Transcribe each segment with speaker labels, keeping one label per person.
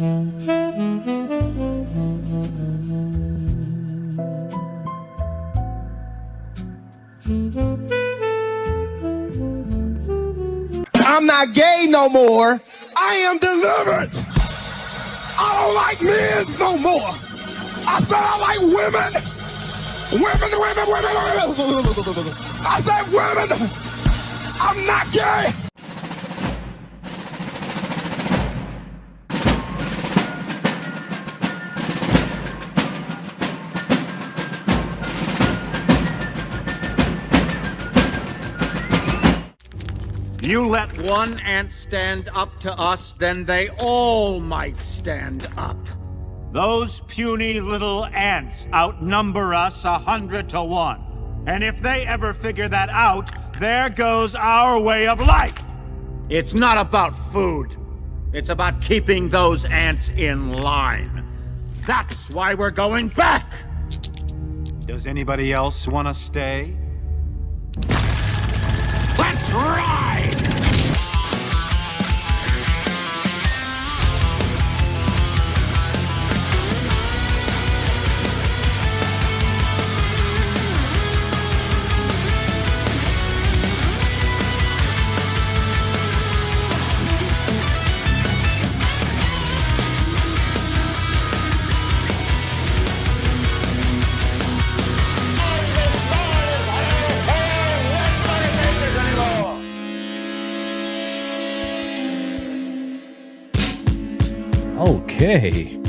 Speaker 1: I'm not gay no more. I am delivered. I don't like men no more. I said I like women. Women. I said women. I'm not gay.
Speaker 2: You let one ant stand up to us, then they all might stand up. Those puny little ants outnumber us 100 to 1. And if they ever figure that out, there goes our way of life. It's not about food. It's about keeping those ants in line. That's why we're going back.
Speaker 3: Does anybody else want to stay?
Speaker 2: Let's ride!
Speaker 4: Okay.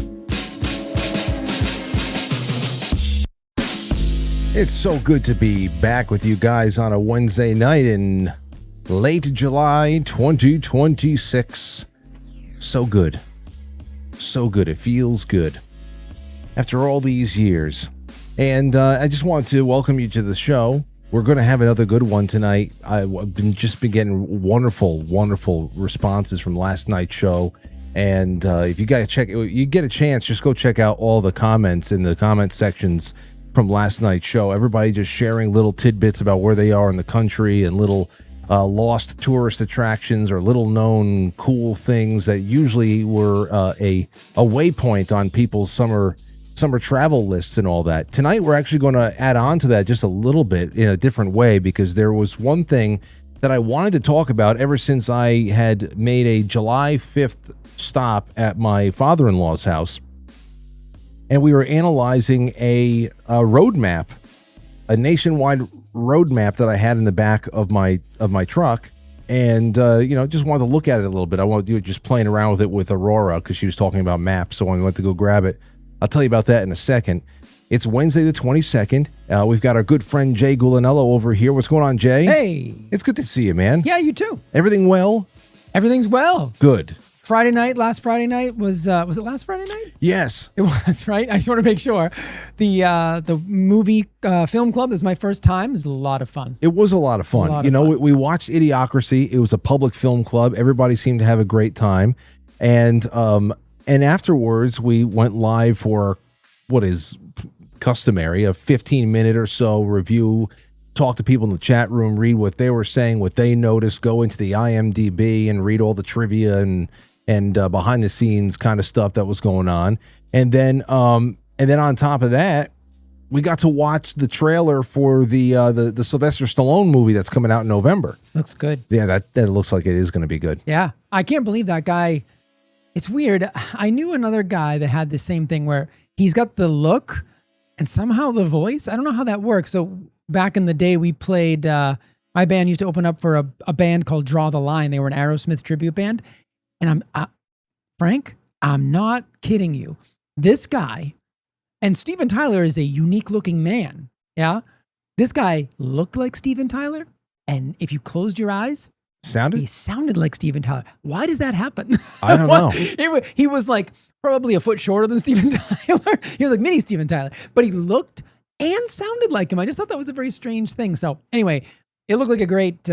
Speaker 4: It's so good to be back with you guys on a Wednesday night in late July 2026. So good. So good. It feels good. After all these years. And I just want to welcome you to the show. We're going to have another good one tonight. I've been getting wonderful responses from last night's show. And if you get a chance, just go check out all the comments in the comment sections from last night's show. Everybody just sharing little tidbits about where they are in the country and little lost tourist attractions or little known cool things that usually were a waypoint on people's summer travel lists and all that. Tonight, we're actually going to add on to that just a little bit in a different way, because there was one thing that I wanted to talk about ever since I had made a July 5th stop at my father-in-law's house, and we were analyzing a road map, a nationwide road map that I had in the back of my truck, and just wanted to look at it a little bit. I wanted to do it just playing around with it with Aurora because she was talking about maps, so I went to go grab it. I'll tell you about that in a second. It's Wednesday the 22nd. We've got our good friend J Gulinello over here. What's going on, Jay?
Speaker 5: Hey.
Speaker 4: It's good to see you, man.
Speaker 5: Yeah, you too.
Speaker 4: Everything well?
Speaker 5: Everything's well.
Speaker 4: Good.
Speaker 5: Last Friday night was it last Friday night?
Speaker 4: Yes.
Speaker 5: It was, right? I just want to make sure. The movie film club is my first time. It was a lot of fun.
Speaker 4: It was a lot of fun. We watched Idiocracy. It was a public film club. Everybody seemed to have a great time. And afterwards we went live for what is customary, a 15-minute or so review, talk to people in the chat room, read what they were saying, what they noticed, go into the IMDb and read all the trivia and behind the scenes kind of stuff that was going on. And then on top of that, we got to watch the trailer for the Sylvester Stallone movie that's coming out in November.
Speaker 5: Looks good.
Speaker 4: Yeah, that looks like it is going to be good.
Speaker 5: Yeah. I can't believe that guy. It's weird. I knew another guy that had the same thing where he's got the look and somehow the voice. I don't know how that works. So back in the day, we played, my band used to open up for a band called Draw the Line. They were an Aerosmith tribute band. And Frank, I'm not kidding you. This guy, and Steven Tyler is a unique looking man. Yeah. This guy looked like Steven Tyler. And if you closed your eyes, he sounded like Steven Tyler. Why does that happen?
Speaker 4: I don't know.
Speaker 5: He was like probably a foot shorter than Steven Tyler. He was like mini Steven Tyler, but he looked and sounded like him. I just thought that was a very strange thing. So anyway, it looked like a great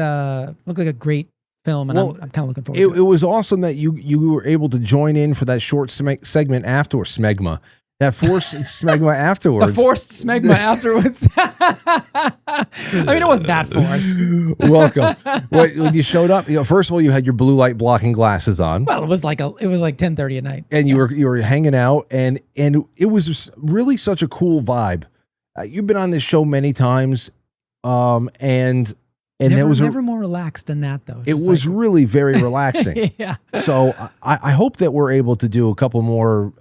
Speaker 5: film, and I'm kind of looking forward to it.
Speaker 4: It was awesome that you were able to join in for that short segment after Smegma. That forced smegma afterwards.
Speaker 5: The forced smegma afterwards. I mean, it wasn't that forced.
Speaker 4: Welcome. When you showed up, first of all, you had your blue light blocking glasses on.
Speaker 5: Well, it was like 10:30 at night,
Speaker 4: and you were hanging out, and it was really such a cool vibe. You've been on this show many times, and
Speaker 5: never,
Speaker 4: it was
Speaker 5: never more relaxed than that, though.
Speaker 4: It was really very relaxing.
Speaker 5: Yeah.
Speaker 4: So I hope that we're able to do a couple more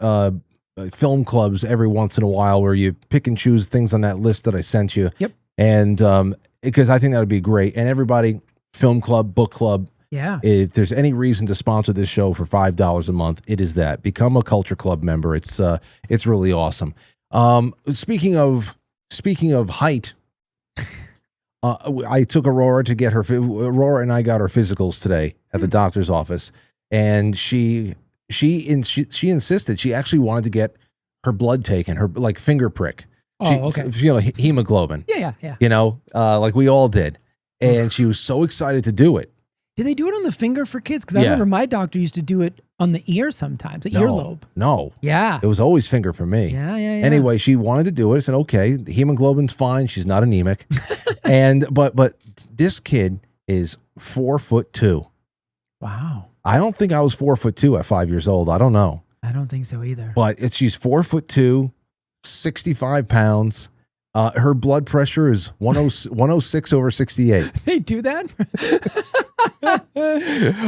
Speaker 4: film clubs every once in a while where you pick and choose things on that list that I sent you.
Speaker 5: Yep.
Speaker 4: And because I think that would be great. And everybody, film club, book club.
Speaker 5: Yeah.
Speaker 4: If there's any reason to sponsor this show for $5 a month, it is that. Become a Culture Club member. It's really awesome. Speaking of height, I took Aurora to get her. Aurora and I got her physicals today at the doctor's office, and she insisted. She actually wanted to get her blood taken, her finger prick.
Speaker 5: Okay.
Speaker 4: Hemoglobin.
Speaker 5: Yeah.
Speaker 4: Like we all did, and she was so excited to do it.
Speaker 5: Did they do it on the finger for kids? Because I remember my doctor used to do it on the ear sometimes, the earlobe.
Speaker 4: No.
Speaker 5: Yeah.
Speaker 4: It was always finger for me.
Speaker 5: Yeah.
Speaker 4: Anyway, she wanted to do it. I said, okay, the hemoglobin's fine. She's not anemic. But this kid is 4'2".
Speaker 5: Wow.
Speaker 4: I don't think I was 4'2" at 5 years old. I don't know.
Speaker 5: I don't think so either.
Speaker 4: But she's 4'2", 65 pounds. Her blood pressure is 106 over 68.
Speaker 5: They do that?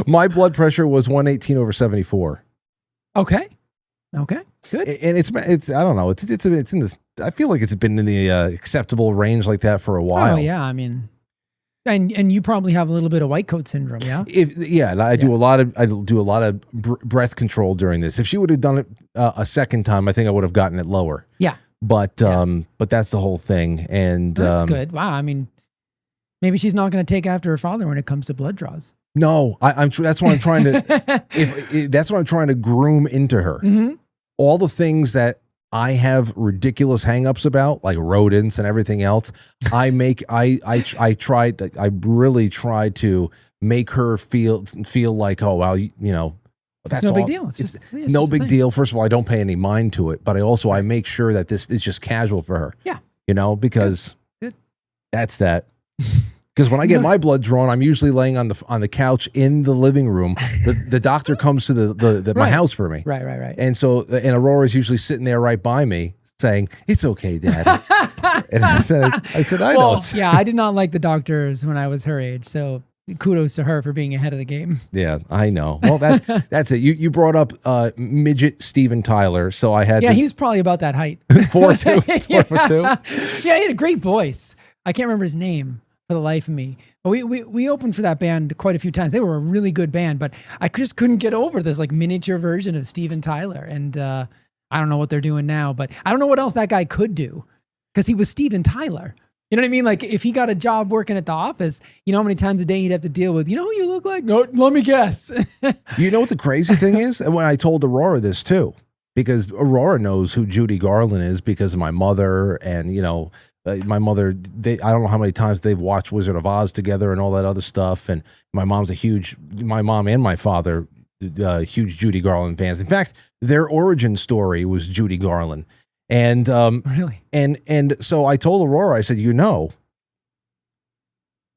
Speaker 4: My blood pressure was 118 over 74.
Speaker 5: Okay, good.
Speaker 4: And it's I don't know. It's in this. I feel like it's been in the acceptable range like that for a while.
Speaker 5: Oh yeah, I mean, and you probably have a little bit of white coat syndrome, yeah.
Speaker 4: And I do a lot of breath control during this. If she would have done it a second time, I think I would have gotten it lower.
Speaker 5: Yeah.
Speaker 4: But that's the whole thing, and
Speaker 5: that's good. Wow, I mean, maybe she's not going to take after her father when it comes to blood draws.
Speaker 4: No, that's what I'm trying to. That's what I'm trying to groom into her.
Speaker 5: Mm-hmm.
Speaker 4: All the things that I have ridiculous hangups about, like rodents and everything else. I really tried to make her feel like, oh wow,
Speaker 5: That's no big deal. It's
Speaker 4: no big deal. First of all, I don't pay any mind to it, but I make sure that this is just casual for her.
Speaker 5: Yeah.
Speaker 4: Because
Speaker 5: Good.
Speaker 4: That's that. Because when I get my blood drawn, I'm usually laying on the couch in the living room. The doctor comes to the my house for me.
Speaker 5: Right.
Speaker 4: And so, and Aurora's usually sitting there right by me saying, "It's okay, Dad." And I said, I know.
Speaker 5: Yeah, I did not like the doctors when I was her age. So kudos to her for being ahead of the game.
Speaker 4: Yeah, I know. Well, that's it. You brought up midget Steven Tyler, so I had.
Speaker 5: Yeah, he was probably about that height.
Speaker 4: 4'2", 4'2".
Speaker 5: Yeah, he had a great voice. I can't remember his name for the life of me. But we opened for that band quite a few times. They were a really good band, but I just couldn't get over this miniature version of Steven Tyler. And I don't know what they're doing now, but I don't know what else that guy could do because he was Steven Tyler. You know what I mean? Like if he got a job working at the office, you know how many times a day he'd have to deal with, who you look like? No, let me guess.
Speaker 4: You know what the crazy thing is? And when I told Aurora this too, because Aurora knows who Judy Garland is because of my mother and, my mother, I don't know how many times they've watched Wizard of Oz together and all that other stuff. And my mom and my father, huge Judy Garland fans. In fact, their origin story was Judy Garland. And
Speaker 5: really?
Speaker 4: And so I told Aurora, I said,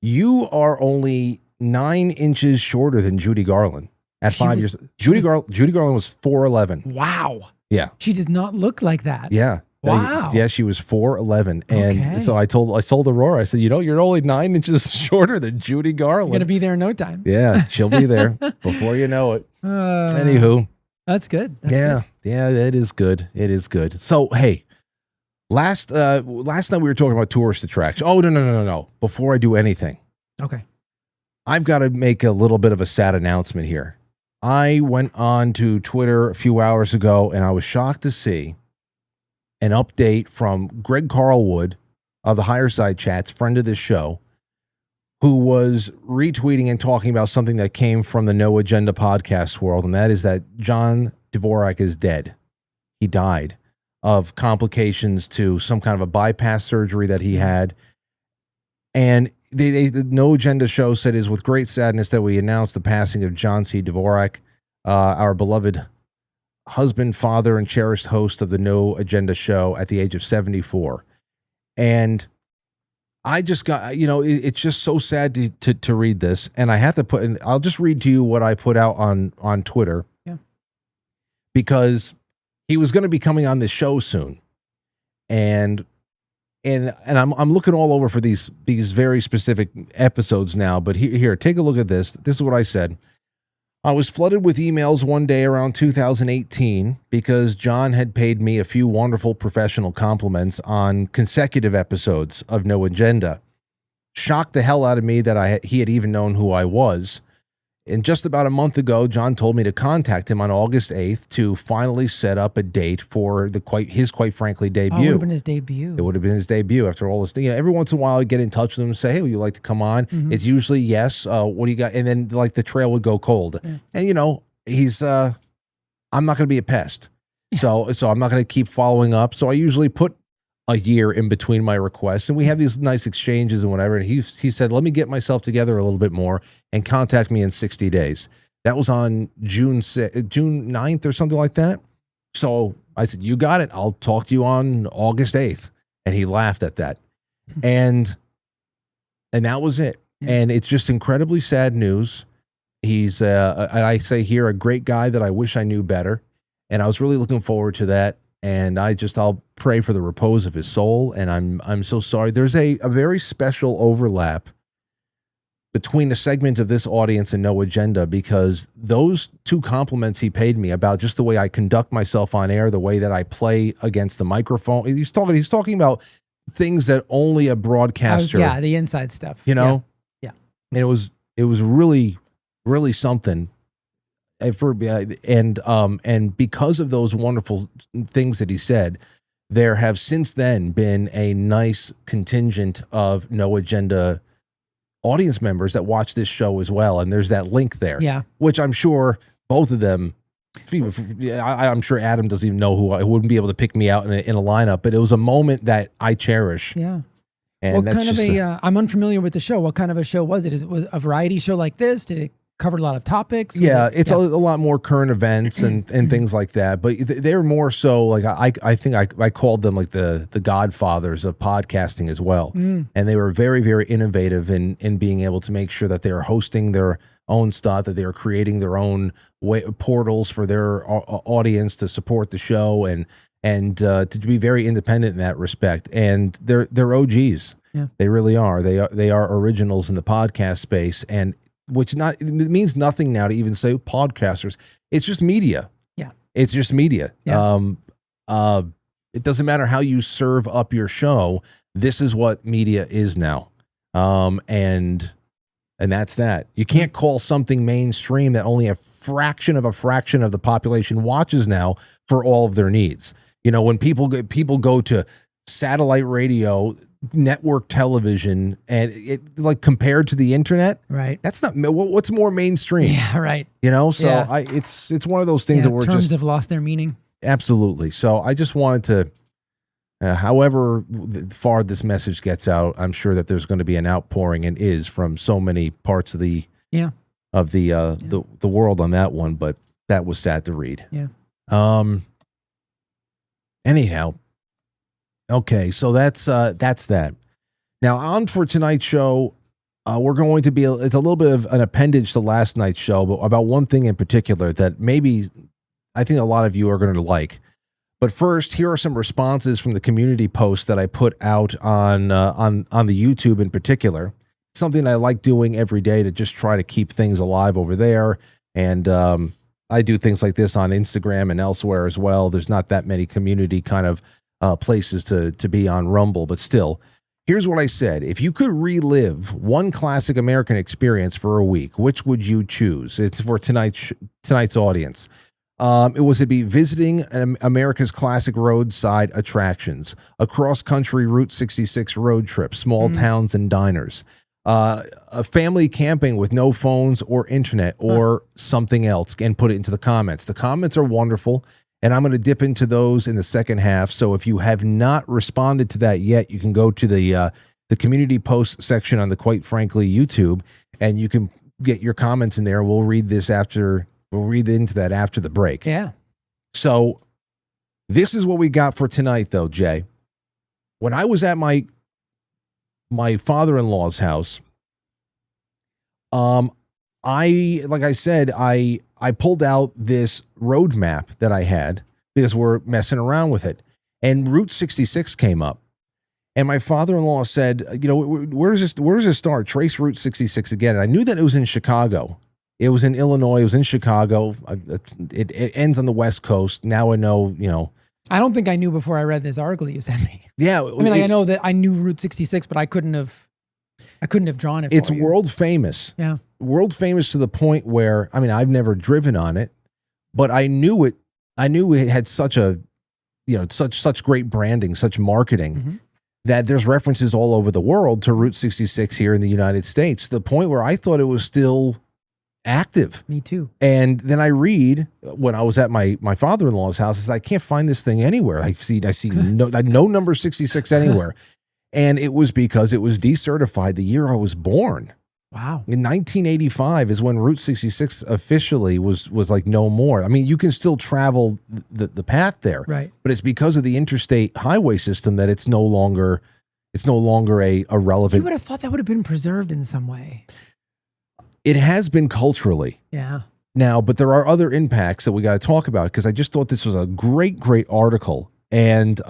Speaker 4: you are only 9 inches shorter than Judy Garland at 5 years. Judy Garland was 4'11".
Speaker 5: Wow.
Speaker 4: Yeah.
Speaker 5: She does not look like that.
Speaker 4: Yeah.
Speaker 5: Wow.
Speaker 4: Yeah, she was 4'11". And so I told Aurora, I said, you're only 9 inches shorter than Judy Garland.
Speaker 5: You're going to be there in no time.
Speaker 4: Yeah, she'll be there before you know it. Anywho.
Speaker 5: That's good.
Speaker 4: Yeah, it is good. It is good. So, hey, last night we were talking about tourist attractions. Oh, no. Before I do anything.
Speaker 5: Okay.
Speaker 4: I've got to make a little bit of a sad announcement here. I went on to Twitter a few hours ago, and I was shocked to see an update from Greg Carlwood of the Higher Side Chats, friend of this show, who was retweeting and talking about something that came from the No Agenda podcast world, and that is that John Dvorak is dead. He died of complications to some kind of a bypass surgery that he had. And the No Agenda show said, it is with great sadness that we announce the passing of John C. Dvorak, our beloved husband, father, and cherished host of the No Agenda show at the age of 74. And I just got, it's just so sad to read this. And I have to put in, I'll just read to you what I put out on Twitter.
Speaker 5: Yeah.
Speaker 4: Because he was going to be coming on this show soon. And I'm looking all over for these very specific episodes now, but here, take a look at this. This is what I said. I was flooded with emails one day around 2018 because John had paid me a few wonderful professional compliments on consecutive episodes of No Agenda. Shocked the hell out of me that he had even known who I was. And just about a month ago, John told me to contact him on August 8th to finally set up a date for his Quite Frankly debut.
Speaker 5: Oh, it would have been his debut.
Speaker 4: It would have been his debut after all this. Every once in a while, I'd get in touch with him and say, hey, would you like to come on? Mm-hmm. It's usually yes. What do you got? And then the trail would go cold. Yeah. And, he's, I'm not going to be a pest. So I'm not going to keep following up. So I usually put a year in between my requests, and we have these nice exchanges and whatever. And he said, let me get myself together a little bit more and contact me in 60 days. That was on June 9th or something like that. So I said, you got it. I'll talk to you on August 8th. And he laughed at that. And that was it. And it's just incredibly sad news. He's, I say here, a great guy that I wish I knew better. And I was really looking forward to that. And I'll pray for the repose of his soul. And I'm so sorry. There's a very special overlap between a segment of this audience and No Agenda, because those two compliments he paid me about just the way I conduct myself on air, the way that I play against the microphone. He's talking about things that only a broadcaster.
Speaker 5: Yeah, the inside stuff.
Speaker 4: Yeah.
Speaker 5: And
Speaker 4: it was really, really something. And because of those wonderful things that he said, there have since then been a nice contingent of No Agenda audience members that watch this show as well. And there's that link there, which I'm sure both of them, I'm sure Adam doesn't even know who I wouldn't be able to pick me out in a lineup, but it was a moment that I cherish.
Speaker 5: Yeah.
Speaker 4: And
Speaker 5: what kind of I'm unfamiliar with the show. What kind of a show was it? Was it a variety show like this? Did it cover a lot of topics?
Speaker 4: It's a lot more current events and things like that. But they're more so like, I think I called them like the godfathers of podcasting as well. And they were very, very innovative in being able to make sure that they are hosting their own stuff, that they are creating their own portals for their audience to support the show and to be very independent in that respect. And they're OGs. Yeah. They really are. They are originals in the podcast space. And it means nothing now to even say podcasters. It's just media. Yeah. It's just media. Yeah. It doesn't matter how you serve up your show. This is what media is now. And that's that. You can't call something mainstream that only a fraction of the population watches now for all of their needs. When people go to satellite radio, network television, and it like compared to the internet,
Speaker 5: right?
Speaker 4: That's not what's more mainstream.
Speaker 5: Yeah, right.
Speaker 4: So it's one of those things that we're
Speaker 5: terms have lost their meaning.
Speaker 4: Absolutely. So I just wanted to, however far this message gets out, I'm sure that there's going to be an outpouring, and is, from so many parts of the world on that one. But that was sad to read.
Speaker 5: Yeah.
Speaker 4: Anyhow. Okay, so that's that. Now on for tonight's show, we're going to be it's a little bit of an appendage to last night's show, but about one thing in particular that maybe I think a lot of you are going to like. But first, here are some responses from the community post that I put out on the YouTube in particular. Something I like doing every day to just try to keep things alive over there, and I do things like this on Instagram and elsewhere as well. There's not that many community kind of places to be on Rumble, but still, here's what I said. If you could relive one classic American experience for a week, which would you choose? It's for tonight's audience. It be visiting America's classic roadside attractions, a cross-country Route 66 road trip, small towns and diners, a family camping with no phones or internet, or something else, and put it into the comments. The comments are wonderful. And I'm going to dip into those in the second half. So if you have not responded to that yet, you can go to the community post section on the Quite Frankly YouTube, and you can get your comments in there. We'll read into that after the break.
Speaker 5: Yeah.
Speaker 4: So this is what we got for tonight, though, Jay. When I was at my father-in-law's house, like I said, I pulled out this road map that I had because we're messing around with it, and Route 66 came up, and my father-in-law said, you know, where does this start? Trace Route 66 again. And I knew that it was in Chicago. It was in Illinois. It was in Chicago. It ends on the West Coast. Now I know, you know.
Speaker 5: I don't think I knew before I read this article you sent me.
Speaker 4: Yeah.
Speaker 5: I mean, like, I know that I knew Route 66, but I couldn't have drawn it for
Speaker 4: It's
Speaker 5: you.
Speaker 4: world famous.
Speaker 5: Yeah.
Speaker 4: World famous to the point where, I mean, I've never driven on it, but I knew it had such a, you know, such great branding, such marketing, that there's references all over the world to Route 66 here in the United States, to the point where I thought it was still active.
Speaker 5: Me too.
Speaker 4: And then I read, when I was at my father-in-law's house, I said, I can't find this thing anywhere. I see no number 66 anywhere. And it was because it was decertified the year I was born.
Speaker 5: Wow.
Speaker 4: In 1985 is when Route 66 officially was like no more. I mean, you can still travel the path there,
Speaker 5: right?
Speaker 4: But it's because of the interstate highway system that it's no longer a relevant.
Speaker 5: You would have thought that would have been preserved in some way.
Speaker 4: It has been culturally.
Speaker 5: Yeah.
Speaker 4: Now, but there are other impacts that we got to talk about, because I just thought this was a great article. And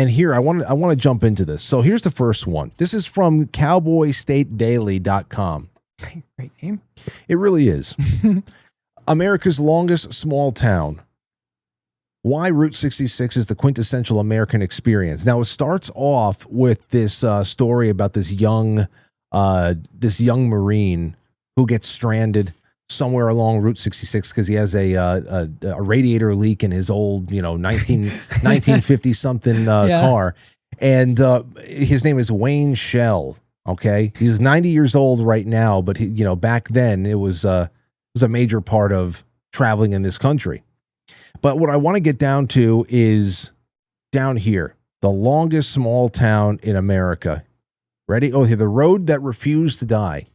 Speaker 4: here I want to jump into this. So here's the first one. This is from cowboystatedaily.com.
Speaker 5: Great name.
Speaker 4: It really is. America's longest small town. Why Route 66 is the quintessential American experience. Now, it starts off with this story about this young Marine who gets stranded somewhere along Route 66 because he has a radiator leak in his old, 1950 something car, and his name is Wayne Shell. Okay, he's 90 years old right now, but back then it was a major part of traveling in this country. But what I want to get down to is down here, the longest small town in America. Ready? Oh, here, the road that refused to die.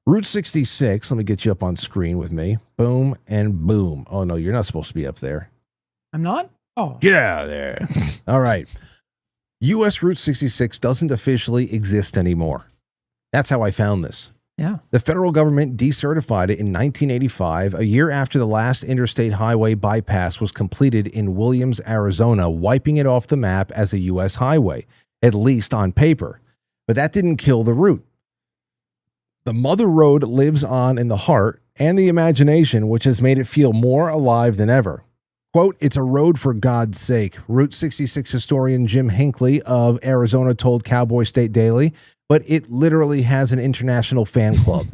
Speaker 4: Route 66, let me get you up on screen with me. Boom and boom. Oh, no, you're not supposed to be up there.
Speaker 5: I'm not? Oh.
Speaker 4: Get out of there. All right. U.S. Route 66 doesn't officially exist anymore. That's how I found this.
Speaker 5: Yeah.
Speaker 4: The federal government decertified it in 1985, a year after the last interstate highway bypass was completed in Williams, Arizona, wiping it off the map as a U.S. highway, at least on paper. But that didn't kill the route. The mother road lives on in the heart and the imagination, which has made it feel more alive than ever. Quote, "It's a road for God's sake," Route 66 historian Jim Hinckley of Arizona told Cowboy State Daily, but it literally has an international fan club.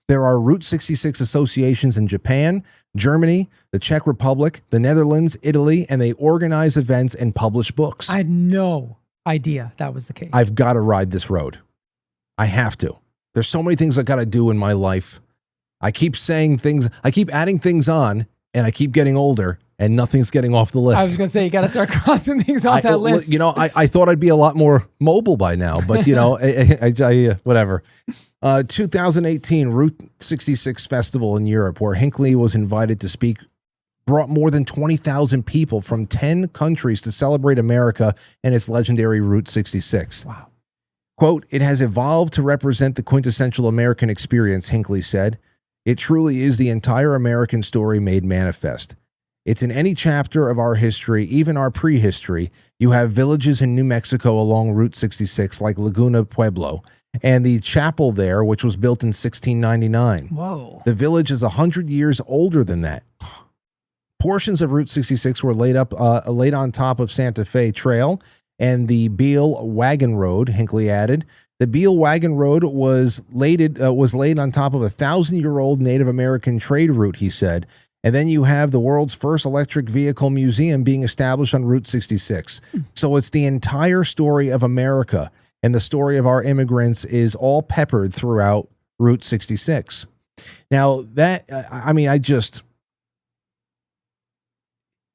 Speaker 4: There are Route 66 associations in Japan, Germany, the Czech Republic, the Netherlands, Italy, and they organize events and publish books.
Speaker 5: I had no idea that was the case.
Speaker 4: I've got to ride this road. I have to. There's so many things I got to do in my life. I keep saying things, I keep adding things on, and I keep getting older, and nothing's getting off the list.
Speaker 5: I was going to say, you got to start crossing things off that list.
Speaker 4: I thought I'd be a lot more mobile by now, but, I whatever. 2018 Route 66 Festival in Europe, where Hinckley was invited to speak, brought more than 20,000 people from 10 countries to celebrate America and its legendary Route 66.
Speaker 5: Wow.
Speaker 4: Quote, "It has evolved to represent the quintessential American experience," Hinckley said. "It truly is the entire American story made manifest. It's in any chapter of our history, even our prehistory. You have villages in New Mexico along Route 66, like Laguna Pueblo, and the chapel there, which was built in 1699.
Speaker 5: Whoa.
Speaker 4: The village is 100 years older than that. Portions of Route 66 were laid on top of Santa Fe Trail and the Beale Wagon Road," Hinckley added. "The Beale Wagon Road was laid on top of a 1,000-year-old Native American trade route," he said. "And then you have the world's first electric vehicle museum being established on Route 66. So it's the entire story of America, and the story of our immigrants is all peppered throughout Route 66. Now,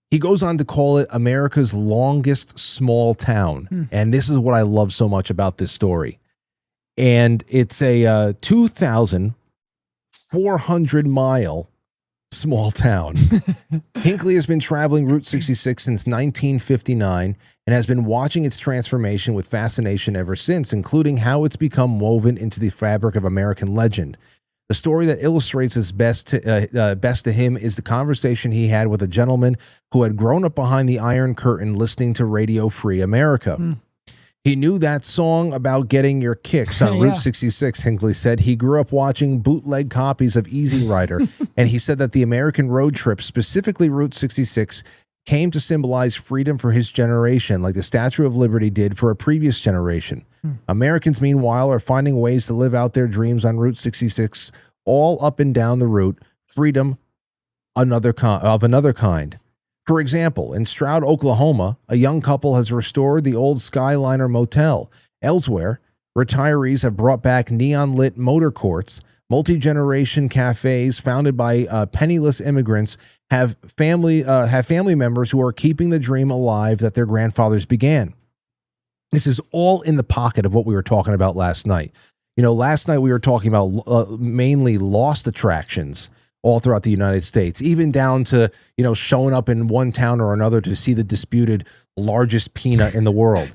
Speaker 4: he goes on to call it America's longest small town. And this is what I love so much about this story. And it's a 2,400 mile small town. Hinckley has been traveling Route 66 since 1959 and has been watching its transformation with fascination ever since, including how it's become woven into the fabric of American legend. The story that illustrates this best to him is the conversation he had with a gentleman who had grown up behind the Iron Curtain listening to Radio Free America. He knew that song about getting your kicks on Route 66, Hinckley said. He grew up watching bootleg copies of Easy Rider, and he said that the American road trip, specifically Route 66, came to symbolize freedom for his generation, like the Statue of Liberty did for a previous generation. Americans, meanwhile, are finding ways to live out their dreams on Route 66, all up and down the route, freedom of another kind. For example, in Stroud, Oklahoma, a young couple has restored the old Skyliner Motel. Elsewhere, retirees have brought back neon-lit motor courts. Multi-generation cafes founded by penniless immigrants have family members who are keeping the dream alive that their grandfathers began. This is all in the pocket of what we were talking about last night. You know, last night we were talking about mainly lost attractions all throughout the United States, even down to, you know, showing up in one town or another to see the disputed largest peanut in the world.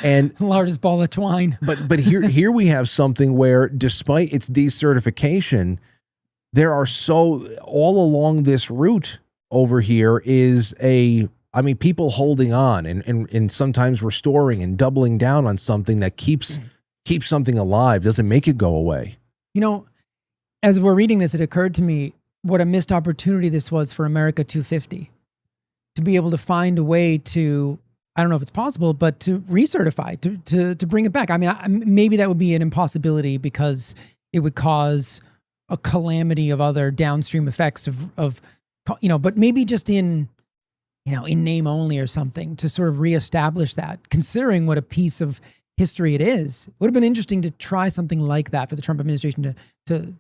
Speaker 4: And
Speaker 5: largest ball of twine.
Speaker 4: But here we have something where, despite its decertification, there are all along this route over here is people holding on and sometimes restoring and doubling down on something that keeps something alive, doesn't make it go away.
Speaker 5: You know, as we're reading this, it occurred to me what a missed opportunity this was for America 250 to be able to find a way to, I don't know if it's possible, but to recertify, to bring it back. I mean, maybe that would be an impossibility because it would cause a calamity of other downstream effects of but maybe just in name only or something to sort of reestablish that, considering what a piece of history it is. It would have been interesting to try something like that for the Trump administration to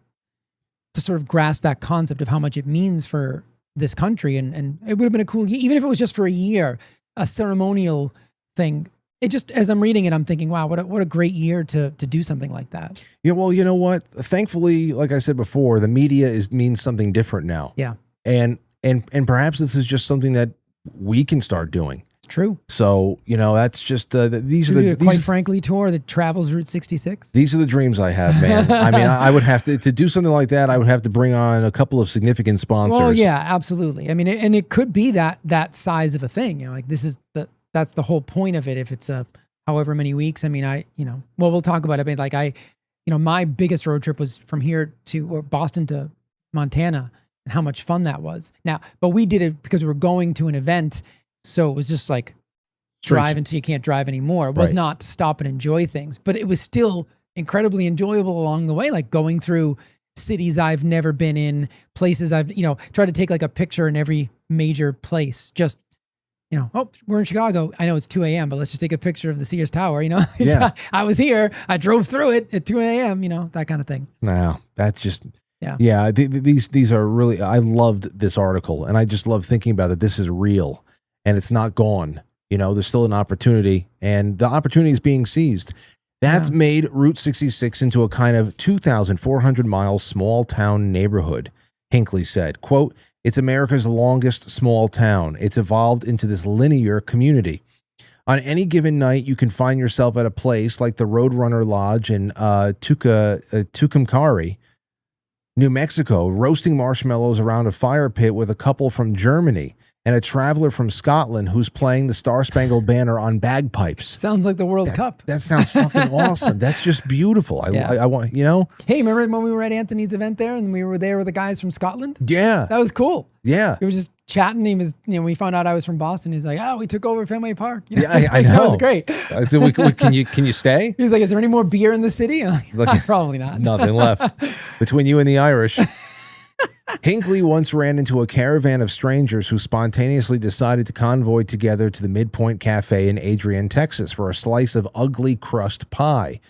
Speaker 5: sort of grasp that concept of how much it means for this country. And it would have been a cool, even if it was just for a year, a ceremonial thing. It just, as I'm reading it, I'm thinking, wow, what a great year to do something like that.
Speaker 4: Yeah, well, you know what? Thankfully, like I said before, the media means something different now.
Speaker 5: Yeah.
Speaker 4: And perhaps this is just something that we can start doing.
Speaker 5: True.
Speaker 4: So, that's just these are the
Speaker 5: Quite Frankly tour that travels Route 66.
Speaker 4: These are the dreams I have, man. I mean, I would have to do something like that. I would have to bring on a couple of significant sponsors.
Speaker 5: Oh yeah, absolutely. I mean, and it could be that size of a thing. Like this is that's the whole point of it. If it's however many weeks. I mean, we'll talk about it. I mean, like my biggest road trip was from here to Boston to Montana, and how much fun that was. Now, but we did it because we were going to an event. So it was just like drive until you can't drive anymore. It was not to stop and enjoy things, but it was still incredibly enjoyable along the way, like going through cities I've never been in, places I've, tried to take like a picture in every major place. Just, oh, we're in Chicago. I know it's 2 a.m., but let's just take a picture of the Sears Tower, Yeah. I was here. I drove through it at 2 a.m., that kind of thing.
Speaker 4: No, that's just... Yeah. These are really... I loved this article, and I just love thinking about it. This is real. And it's not gone. There's still an opportunity, and the opportunity is being seized. That's made Route 66 into a kind of 2,400-mile small-town neighborhood, Hinckley said. Quote, "It's America's longest small town. It's evolved into this linear community. On any given night, you can find yourself at a place like the Roadrunner Lodge in Tucumcari, New Mexico, roasting marshmallows around a fire pit with a couple from Germany and a traveler from Scotland who's playing the Star-Spangled Banner on bagpipes."
Speaker 5: Sounds like the World Cup.
Speaker 4: That sounds fucking awesome. That's just beautiful. I want,
Speaker 5: Hey, remember when we were at Anthony's event there and we were there with the guys from Scotland?
Speaker 4: Yeah.
Speaker 5: That was cool.
Speaker 4: Yeah.
Speaker 5: We were just chatting. He was, we found out I was from Boston. He's like, oh, we took over Fenway Park.
Speaker 4: Yeah, I know.
Speaker 5: That was great.
Speaker 4: So can you stay?
Speaker 5: He's like, is there any more beer in the city? I'm like, probably not.
Speaker 4: Nothing left between you and the Irish. Hinckley once ran into a caravan of strangers who spontaneously decided to convoy together to the Midpoint Cafe in Adrian, Texas for a slice of ugly crust pie.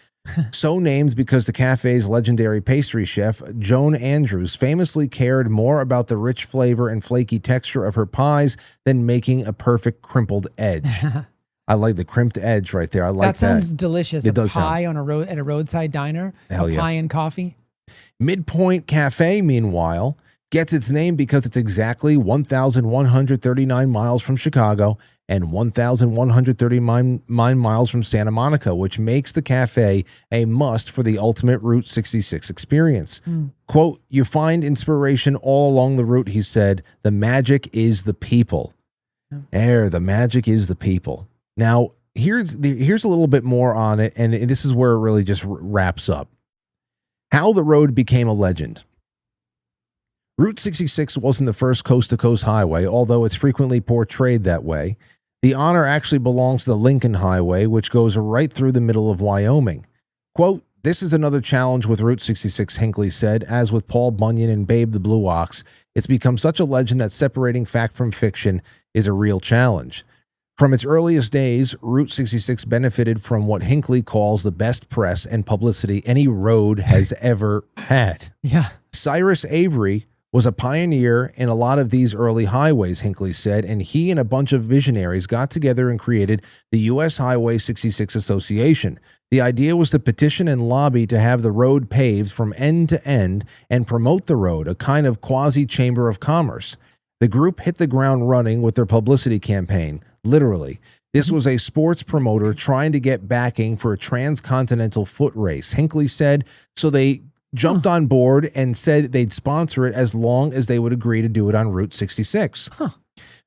Speaker 4: So named because the cafe's legendary pastry chef, Joan Andrews, famously cared more about the rich flavor and flaky texture of her pies than making a perfect crimpled edge. I like the crimped edge right there. I like that.
Speaker 5: That sounds delicious.
Speaker 4: It does
Speaker 5: pie on at a roadside diner.
Speaker 4: Hell
Speaker 5: a
Speaker 4: yeah.
Speaker 5: pie and coffee.
Speaker 4: Midpoint Cafe, meanwhile, Gets its name because it's exactly 1,139 miles from Chicago and 1,139 miles from Santa Monica, which makes the cafe a must for the ultimate Route 66 experience. Quote, you find inspiration all along the route, he said. The magic is the people. The magic is the people. Now, here's a little bit more on it, and this is where it really just wraps up. How the road became a legend. Route 66 wasn't the first coast-to-coast highway, although it's frequently portrayed that way. The honor actually belongs to the Lincoln Highway, which goes right through the middle of Wyoming. Quote, this is another challenge with Route 66, Hinckley said. As with Paul Bunyan and Babe the Blue Ox, it's become such a legend that separating fact from fiction is a real challenge. From its earliest days, Route 66 benefited from what Hinckley calls the best press and publicity any road has ever had.
Speaker 5: Yeah.
Speaker 4: Cyrus Avery was a pioneer in a lot of these early highways, Hinckley said, and he and a bunch of visionaries got together and created the U.S. Highway 66 Association. The idea was to petition and lobby to have the road paved from end to end and promote the road, a kind of quasi-chamber of commerce. The group hit the ground running with their publicity campaign, literally. This was a sports promoter trying to get backing for a transcontinental foot race, Hinckley said, so they jumped on board and said they'd sponsor it as long as they would agree to do it on Route 66.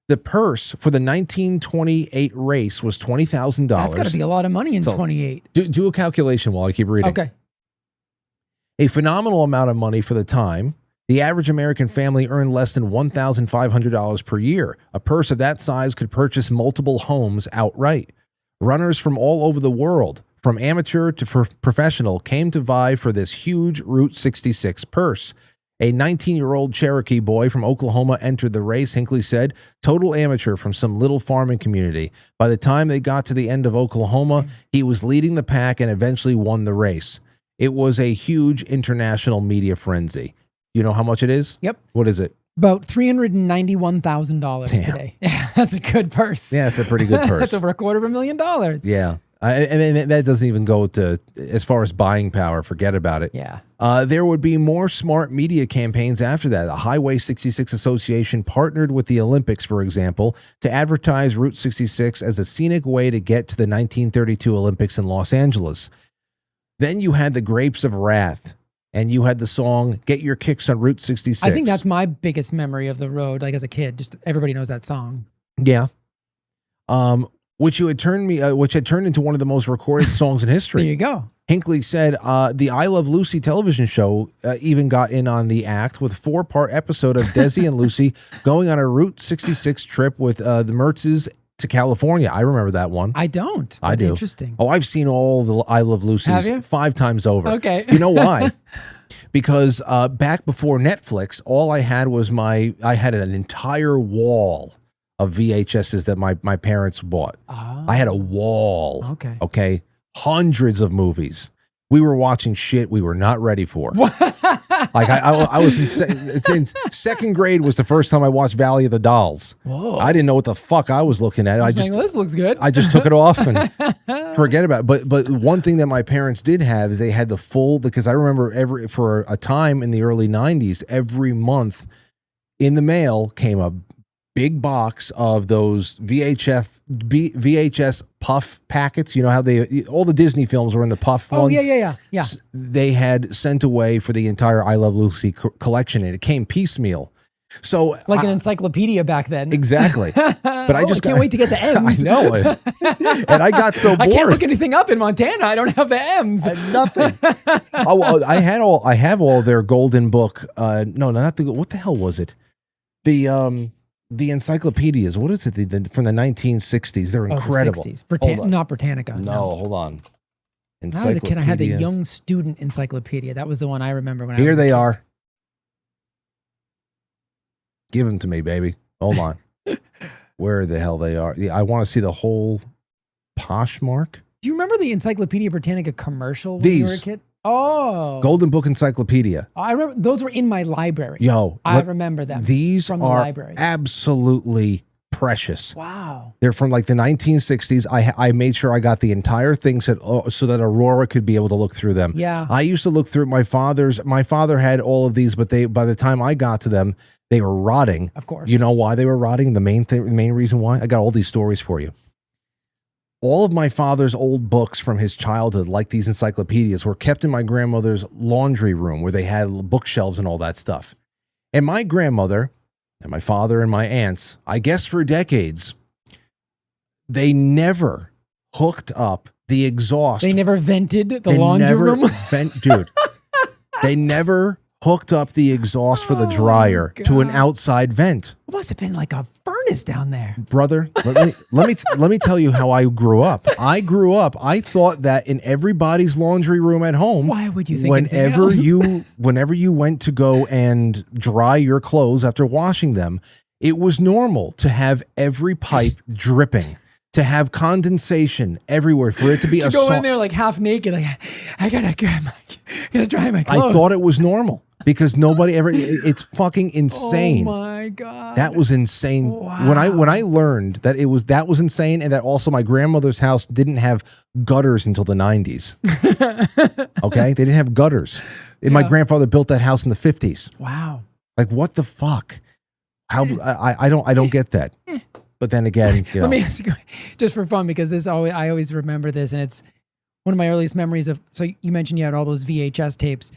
Speaker 4: The purse for the 1928 race was $20,000.
Speaker 5: That's got to be a lot of money in 28.
Speaker 4: Do a calculation while I keep reading.
Speaker 5: Okay.
Speaker 4: A phenomenal amount of money for the time. The average American family earned less than $1,500 per year. A purse of that size could purchase multiple homes outright. Runners from all over the world, from amateur to professional, came to vie for this huge Route 66 purse. A 19-year-old Cherokee boy from Oklahoma entered the race, Hinckley said, total amateur from some little farming community. By the time they got to the end of Oklahoma, he was leading the pack and eventually won the race. It was a huge international media frenzy. You know how much it is?
Speaker 5: Yep.
Speaker 4: What is it?
Speaker 5: About $391,000 today. That's a good purse.
Speaker 4: Yeah, it's a pretty good purse.
Speaker 5: That's over $250,000.
Speaker 4: Yeah. And that doesn't even go to, as far as buying power, forget about it.
Speaker 5: Yeah.
Speaker 4: There would be more smart media campaigns after that. The Highway 66 Association partnered with the Olympics, for example, to advertise Route 66 as a scenic way to get to the 1932 Olympics in Los Angeles. Then you had the Grapes of Wrath, and you had the song Get Your Kicks on Route 66.
Speaker 5: I think that's my biggest memory of the road, like as a kid. Just everybody knows that song.
Speaker 4: Yeah. Which had turned into one of the most recorded songs in history.
Speaker 5: There you go.
Speaker 4: Hinckley said the I Love Lucy television show even got in on the act with a 4-part episode of Desi and Lucy going on a Route 66 trip with the Mertzes to California. I remember that one.
Speaker 5: I don't.
Speaker 4: I do.
Speaker 5: Interesting.
Speaker 4: Oh, I've seen all the I Love Lucy's 5 times over.
Speaker 5: Okay.
Speaker 4: You know why? Because back before Netflix, all I had was I had an entire wall of VHSs that my parents bought.
Speaker 5: Oh.
Speaker 4: I had a wall.
Speaker 5: Okay.
Speaker 4: Hundreds of movies. We were watching shit we were not ready for. Like I was in second grade was the first time I watched Valley of the Dolls.
Speaker 5: Whoa.
Speaker 4: I didn't know what the fuck I was looking at.
Speaker 5: I was like, well, this looks good.
Speaker 4: I just took it off and forget about it. But one thing that my parents did have is they had the full, because I remember for a time in the early 90s, every month in the mail came a big box of those VHS puff packets. You know how all the Disney films were in the puff ones?
Speaker 5: Yeah.
Speaker 4: They had sent away for the entire I Love Lucy collection, and it came piecemeal. So
Speaker 5: like an encyclopedia back then.
Speaker 4: Exactly. But I can't
Speaker 5: wait to get the M's.
Speaker 4: I know it. And I got so bored.
Speaker 5: I can't look anything up in Montana. I don't have the M's.
Speaker 4: I have nothing. I have all their golden book. No, not the, what the hell was it? The encyclopedias. What is it? From the 1960s. They're incredible.
Speaker 5: The 60s. Not Britannica.
Speaker 4: No, hold on.
Speaker 5: When I was a kid, I had the Young Student Encyclopedia. That was the one I remember when I was
Speaker 4: Here
Speaker 5: a
Speaker 4: they
Speaker 5: kid.
Speaker 4: are. Give them to me, baby. Hold on. Where the hell they are. Yeah, I want to see the whole Poshmark.
Speaker 5: Do you remember the Encyclopedia Britannica commercial when you were a kid? Oh.
Speaker 4: Golden Book Encyclopedia.
Speaker 5: I remember those were in my library.
Speaker 4: Yo.
Speaker 5: I remember them.
Speaker 4: These
Speaker 5: from the
Speaker 4: are
Speaker 5: library.
Speaker 4: Absolutely precious.
Speaker 5: Wow.
Speaker 4: They're from like the 1960s. I made sure I got the entire thing so that Aurora could be able to look through them.
Speaker 5: Yeah.
Speaker 4: I used to look through my father had all of these, but by the time I got to them, they were rotting.
Speaker 5: Of course.
Speaker 4: You know why they were rotting? The main reason why? I got all these stories for you. All of my father's old books from his childhood, like these encyclopedias, were kept in my grandmother's laundry room where they had bookshelves and all that stuff. And my grandmother and my father and my aunts, I guess for decades, they never hooked up the exhaust.
Speaker 5: They never vented the laundry room?
Speaker 4: Dude, they never hooked up the exhaust for the dryer to an outside vent.
Speaker 5: It must have been like a furnace down there.
Speaker 4: Brother, let me tell you how I grew up. I thought that in everybody's laundry room at home,
Speaker 5: why would you think
Speaker 4: whenever you went to go and dry your clothes after washing them, it was normal to have every pipe dripping, to have condensation everywhere, for it to be
Speaker 5: to go in there like half naked, like I gotta dry my clothes.
Speaker 4: I thought it was normal because nobody ever. It's fucking insane.
Speaker 5: Oh my god,
Speaker 4: that was insane.
Speaker 5: Wow.
Speaker 4: When I learned that that was insane, and that also my grandmother's house didn't have gutters until the 90s. Okay, they didn't have gutters. And my grandfather built that house in the 50s.
Speaker 5: Wow,
Speaker 4: like what the fuck? How I don't get that. But then again, you know.
Speaker 5: Let me ask you, just for fun, because I always remember this, and it's one of my earliest memories of. So you mentioned you had all those VHS tapes.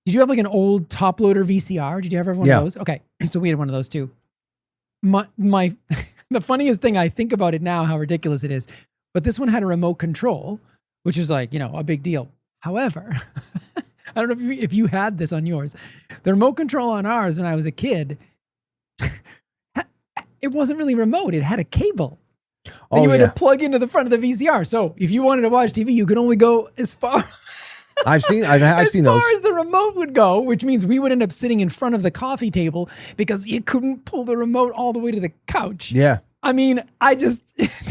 Speaker 5: Did you have like an old top loader VCR? Did you ever have one of those? Okay, so we had one of those too. My the funniest thing, I think about it now, how ridiculous it is, but this one had a remote control, which is like, a big deal. However, I don't know if you had this on yours. The remote control on ours when I was a kid. It wasn't really remote. It had a cable that you had to plug into the front of the VCR. So if you wanted to watch TV, you could only go as far.
Speaker 4: I've seen those.
Speaker 5: As far as the remote would go, which means we would end up sitting in front of the coffee table because you couldn't pull the remote all the way to the couch.
Speaker 4: Yeah.
Speaker 5: I mean, it's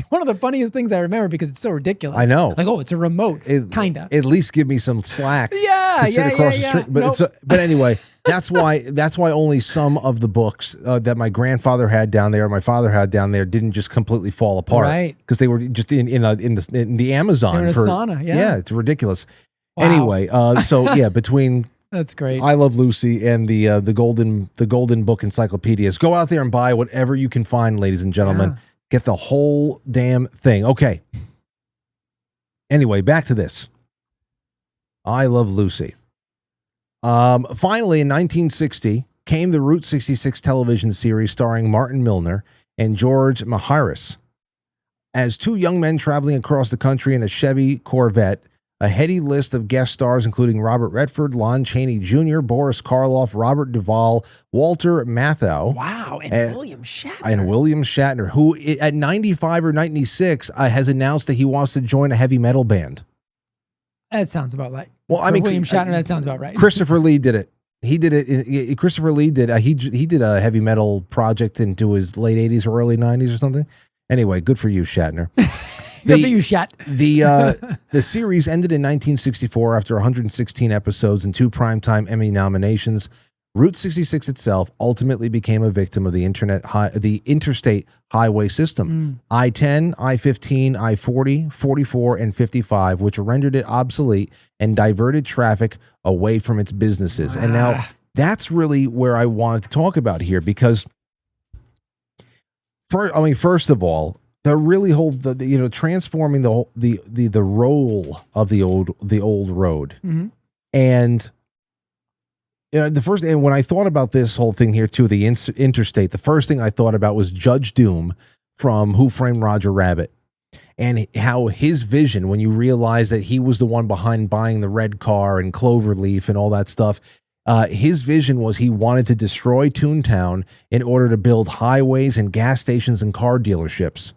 Speaker 5: one of the funniest things I remember because it's so ridiculous.
Speaker 4: I know.
Speaker 5: Like, it's a remote, kind of.
Speaker 4: At least give me some slack.
Speaker 5: Yeah,
Speaker 4: to sit across the street. But but anyway, that's why only some of the books that my grandfather had down there, my father had down there, didn't just completely fall apart,
Speaker 5: right?
Speaker 4: Because they were just in the Amazon.
Speaker 5: They were in a sauna. Yeah,
Speaker 4: it's ridiculous.
Speaker 5: Wow.
Speaker 4: Anyway, so yeah, between.
Speaker 5: That's great.
Speaker 4: I Love Lucy and the Golden Book encyclopedias. Go out there and buy whatever you can find, ladies and gentlemen. Yeah. Get the whole damn thing. Okay. Anyway, back to this. I Love Lucy. Finally, in 1960, came the Route 66 television series starring Martin Milner and George Maharis as two young men traveling across the country in a Chevy Corvette. A heady list of guest stars, including Robert Redford, Lon Chaney Jr., Boris Karloff, Robert Duvall, Walter Matthau.
Speaker 5: Wow, and
Speaker 4: William Shatner. Who at 95 or 96 has announced that he wants to join a heavy metal band.
Speaker 5: That sounds about right.
Speaker 4: Well, I mean,
Speaker 5: William Shatner, that sounds about right.
Speaker 4: Christopher Lee did it. He did it. Christopher Lee did. He did a heavy metal project into his late 80s or early 90s or something. Anyway, good for you, Shatner.
Speaker 5: Good for you, Shat.
Speaker 4: The series ended in 1964 after 116 episodes and 2 Primetime Emmy nominations. Route 66 itself ultimately became a victim of the interstate highway system. I-10, I-15, I-40, 44, and 55, which rendered it obsolete and diverted traffic away from its businesses. And now that's really where I wanted to talk about here, because first of all, the really transforming the role of the old road.
Speaker 5: Mm-hmm.
Speaker 4: And when I thought about this whole thing here too, the interstate, the first thing I thought about was Judge Doom from Who Framed Roger Rabbit, and how his vision, when you realize that he was the one behind buying the red car and Cloverleaf and all that stuff, his vision was he wanted to destroy Toontown in order to build highways and gas stations and car dealerships.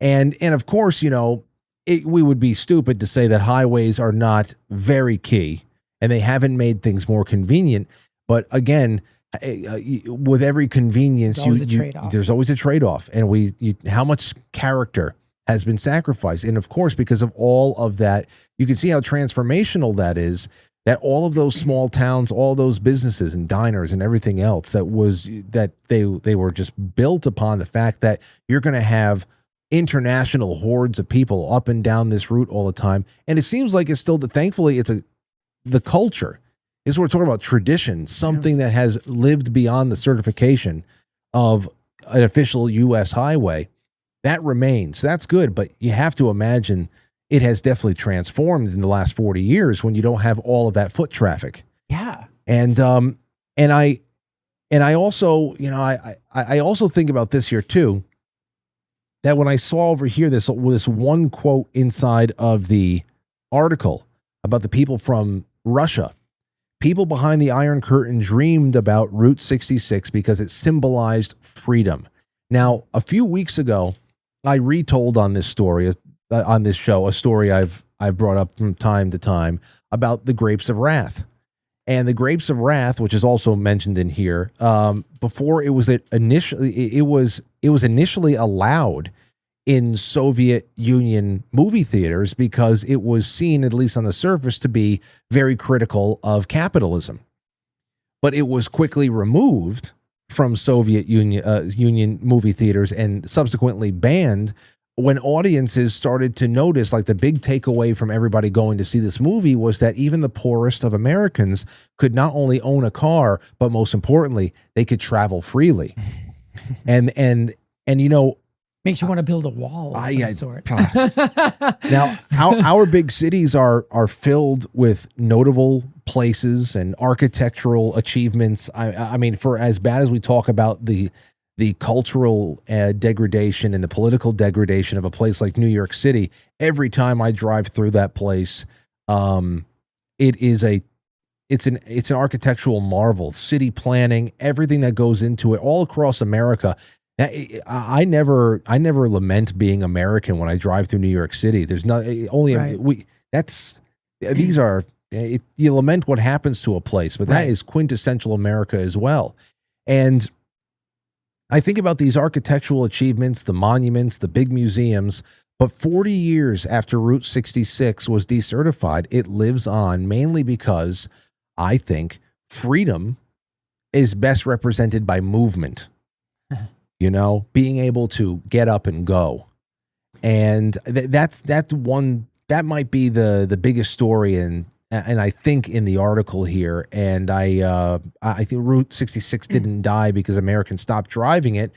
Speaker 4: And of course, we would be stupid to say that highways are not very key and they haven't made things more convenient. But again, with every convenience, there's always a trade-off. And how much character has been sacrificed. And of course, because of all of that, you can see how transformational that is. that all of those small towns, all those businesses and diners and everything else that they were just built upon the fact that you're going to have international hordes of people up and down this route all the time. And it seems like it's still, thankfully, the culture. This is what we're talking about, tradition, something that has lived beyond the certification of an official U.S. highway. That remains. That's good, but you have to imagine it has definitely transformed in the last 40 years when you don't have all of that foot traffic.
Speaker 5: Yeah.
Speaker 4: And I also, I also think about this here too, that when I saw over here this one quote inside of the article about the people from Russia, people behind the Iron Curtain dreamed about Route 66 because it symbolized freedom. Now, a few weeks ago, I retold on this story, on this show, a story I've brought up from time to time about the Grapes of Wrath. And the Grapes of Wrath, which is also mentioned in here, before it was initially allowed in Soviet Union movie theaters because it was seen, at least on the surface, to be very critical of capitalism. But it was quickly removed from Soviet Union movie theaters and subsequently banned when audiences started to notice, like the big takeaway from everybody going to see this movie was that even the poorest of Americans could not only own a car, but most importantly, they could travel freely. and
Speaker 5: makes you want to build a wall of some sort.
Speaker 4: Now, our big cities are filled with notable places and architectural achievements. I mean, for as bad as we talk about the cultural degradation and the political degradation of a place like New York City, every time I drive through that place, it's an architectural marvel. City planning, everything that goes into it, all across America. I never lament being American when I drive through New York City. There's not only
Speaker 5: Right.
Speaker 4: you lament what happens to a place, but that is quintessential America as well. And I think about these architectural achievements, the monuments, the big museums, but 40 years after Route 66 was decertified, it lives on mainly because I think freedom is best represented by movement. Being able to get up and go. And that might be the biggest story and I think in the article here. And I think Route 66 didn't die because Americans stopped driving it.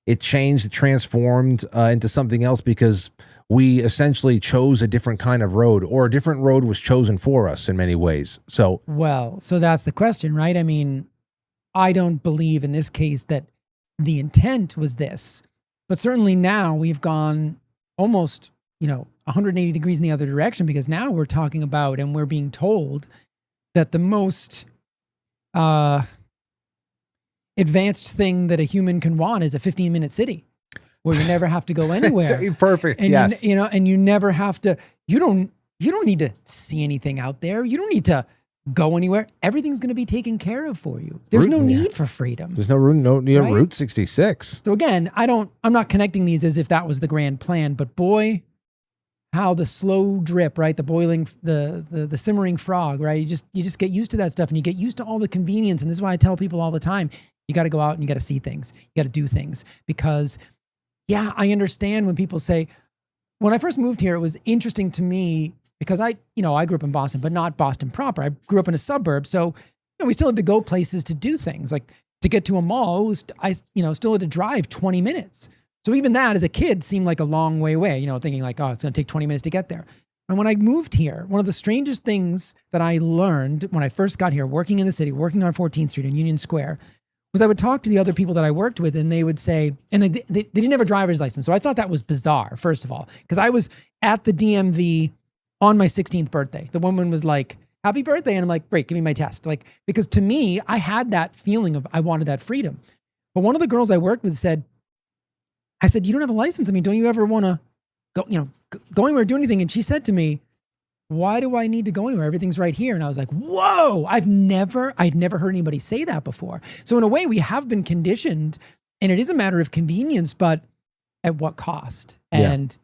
Speaker 4: It changed, it transformed into something else because we essentially chose a different kind of road, or a different road was chosen for us in many ways. So
Speaker 5: that's the question, right? I mean, I don't believe in this case that the intent was this, but certainly now we've gone almost, 180 degrees in the other direction, because now we're talking about, and we're being told that the most advanced thing that a human can want is a 15-minute city where you never have to go anywhere.
Speaker 4: Perfect.
Speaker 5: And
Speaker 4: yes.
Speaker 5: And you never have to, you don't need to see anything out there. You don't need to go anywhere. Everything's going to be taken care of for you. There's no need for freedom.
Speaker 4: There's no Route 66.
Speaker 5: So again, I'm not connecting these as if that was the grand plan, but boy, how the slow drip, right? The boiling, the simmering frog, right? You just get used to that stuff, and you get used to all the convenience. And this is why I tell people all the time, you got to go out and you got to see things. You got to do things, because I understand when people say, when I first moved here, it was interesting to me because I grew up in Boston, but not Boston proper. I grew up in a suburb. So, we still had to go places to do things. Like to get to a mall, I still had to drive 20 minutes. So even that as a kid seemed like a long way away, thinking like, oh, it's going to take 20 minutes to get there. And when I moved here, one of the strangest things that I learned when I first got here, working in the city, working on 14th Street in Union Square, was I would talk to the other people that I worked with, and they would say, and they didn't have a driver's license. So I thought that was bizarre, first of all, because I was at the DMV on my 16th birthday. The woman was like, happy birthday. And I'm like, great, give me my test. Like, because to me, I had that feeling of I wanted that freedom. But one of the girls I worked with said, I said, you don't have a license. I mean, don't you ever want to go anywhere, do anything? And she said to me, why do I need to go anywhere? Everything's right here. And I was like, whoa, I'd never heard anybody say that before. So in a way, we have been conditioned, and it is a matter of convenience, but at what cost? And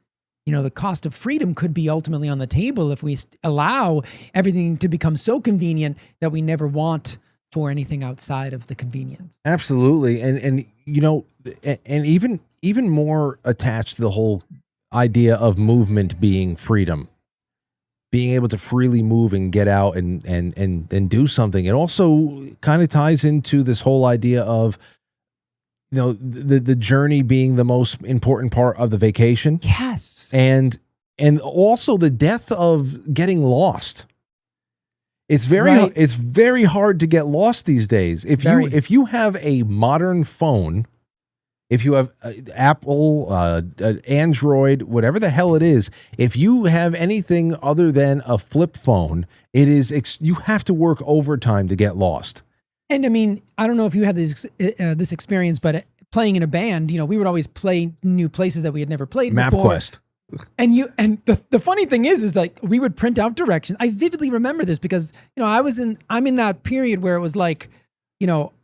Speaker 5: the cost of freedom could be ultimately on the table if we allow everything to become so convenient that we never want for anything outside of the convenience.
Speaker 4: Absolutely. And even more attached to the whole idea of movement being freedom, being able to freely move and get out and do something. It also kind of ties into this whole idea of, the journey being the most important part of the vacation.
Speaker 5: Yes.
Speaker 4: And also the death of getting lost. It's very hard to get lost these days. If you have a modern phone, if you have Apple, Android, whatever the hell it is, if you have anything other than a flip phone, you have to work overtime to get lost.
Speaker 5: And I mean, I don't know if you had this experience, but playing in a band, we would always play new places that we had never played before.
Speaker 4: MapQuest.
Speaker 5: And the funny thing is like we would print out directions. I vividly remember this because, I'm in that period where it was like,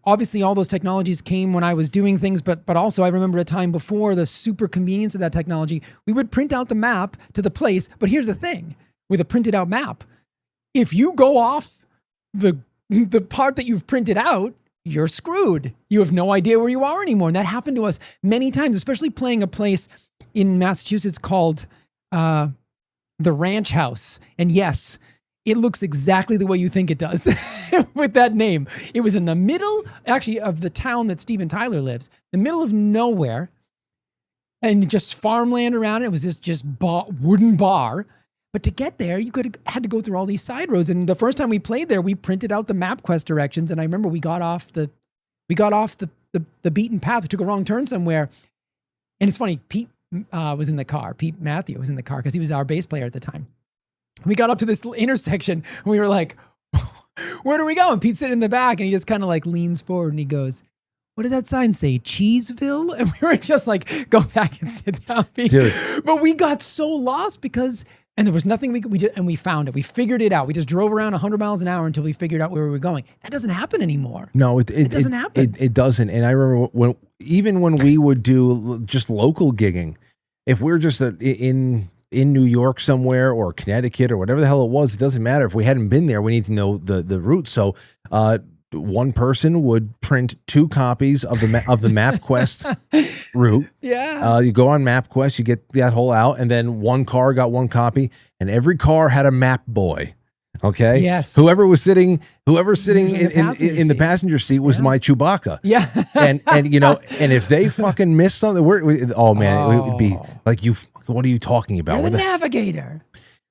Speaker 5: obviously all those technologies came when I was doing things, but also I remember a time before the super convenience of that technology. We would print out the map to the place. But here's the thing with a printed out map, if you go off the part that you've printed out, you're screwed. You have no idea where you are anymore. And that happened to us many times, especially playing a place in Massachusetts called the Ranch House. And yes, it looks exactly the way you think it does with that name. It was in the middle, actually, of the town that Steven Tyler lives, the middle of nowhere, and just farmland around it. It was just wooden bar. But to get there, you had to go through all these side roads. And the first time we played there, we printed out the MapQuest directions. And I remember we got off the beaten path. We took a wrong turn somewhere. And it's funny, Pete was in the car. Pete Matthew was in the car because he was our bass player at the time. We got up to this intersection and we were like, where do we go? And Pete's sitting in the back and he just kind of like leans forward and he goes, what does that sign say? Cheeseville? And we were just like, go back and sit down, Pete. Dude. But we got so lost and there was nothing we found it. We figured it out. We just drove around 100 miles an hour until we figured out where we were going. That doesn't happen anymore.
Speaker 4: No, it
Speaker 5: doesn't happen.
Speaker 4: It doesn't. And I remember when we would do just local gigging, if we're just in New York somewhere or Connecticut or whatever the hell it was, it doesn't matter. If we hadn't been there, we need to know the route. So one person would print 2 copies of the MapQuest route.
Speaker 5: Yeah.
Speaker 4: You go on MapQuest, you get that whole out, and then one car got 1 copy, and every car had a map boy. Okay.
Speaker 5: Yes.
Speaker 4: Whoever sitting in the passenger seat was my Chewbacca.
Speaker 5: Yeah.
Speaker 4: and if they fucking missed something, it would be like, what are you talking about?
Speaker 5: You're the navigator.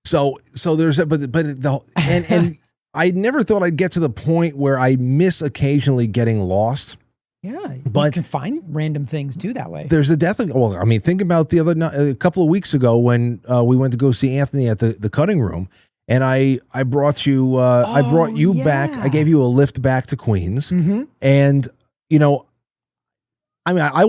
Speaker 4: So there's and I never thought I'd get to the point where I miss occasionally getting lost.
Speaker 5: Yeah, but you can find random things too that way.
Speaker 4: There's a death. Well, I mean, think about a couple of weeks ago when we went to go see Anthony at the cutting room, and I brought you back. I gave you a lift back to Queens, and I mean, I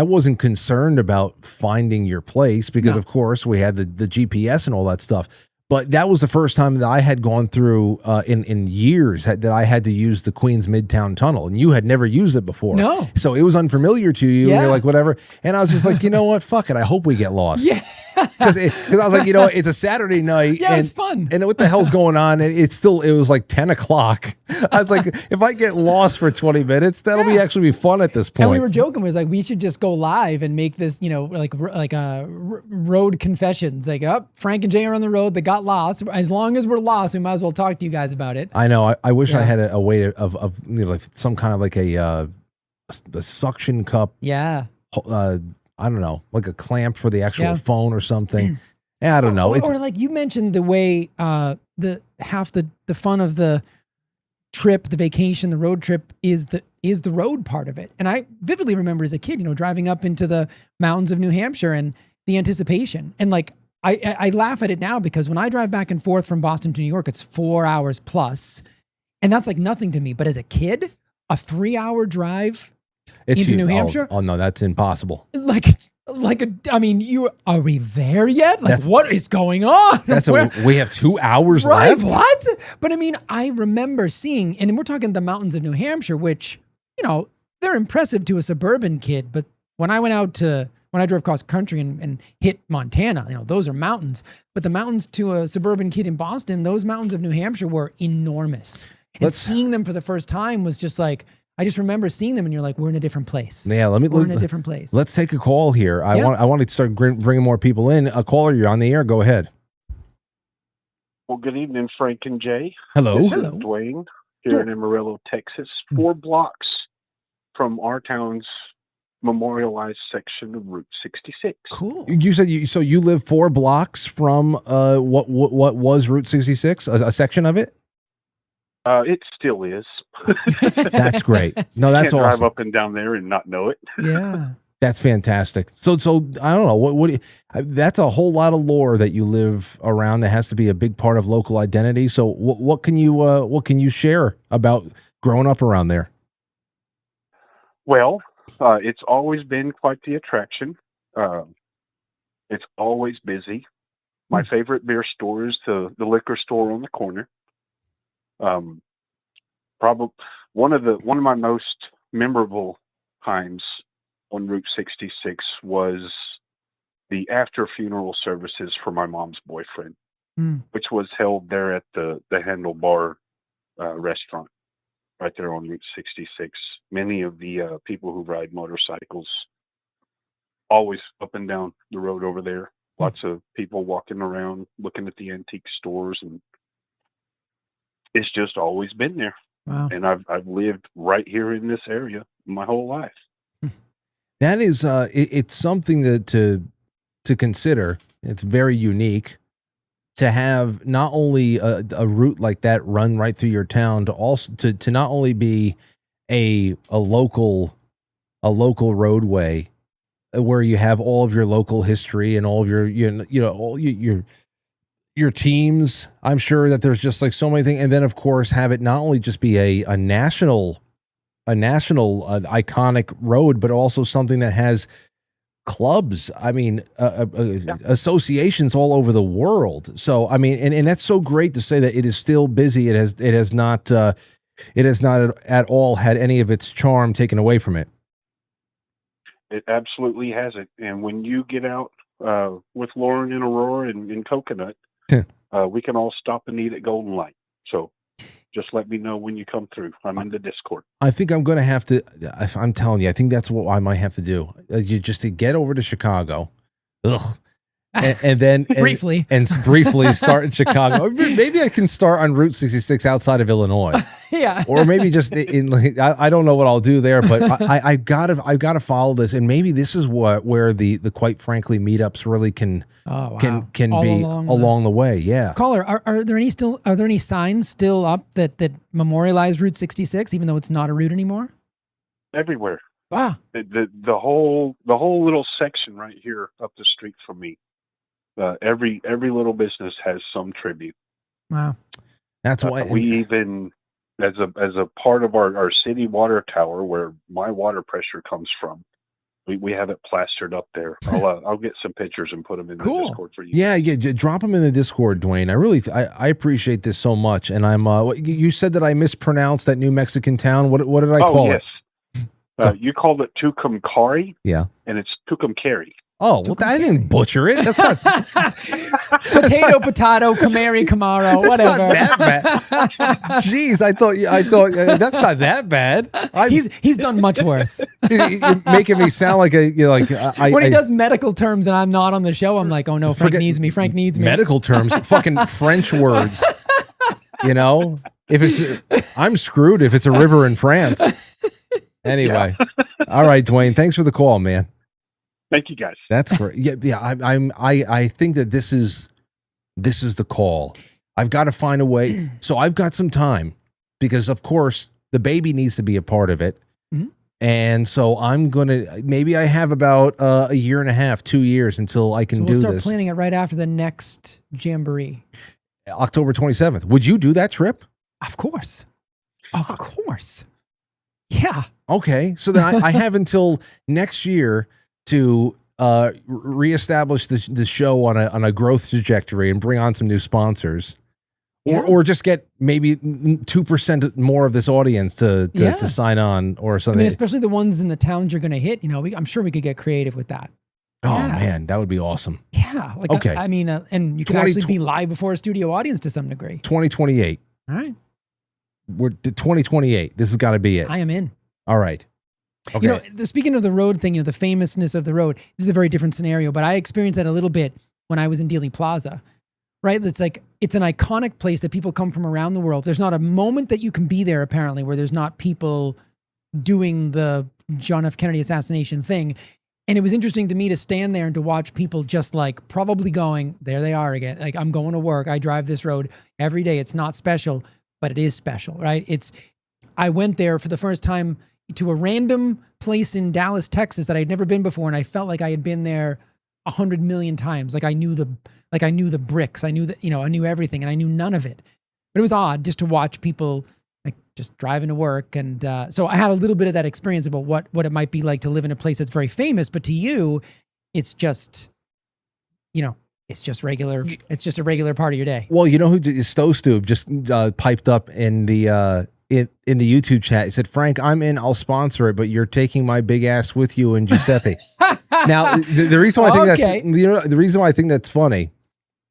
Speaker 4: wasn't concerned about finding your place because, of course, we had the GPS and all that stuff. But that was the first time that I had gone through in years that I had to use the Queens Midtown Tunnel, and you had never used it before.
Speaker 5: No,
Speaker 4: so it was unfamiliar to you. And you're like, whatever. And I was just like, you know what? Fuck it. I hope we get lost.
Speaker 5: Yeah.
Speaker 4: Because I was like, it's a Saturday night.
Speaker 5: Yeah, it's fun.
Speaker 4: And what the hell's going on? And it was like 10 o'clock. I was like, if I get lost for 20 minutes, that'll actually be fun at this point.
Speaker 5: And we were joking, was like, we should just go live and make this, like road confessions. Like, Frank and Jay are on the road. They got lost. As long as we're lost, we might as well talk to you guys about it.
Speaker 4: I know. I wish I had a way of like some kind of like a suction cup.
Speaker 5: Yeah.
Speaker 4: I don't know, like a clamp for the actual phone or something. I don't know.
Speaker 5: Or like you mentioned the way the fun of the trip, the vacation, the road trip is the road part of it. And I vividly remember as a kid, driving up into the mountains of New Hampshire and the anticipation. And like I laugh at it now because when I drive back and forth from Boston to New York, it's 4 hours plus, and that's like nothing to me. But as a kid, a 3-hour drive into New Hampshire.
Speaker 4: Oh no, that's impossible.
Speaker 5: Are we there yet? Like, what is going on?
Speaker 4: We have 2 hours left.
Speaker 5: What? But I mean, I remember seeing, and we're talking the mountains of New Hampshire, which, they're impressive to a suburban kid. But when I went out to when I drove cross country and hit Montana, you know, those are mountains. But the mountains to a suburban kid in Boston, those mountains of New Hampshire were enormous. And seeing them for the first time was just like, I just remember seeing them and you're like, we're in a different place.
Speaker 4: Yeah, we're
Speaker 5: in a different place.
Speaker 4: Let's take a call here. I want to start bringing more people in. A caller, you're on the air. Go ahead.
Speaker 6: Well, good evening, Frank and Jay.
Speaker 4: Hello.
Speaker 6: This is Dwayne here in Amarillo, Texas, 4 blocks from our town's memorialized section of Route 66.
Speaker 5: Cool.
Speaker 4: You said you live 4 blocks from what was Route 66, a section of it?
Speaker 6: It still is.
Speaker 4: That's great. No, that's
Speaker 6: Can't
Speaker 4: awesome.
Speaker 6: drive up and down there and not know it.
Speaker 5: Yeah.
Speaker 4: That's fantastic. So I don't know what that's a whole lot of lore that you live around. That has to be a big part of local identity. So what can you share about growing up around there?
Speaker 6: Well, it's always been quite the attraction. It's always busy. My favorite beer store is the liquor store on the corner. Probably one of my most memorable times on Route 66 was the after funeral services for my mom's boyfriend, which was held there at the Handlebar restaurant right there on Route 66. Many of the people who ride motorcycles always up and down the road over there. Lots of people walking around looking at the antique stores, and it's just always been there.
Speaker 5: Wow.
Speaker 6: And I've lived right here in this area my whole life.
Speaker 4: That is, it's something to consider. It's very unique to have not only a route like that run right through your town, to also to not only be a local roadway where you have all of your local history and all of your teams. I'm sure that there's just like so many things, and then of course have it not only just be a national iconic road, but also something that has clubs. I mean, associations all over the world. So I mean, and that's so great to say that it is still busy. It has not at all had any of its charm taken away from it.
Speaker 6: It absolutely hasn't. And when you get out with Lauren and Aurora and Coconut, we can all stop and eat at Golden Light. So just let me know when you come through. I'm in the Discord.
Speaker 4: I think I'm going to have to, I'm telling you, I think that's what I might have to do. Just to get over to Chicago. Ugh. And then briefly start in Chicago. Maybe I can start on Route 66 outside of Illinois.
Speaker 5: Yeah.
Speaker 4: Or maybe just I don't know what I'll do there, but I gotta follow this, and maybe this is where the Quite Frankly meetups really can
Speaker 5: All
Speaker 4: be along the way. Yeah.
Speaker 5: Caller, are there any signs still up that memorialize Route 66, even though it's not a route anymore?
Speaker 6: Everywhere.
Speaker 5: Wow.
Speaker 6: The whole little section right here up the street from me. Every little business has some tribute.
Speaker 5: Wow.
Speaker 4: That's why
Speaker 6: we even, as a part of our city water tower where my water pressure comes from, we have it plastered up there. I'll get some pictures and put them in the Discord for you.
Speaker 4: Yeah, drop them in the Discord, Dwayne. I appreciate this so much. And I'm you said that I mispronounced that New Mexican town. What did I call it?
Speaker 6: You called it Tucumcari.
Speaker 4: Yeah.
Speaker 6: And it's Tucumcari.
Speaker 4: Oh, well, I didn't butcher it. That's not
Speaker 5: potato, Camaro, Camaro, whatever.
Speaker 4: That's not that bad. Jeez, I thought that's not that bad.
Speaker 5: He's done much worse.
Speaker 4: You're making me sound like
Speaker 5: when he does medical terms and I'm not on the show, I'm like, oh no, Frank needs me.
Speaker 4: Medical terms, fucking French words. You know, I'm screwed if it's a river in France. Anyway, all right, Dwayne, thanks for the call, man.
Speaker 6: Thank you, guys.
Speaker 4: That's great. Yeah. I think that this is the call. I've got to find a way. So I've got some time because, of course, the baby needs to be a part of it. Mm-hmm. And so maybe I have about a year and a half, 2 years until I can do this.
Speaker 5: We'll start planning it right after the next Jamboree.
Speaker 4: October 27th. Would you do that trip?
Speaker 5: Of course. Of course. Yeah.
Speaker 4: Okay. So then I have until next year to reestablish the show on a growth trajectory and bring on some new sponsors, or just get maybe 2% more of this audience to sign on or something.
Speaker 5: I mean, especially the ones in the towns you're going to hit. You know, I'm sure we could get creative with that.
Speaker 4: Oh
Speaker 5: Yeah.
Speaker 4: man, that would be awesome.
Speaker 5: Yeah. Like,
Speaker 4: Okay.
Speaker 5: I mean, and you can actually be live before a studio audience to some degree.
Speaker 4: 2028.
Speaker 5: All right.
Speaker 4: We're 2028. This has got to be it.
Speaker 5: I am in.
Speaker 4: All right. Okay.
Speaker 5: You know, speaking of the road thing, the famousness of the road, this is a very different scenario, but I experienced that a little bit when I was in Dealey Plaza, right? It's like, it's an iconic place that people come from around the world. There's not a moment that you can be there, apparently, where there's not people doing the John F. Kennedy assassination thing. And it was interesting to me to stand there and to watch people just like probably going, there they are again. Like, I'm going to work. I drive this road every day. It's not special, but it is special, right? I went there for the first time to a random place in Dallas, Texas that I'd never been before. And I felt like I had been there 100 million times. Like I knew the bricks. I knew I knew everything, and I knew none of it. But it was odd just to watch people like just driving to work. And so I had a little bit of that experience about what it might be like to live in a place that's very famous. But to you, it's just, it's just regular. It's just a regular part of your day.
Speaker 4: Well, you know who did, Stowe Stube just piped up in the in the YouTube chat. He said, "Frank, I'm in. I'll sponsor it, but you're taking my big ass with you and Giuseppe." Now, the reason why I think that's the reason why I think that's funny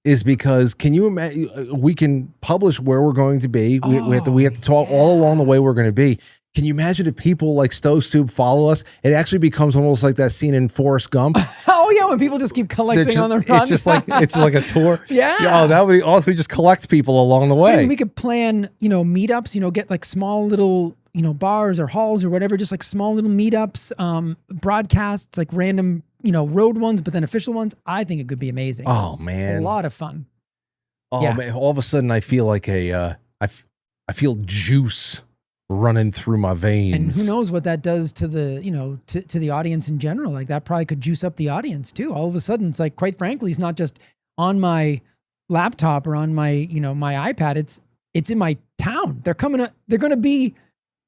Speaker 4: is because can you imagine? We can publish where we're going to be. We have to talk all along the way we're going to be. Can you imagine if people like Stowe Stube follow us? It actually becomes almost like that scene in Forrest Gump.
Speaker 5: Oh yeah, when people just keep collecting on the run.
Speaker 4: It's just like a tour.
Speaker 5: Yeah.
Speaker 4: Oh, that would be awesome. We just collect people along the way.
Speaker 5: And we could plan, meetups. Get like small little, bars or halls or whatever. Just like small little meetups, broadcasts, like random, road ones, but then official ones. I think it could be amazing.
Speaker 4: Oh man,
Speaker 5: a lot of fun.
Speaker 4: Oh man, all of a sudden I feel like I feel juice running through my veins.
Speaker 5: And who knows what that does to the, to the audience in general. Like that probably could juice up the audience too. All of a sudden it's like, quite frankly, it's not just on my laptop or on my, my iPad. It's in my town. They're going to be,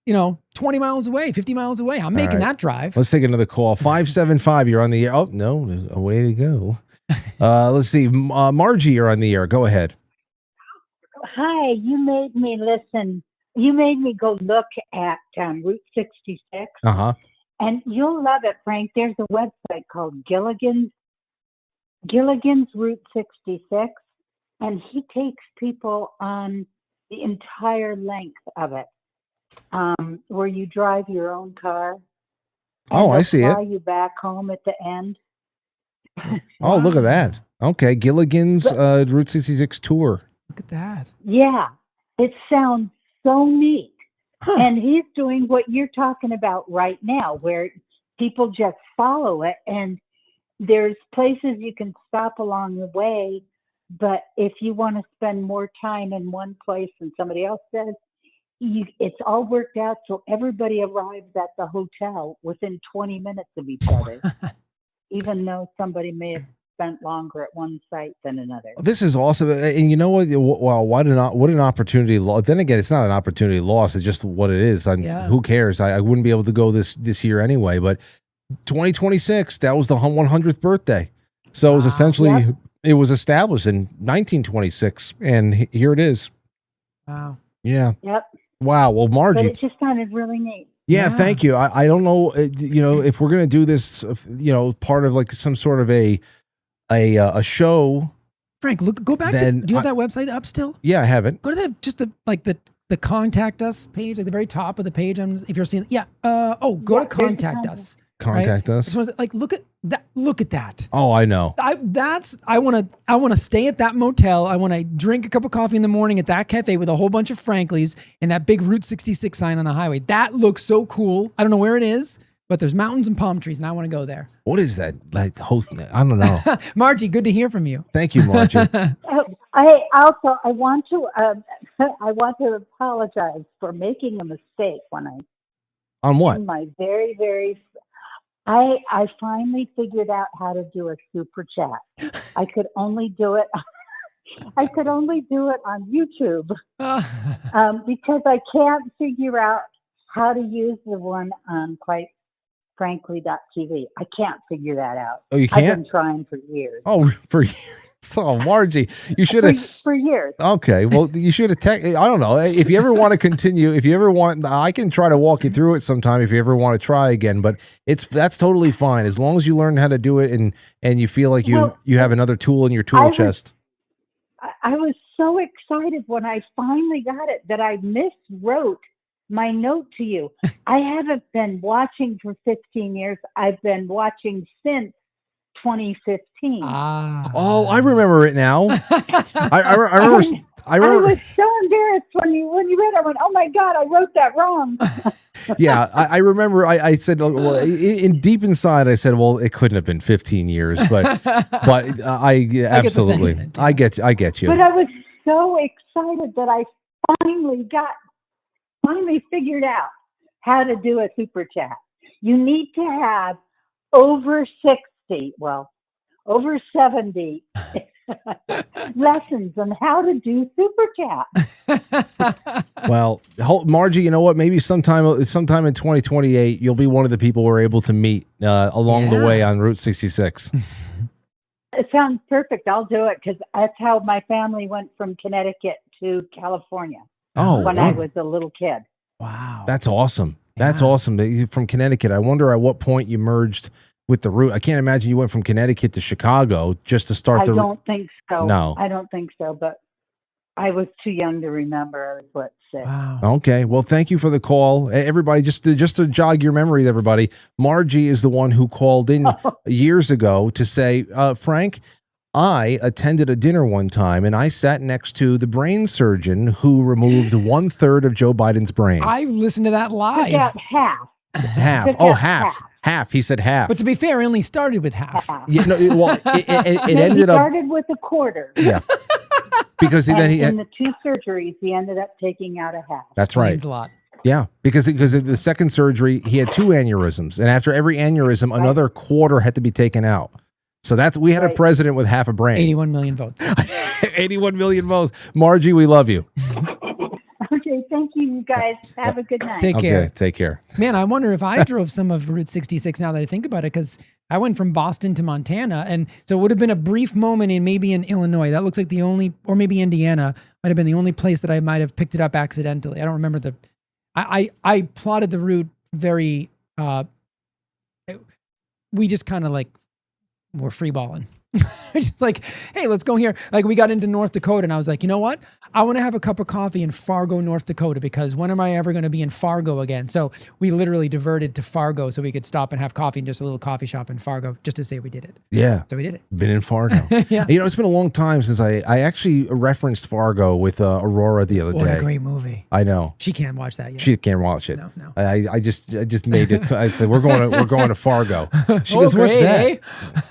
Speaker 5: 20 miles away, 50 miles away. I'm making that drive.
Speaker 4: Let's take another call. 575, you're on the air. Oh, no, way to go. Let's see. Margie, you're on the air. Go ahead.
Speaker 7: Hi, you made me listen. You made me go look at Route 66.
Speaker 4: Uh-huh.
Speaker 7: And you'll love it, Frank. There's a website called Gilligan's Route 66. And he takes people on the entire length of it, where you drive your own car.
Speaker 4: Oh, I see it.
Speaker 7: Fly you back home at the end.
Speaker 4: Oh, look at that. Okay, Gilligan's Route 66 tour.
Speaker 5: Look at that.
Speaker 7: Yeah, it sounds so neat. Huh. And he's doing what you're talking about right now, where people just follow it. And there's places you can stop along the way. But if you want to spend more time in one place than somebody else does, it's all worked out so everybody arrives at the hotel within 20 minutes of each other, even though somebody may have spent longer at one site than another.
Speaker 4: This is awesome. And you know what? Wow, what an opportunity. Then again, it's not an opportunity loss. It's just what it is. Who cares? I wouldn't be able to go this year anyway. But 2026, that was the 100th birthday. So it was essentially, it was established in 1926. And here it is.
Speaker 5: Wow.
Speaker 4: Yeah.
Speaker 7: Yep.
Speaker 4: Wow. Well, Margie.
Speaker 7: But it just sounded really neat.
Speaker 4: Yeah, thank you. I don't know, if we're going to do this, part of like some sort of a show.
Speaker 5: Frank, go back to, do you have that website up still?
Speaker 4: Yeah, I have it.
Speaker 5: Go to the contact us page at the very top of the page. If you're seeing, go to contact us.
Speaker 4: Contact us.
Speaker 5: Like, look at that. Look at that.
Speaker 4: Oh, I know.
Speaker 5: I want to stay at that motel. I want to drink a cup of coffee in the morning at that cafe with a whole bunch of Franklies and that big Route 66 sign on the highway. That looks so cool. I don't know where it is, but there's mountains and palm trees, and I want to go there.
Speaker 4: What is that? Like, I don't know.
Speaker 5: Margie, good to hear from you.
Speaker 4: Thank you, Margie.
Speaker 7: I want to apologize for making a mistake when
Speaker 4: on what?
Speaker 7: In my very, very. I finally figured out how to do a super chat. I could only do it. I could only do it on YouTube because I can't figure out how to use the one on Quite Frankly.tv. I can't figure that out.
Speaker 4: Oh, you can't?
Speaker 7: I've been trying for years.
Speaker 4: Oh, for years. So Margie, you should have
Speaker 7: for years.
Speaker 4: Okay, well, you should have. I don't know if you ever want to continue. If you ever want, I can try to walk you through it sometime. If you ever want to try again, but that's totally fine as long as you learn how to do it and you feel like you have another tool in your tool chest.
Speaker 7: I was so excited when I finally got it that I miswrote my note to you. I haven't been watching for 15 years. I've been watching since 2015.
Speaker 4: Oh, I remember it now. I remember.
Speaker 7: I was so embarrassed when you read it. I went, "Oh my God, I wrote that wrong."
Speaker 4: Yeah, I remember. I said, well, in deep inside, I said, well, it couldn't have been 15 years, but I absolutely, I get you.
Speaker 7: But I was so excited that I finally figured out how to do a super chat. You need to have over 60, well, over 70 lessons on how to do super chat.
Speaker 4: Well, Margie, you know what? Maybe sometime in 2028, you'll be one of the people we're able to meet along the way on Route 66.
Speaker 7: It sounds perfect. I'll do it because that's how my family went from Connecticut to California. When I was a little kid.
Speaker 5: Wow,
Speaker 4: that's awesome. That's awesome. From Connecticut. I wonder at what point you merged with the route. I can't imagine you went from Connecticut to Chicago just to start the.
Speaker 7: I don't think so.
Speaker 4: No,
Speaker 7: I don't think so. But I was too young to remember. I was what, 6.
Speaker 5: Wow.
Speaker 4: Okay. Well, thank you for the call, everybody. Just to jog your memory, everybody. Margie is the one who called in years ago to say, Frank, I attended a dinner one time and I sat next to the brain surgeon who removed 1/3 of Joe Biden's brain.
Speaker 5: I've listened to that live.
Speaker 7: Half.
Speaker 4: Half. Oh, half. Half. He said half.
Speaker 5: But to be fair, I only started with half.
Speaker 4: Yeah, no, well, it ended up.
Speaker 7: He started with a quarter.
Speaker 4: Yeah. Because then
Speaker 7: in the 2 surgeries, he ended up taking out a half.
Speaker 4: That's right.
Speaker 5: Means a lot.
Speaker 4: Yeah, because of the second surgery, he had 2 aneurysms, and after every aneurysm, another quarter had to be taken out. So we had a president with half a brain.
Speaker 5: 81 million votes.
Speaker 4: 81 million votes. Margie, we love you.
Speaker 7: Okay, thank you guys. Have a good night.
Speaker 5: Take care.
Speaker 4: Take care.
Speaker 5: Man, I wonder if I drove some of Route 66 now that I think about it, because I went from Boston to Montana, and so it would have been a brief moment in Illinois. That looks like the only, or maybe Indiana, might have been the only place that I might have picked it up accidentally. I don't remember I plotted the route very, we just kind of like were freeballing. Just like, hey, let's go here. Like we got into North Dakota and I was like, you know what? I want to have a cup of coffee in Fargo, North Dakota, because when am I ever going to be in Fargo again? So we literally diverted to Fargo so we could stop and have coffee in just a little coffee shop in Fargo just to say we did it.
Speaker 4: Yeah.
Speaker 5: So we did it.
Speaker 4: Been in Fargo.
Speaker 5: Yeah.
Speaker 4: You know, it's been a long time since I actually referenced Fargo with Aurora the other day.
Speaker 5: What a great movie.
Speaker 4: I know.
Speaker 5: She can't watch that yet.
Speaker 4: She can't watch it.
Speaker 5: No.
Speaker 4: I just made it. I said, we're going to Fargo. She goes, what's
Speaker 5: great,
Speaker 4: that?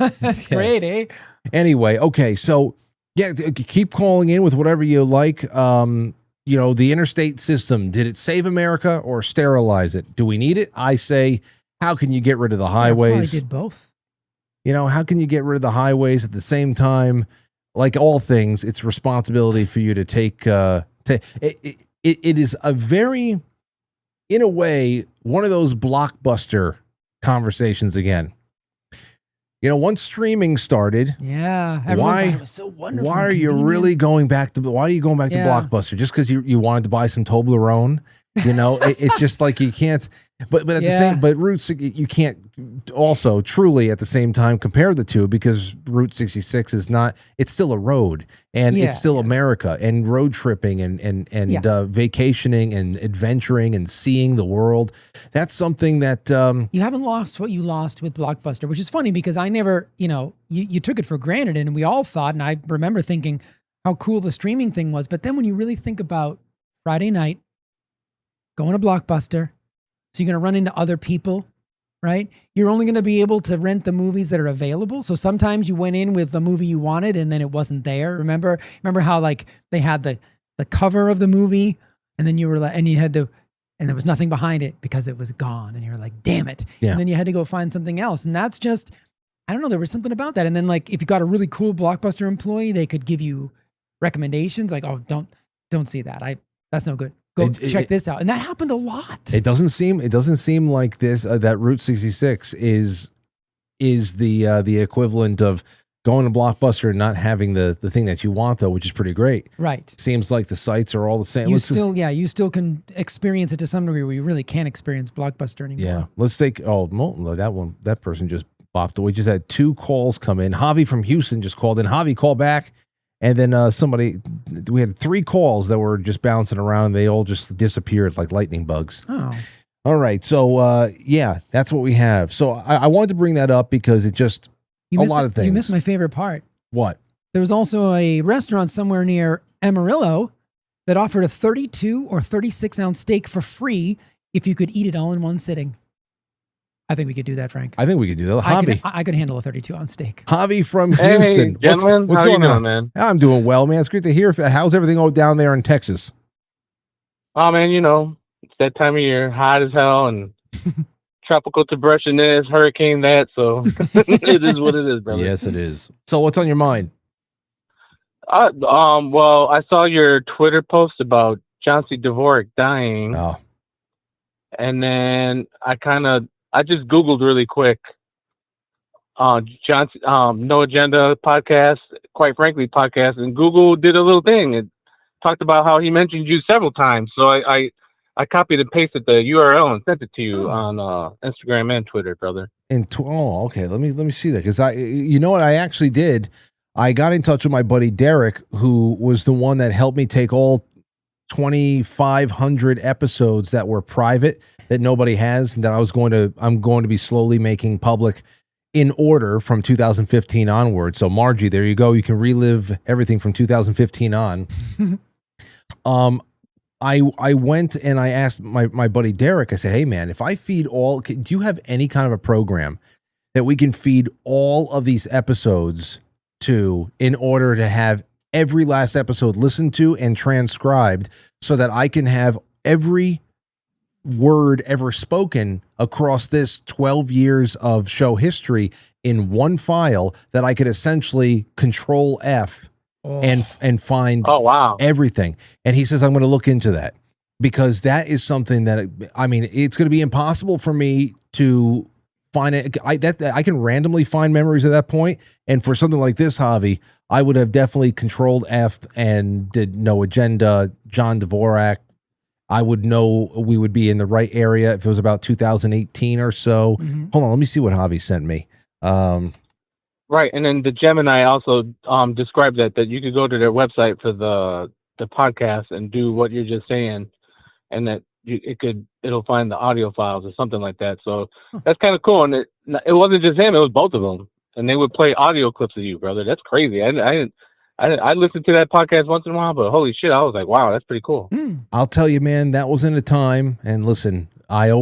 Speaker 5: Eh? That's great, eh?
Speaker 4: Anyway, okay, so yeah, keep calling in with whatever you like. You know, the interstate system, did it save America or sterilize it? Do we need it? I say, how can you get rid of the highways?
Speaker 5: I probably did both.
Speaker 4: You know, how can you get rid of the highways at the same time? Like all things, it's responsibility for you to take. It is a very, in a way, one of those blockbuster conversations again. You know, once streaming started,
Speaker 5: yeah, everyone thought it was so wonderful.
Speaker 4: Why are you really going back to? Why are you going back to Blockbuster? Just because you wanted to buy some Toblerone? You know, it's just like you can't. But at the same, but Route you can't also truly at the same time compare the two, because Route 66 is not. It's still a road, and it's still America, and road tripping and vacationing and adventuring and seeing the world. That's something that
Speaker 5: you haven't lost what you lost with Blockbuster, which is funny because I never, you took it for granted, and we all thought, and I remember thinking how cool the streaming thing was. But then when you really think about Friday night, going to Blockbuster. So you're going to run into other people, right? You're only going to be able to rent the movies that are available. So sometimes you went in with the movie you wanted and then it wasn't there. Remember how like they had the cover of the movie and then you were like, and you had to, and there was nothing behind it because it was gone. And you were like, damn it. Yeah. And then you had to go find something else. And that's just, I don't know, there was something about that. And then like, if you got a really cool Blockbuster employee, they could give you recommendations like, oh, don't see that. That's no good. Go check this out. And that happened a lot. It doesn't
Speaker 4: seem like this that Route 66 is the equivalent of going to Blockbuster and not having the thing that you want, though, which is pretty great.
Speaker 5: Right.
Speaker 4: Seems like the sites are all the same.
Speaker 5: You still can experience it to some degree where you really can't experience Blockbuster anymore.
Speaker 4: Yeah. Let's take, that person just bopped away. Just had 2 calls come in. Javi from Houston just called in. Javi, call back. And then we had 3 calls that were just bouncing around. They all just disappeared like lightning bugs.
Speaker 5: Oh.
Speaker 4: All right. So, that's what we have. So I wanted to bring that up because it just, a lot of things.
Speaker 5: You missed my favorite part.
Speaker 4: What?
Speaker 5: There was also a restaurant somewhere near Amarillo that offered a 32 or 36 ounce steak for free if you could eat it all in one sitting. I think we could do that, Frank.
Speaker 4: I think we could do that. Javi.
Speaker 5: I could handle a 32 ounce steak.
Speaker 4: Javi from Houston.
Speaker 8: Hey, gentlemen.
Speaker 4: What's
Speaker 8: How
Speaker 4: going
Speaker 8: you doing,
Speaker 4: on,
Speaker 8: man?
Speaker 4: I'm doing well, man. It's great to hear. How's everything down there in Texas?
Speaker 8: Oh, man, it's that time of year, hot as hell, and tropical depression this, hurricane that, so it is what it is, brother.
Speaker 4: Yes, it is. So what's on your mind?
Speaker 8: Well, I saw your Twitter post about Chauncey Dvorak dying.
Speaker 4: Oh.
Speaker 8: And then I just Googled really quick. Johnson, No Agenda podcast, Quite Frankly podcast, and Google did a little thing. It talked about how he mentioned you several times. So I copied and pasted the URL and sent it to you on Instagram and Twitter, brother.
Speaker 4: Okay. Let me see that, because you know what I actually did. I got in touch with my buddy Derek, who was the one that helped me take all 2,500 episodes that were private that nobody has, and that I'm going to be slowly making public in order from 2015 onward. So Margie, there you go. You can relive everything from 2015 on. I went and I asked my buddy Derek, I said, hey man, if I feed do you have any kind of a program that we can feed all of these episodes to in order to have every last episode listened to and transcribed so that I can have every word ever spoken across this 12 years of show history in one file that I could essentially Control F and find everything. And he says, I'm going to look into that, because that is something that, it's going to be impossible for me to find it. I can randomly find memories at that point. And for something like this, Javi, I would have definitely Controlled F and did No Agenda, John Dvorak. I would know we would be in the right area if it was about 2018 or so. Mm-hmm. Hold on, let me see what Javi sent me.
Speaker 8: Right, and then the Gemini also described that you could go to their website for the podcast and do what you're just saying, and that it'll find the audio files or something like that. So that's kind of cool. And it wasn't just him; it was both of them, and they would play audio clips of you, brother. That's crazy. I listened to that podcast once in a while, but holy shit, I was like, wow, that's pretty cool.
Speaker 4: I'll tell you, man, that was in a time. And listen, I'm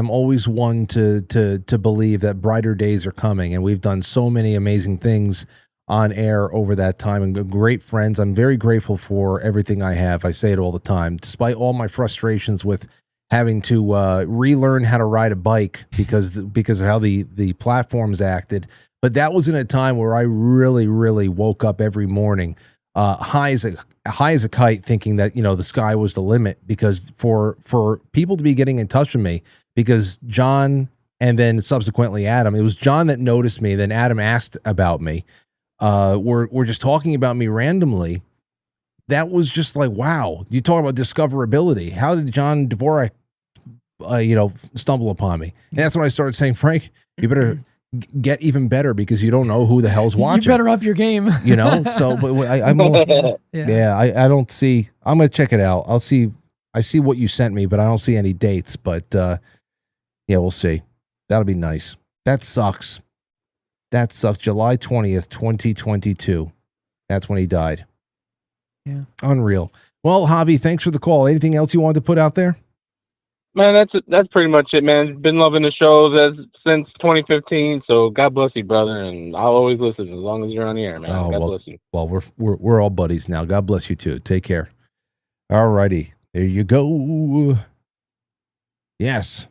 Speaker 4: always one to believe that brighter days are coming, and we've done so many amazing things on air over that time, and great friends. I'm very grateful for everything I have. I say it all the time, despite all my frustrations with having to relearn how to ride a bike because of how the platforms acted. But that was in a time where I really, really woke up every morning high as a kite, thinking that the sky was the limit. Because for people to be getting in touch with me, because John and then subsequently Adam, it was John that noticed me, then Adam asked about me. We're just talking about me randomly. That was just like, wow. You talk about discoverability. How did John Dvorak, stumble upon me? And that's when I started saying, Frank, you better get even better, because you don't know who the hell's watching.
Speaker 5: You better up your game.
Speaker 4: So but I don't see. I'm gonna check it out. I see what you sent me, but I don't see any dates. But we'll see. That'll be nice. That sucks. July 20th, 2022. That's when he died.
Speaker 5: Yeah.
Speaker 4: Unreal. Well, Javi, thanks for the call. Anything else you wanted to put out there?
Speaker 8: Man, that's pretty much it, man. Been loving the shows since 2015. So God bless you, brother, and I'll always listen as long as you're on the air, man. God bless you.
Speaker 4: Well, we're all buddies now. God bless you too. Take care. All righty, there you go. Yes,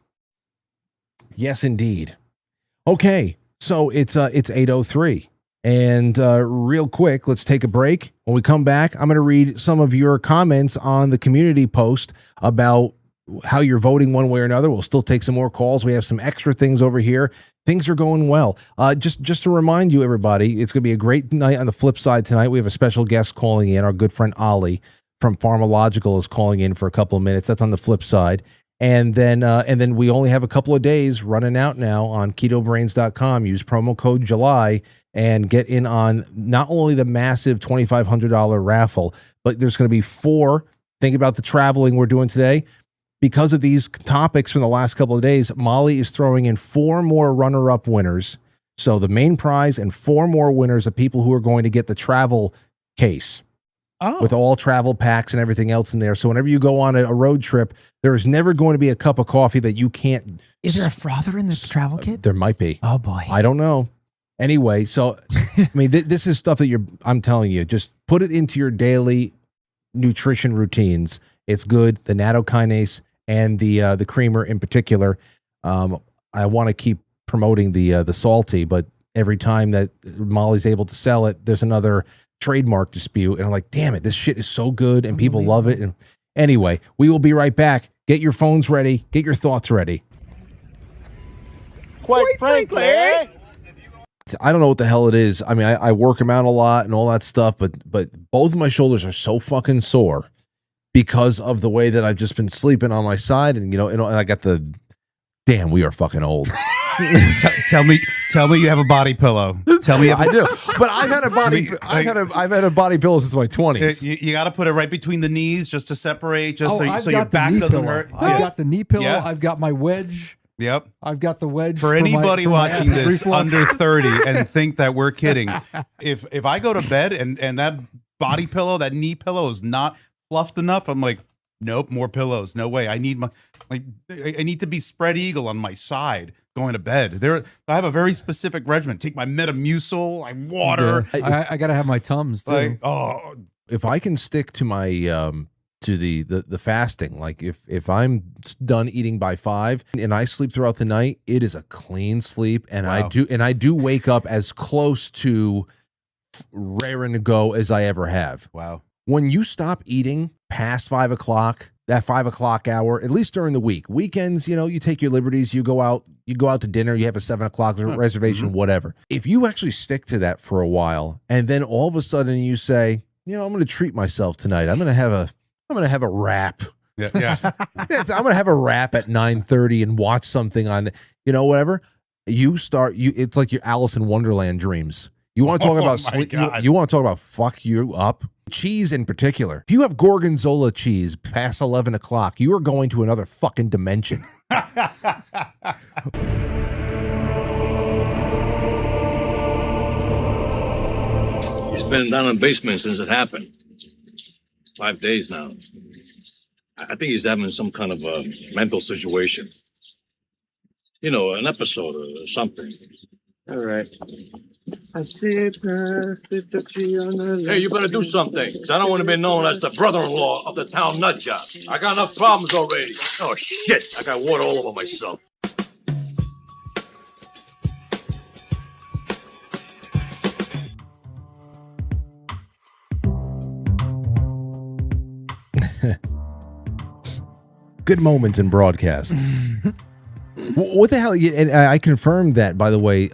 Speaker 4: indeed. Okay, so it's 8:03, and real quick, let's take a break. When we come back, I'm going to read some of your comments on the community post about how you're voting one way or another. We'll still take some more calls. We have some extra things over here. Things are going well. Just to remind you, everybody, it's going to be a great night on the flip side tonight. We have a special guest calling in. Our good friend Ollie from Pharmalogical is calling in for a couple of minutes. That's on the flip side. And then we only have a couple of days running out now on ketobrainz.com. Use promo code July and get in on not only the massive $2,500 raffle, but there's going to be 4. Think about the traveling we're doing today. Because of these topics from the last couple of days, Molly is throwing in 4 more runner-up winners. So the main prize and 4 more winners of people who are going to get the travel case. With all travel packs and everything else in there. So whenever you go on a road trip, there is never going to be a cup of coffee that you can't...
Speaker 5: Is there a frother in this travel kit?
Speaker 4: There might be.
Speaker 5: Oh, boy.
Speaker 4: I don't know. Anyway, so, I mean, this is stuff that I'm telling you, just put it into your daily nutrition routines. It's good. The nattokinase and the creamer in particular. I want to keep promoting the salty, but every time that Molly's able to sell it, there's another trademark dispute, and I'm like, damn it, this shit is so good and people love it. And anyway, we will be right back. Get your phones ready, get your thoughts ready.
Speaker 9: Quite frankly,
Speaker 4: I don't know what the hell it is. I mean, I work them out a lot and all that stuff, but both of my shoulders are so fucking sore because of the way that I've just been sleeping on my side, and and I got the damn, we are fucking old.
Speaker 10: Tell me you have a body pillow. Tell me
Speaker 4: I do. But I've had a body I've had a body pillow since my 20s.
Speaker 10: You got to put it right between the knees just to separate, so your
Speaker 11: got
Speaker 10: back
Speaker 11: the knee
Speaker 10: doesn't
Speaker 11: pillow.
Speaker 10: hurt.
Speaker 11: I've got the knee pillow.
Speaker 10: Yeah.
Speaker 11: I've got my wedge.
Speaker 10: Yep.
Speaker 11: I've got the wedge.
Speaker 10: For anybody watching
Speaker 11: acid
Speaker 10: this
Speaker 11: reflux.
Speaker 10: under 30 and think that we're kidding, if I go to bed and that body pillow, that knee pillow is not fluffed enough, I'm like, nope, more pillows. No way. I need I need to be spread eagle on my side going to bed. I have a very specific regimen. Take my Metamucil, water.
Speaker 11: Yeah. I got to have my Tums too.
Speaker 4: If I can stick to my to the fasting, like if I'm done eating by 5 and I sleep throughout the night, it is a clean sleep, and
Speaker 10: Wow.
Speaker 4: I do wake up as close to raring to go as I ever have.
Speaker 10: Wow.
Speaker 4: When you stop eating past 5 o'clock, that 5 o'clock hour, at least during the week, weekends, you take your liberties, you go out to dinner, you have a 7 o'clock reservation, whatever. If you actually stick to that for a while, and then all of a sudden you say, I'm going to treat myself tonight. I'm going to have a wrap.
Speaker 10: Yeah.
Speaker 4: I'm going to have a wrap at 9:30 and watch something on, whatever. It's like your Alice in Wonderland dreams. You want to talk about sleep? You want to talk about fuck you up? Cheese in particular. If you have Gorgonzola cheese past 11 o'clock, you are going to another fucking dimension.
Speaker 12: He's been down in the basement since it happened. 5 days now. I think he's having some kind of a mental situation. An episode or something.
Speaker 9: All right. I said,
Speaker 12: Hey, you better do something, 'cause I don't want to be known as the brother-in-law of the town nut job. I got enough problems already. Oh, shit. I got water all over myself.
Speaker 4: Good moments in broadcast. What the hell? And I confirmed that, by the way,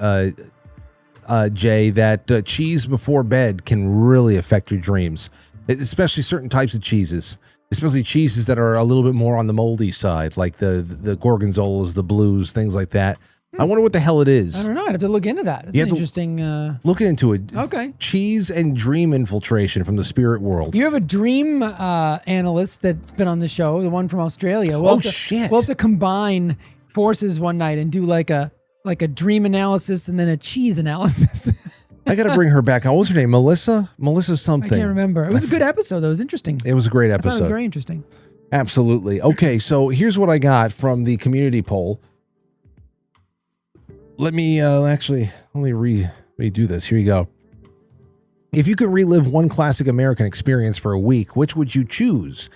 Speaker 4: Jay, that cheese before bed can really affect your dreams, especially certain types of cheeses, especially cheeses that are a little bit more on the moldy side, like the Gorgonzolas, the blues, things like that. I wonder what the hell it is.
Speaker 5: I don't know. I'd have to look into that. It's interesting.
Speaker 4: Look into it.
Speaker 5: Okay.
Speaker 4: Cheese and dream infiltration from the spirit world.
Speaker 5: You have a dream analyst that's been on the show, the one from Australia.
Speaker 4: Shit.
Speaker 5: We'll have to combine forces one night and do like a dream analysis and then a cheese analysis.
Speaker 4: I got to bring her back. What was her name? Melissa something.
Speaker 5: I can't remember. It was a good episode, though. It was interesting.
Speaker 4: It was a great
Speaker 5: I thought
Speaker 4: episode.
Speaker 5: it was very interesting.
Speaker 4: Absolutely. Okay, so here's what I got from the community poll. Let me redo this. Here you go. If you could relive one classic American experience for a week, which would you choose?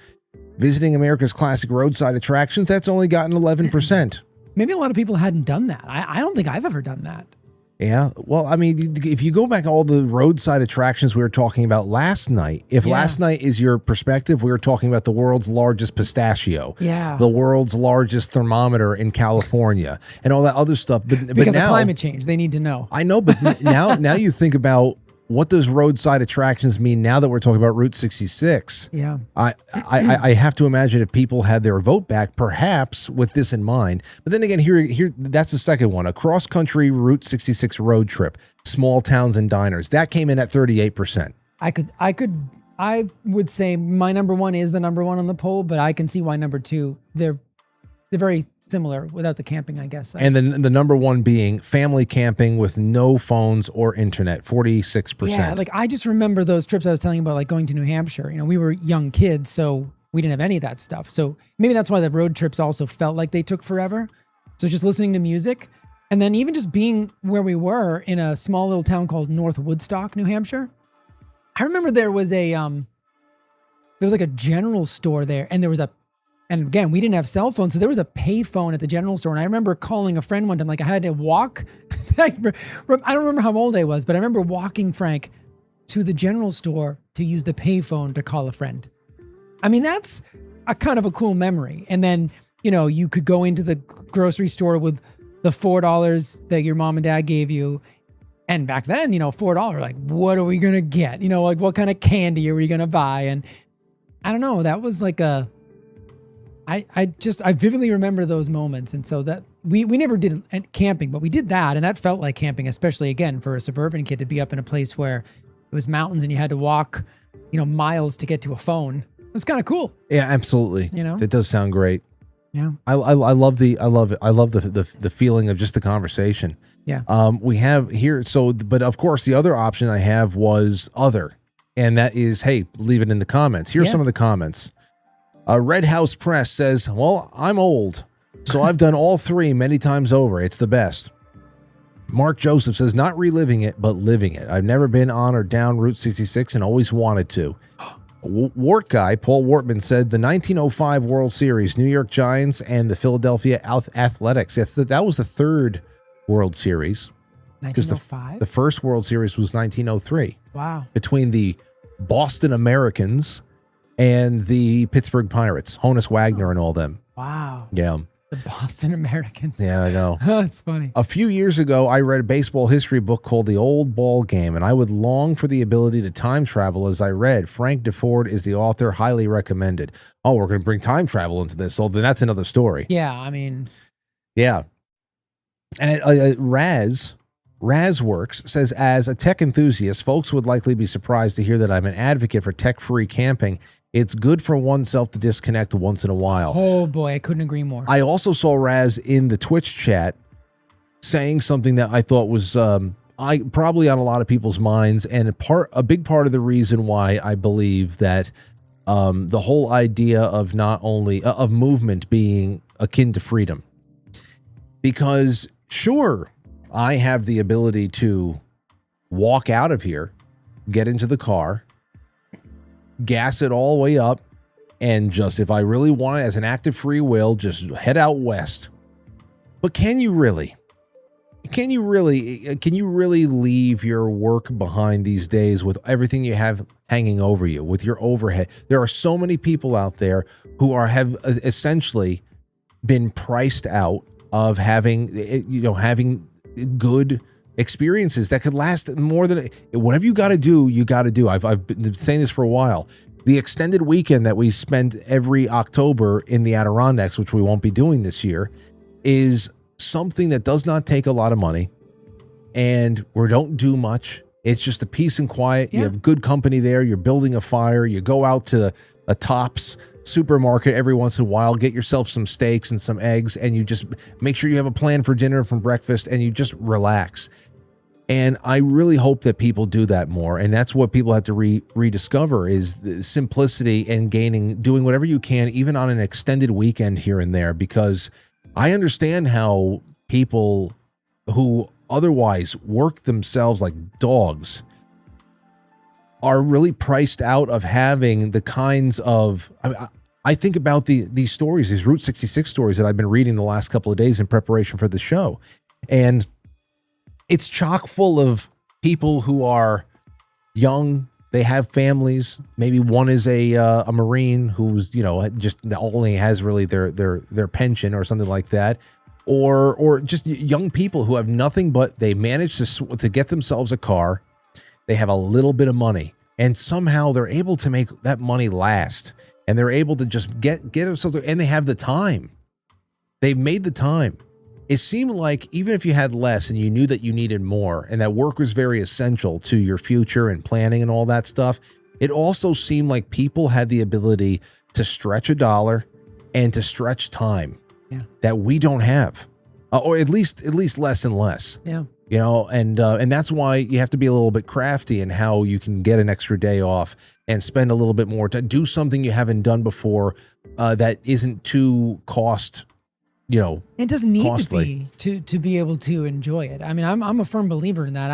Speaker 4: Visiting America's classic roadside attractions, that's only gotten 11%.
Speaker 5: Maybe a lot of people hadn't done that. I don't think I've ever done that.
Speaker 4: Yeah. Well, I mean, if you go back all the roadside attractions we were talking about last night, if last night is your perspective, we were talking about the world's largest pistachio, the world's largest thermometer in California, and all that other stuff. But
Speaker 5: Because
Speaker 4: now,
Speaker 5: of climate change, they need to know.
Speaker 4: I know, but now you think about what does roadside attractions mean now that we're talking about Route 66?
Speaker 5: Yeah.
Speaker 4: I have to imagine if people had their vote back, perhaps with this in mind. But then again, here that's the second one, a cross-country Route 66 road trip, small towns and diners. That came in at 38%.
Speaker 5: I would say my number one is the number one on the poll, but I can see why number two, they're very similar without the camping, I guess.
Speaker 4: And then the number one being family camping with no phones or internet, 46%.
Speaker 5: Yeah, like I just remember those trips I was telling you about, like going to New Hampshire. You know, we were young kids, so we didn't have any of that stuff. So maybe that's why the road trips also felt like they took forever. So just listening to music, and then even just being where we were in a small little town called North Woodstock, New Hampshire. I remember there was like a general store there, and and again, we didn't have cell phones, so there was a pay phone at the general store. And I remember calling a friend one time, like I had to walk. I don't remember how old I was, but I remember walking, Frank, to the general store to use the pay phone to call a friend. I mean, that's a kind of a cool memory. And then, you know, you could go into the grocery store with the $4 that your mom and dad gave you. And back then, you know, $4, like, what are we going to get? You know, like what kind of candy are we going to buy? And I don't know, that was like I vividly remember those moments. And so that we never did camping, but we did that. And that felt like camping, especially again, for a suburban kid to be up in a place where it was mountains and you had to walk, you know, miles to get to a phone. It was kind of cool.
Speaker 4: Yeah, absolutely.
Speaker 5: You know,
Speaker 4: it does sound great.
Speaker 5: Yeah.
Speaker 4: I love the feeling of just the conversation.
Speaker 5: Yeah.
Speaker 4: We have here. So, but of course the other option I have was other, and that is, hey, leave it in the comments. Here's some of the comments. Red House Press says, well, I'm old, so I've done all three many times over. It's the best. Mark Joseph says, not reliving it, but living it. I've never been on or down Route 66 and always wanted to. Wart guy, Paul Wortman, said the 1905 World Series, New York Giants and the Philadelphia Athletics. Yes, that was the third World Series.
Speaker 5: 1905?
Speaker 4: The first World Series was 1903.
Speaker 5: Wow.
Speaker 4: Between the Boston Americans and the Pittsburgh Pirates, Honus Wagner and all them.
Speaker 5: Wow.
Speaker 4: Yeah.
Speaker 5: The Boston Americans.
Speaker 4: Yeah, I know.
Speaker 5: That's funny.
Speaker 4: A few years ago, I read a baseball history book called The Old Ball Game, and I would long for the ability to time travel as I read. Frank DeFord is the author, highly recommended. Oh, we're going to bring time travel into this. So then that's another story.
Speaker 5: Yeah, I mean.
Speaker 4: Yeah. And Razworks says, as a tech enthusiast, folks would likely be surprised to hear that I'm an advocate for tech-free camping. It's good for oneself to disconnect once in a while.
Speaker 5: Oh boy, I couldn't agree more.
Speaker 4: I also saw Raz in the Twitch chat saying something that I thought was probably on a lot of people's minds, and a big part of the reason why I believe that the whole idea of not only of movement being akin to freedom. Because sure, I have the ability to walk out of here, get into the car, gas it all the way up, and just, if I really want it as an act of free will, just head out west. But can you really leave your work behind these days with everything you have hanging over you, with your overhead? There are so many people out there who have essentially been priced out of having good experiences that could last more than whatever you got to do. You got to do. I've been saying this for a while. The extended weekend that we spend every October in the Adirondacks, which we won't be doing this year, is something that does not take a lot of money, and we don't do much. It's just a peace and quiet. Yeah. You have good company there. You're building a fire. You go out to a Tops supermarket every once in a while, get yourself some steaks and some eggs, and you just make sure you have a plan for dinner and for breakfast, and you just relax. And I really hope that people do that more. And that's what people have to rediscover is the simplicity and doing whatever you can, even on an extended weekend here and there, because I understand how people who otherwise work themselves like dogs are really priced out of having the kinds of, I think about these stories, these Route 66 stories that I've been reading the last couple of days in preparation for the show. And it's chock full of people who are young. They have families. Maybe one is a Marine who's just only has really their pension or something like that, or just young people who have nothing but they manage to get themselves a car. They have a little bit of money, and somehow they're able to make that money last, and they're able to just get themselves, and they have the time. They've made the time. It seemed like even if you had less and you knew that you needed more and that work was very essential to your future and planning and all that stuff, it also seemed like people had the ability to stretch a dollar and to stretch time that we don't have, or at least less and less.
Speaker 5: Yeah.
Speaker 4: And that's why you have to be a little bit crafty in how you can get an extra day off and spend a little bit more to do something you haven't done before that isn't too
Speaker 5: it doesn't need
Speaker 4: costly.
Speaker 5: to be able to enjoy it. I mean, I'm a firm believer in that.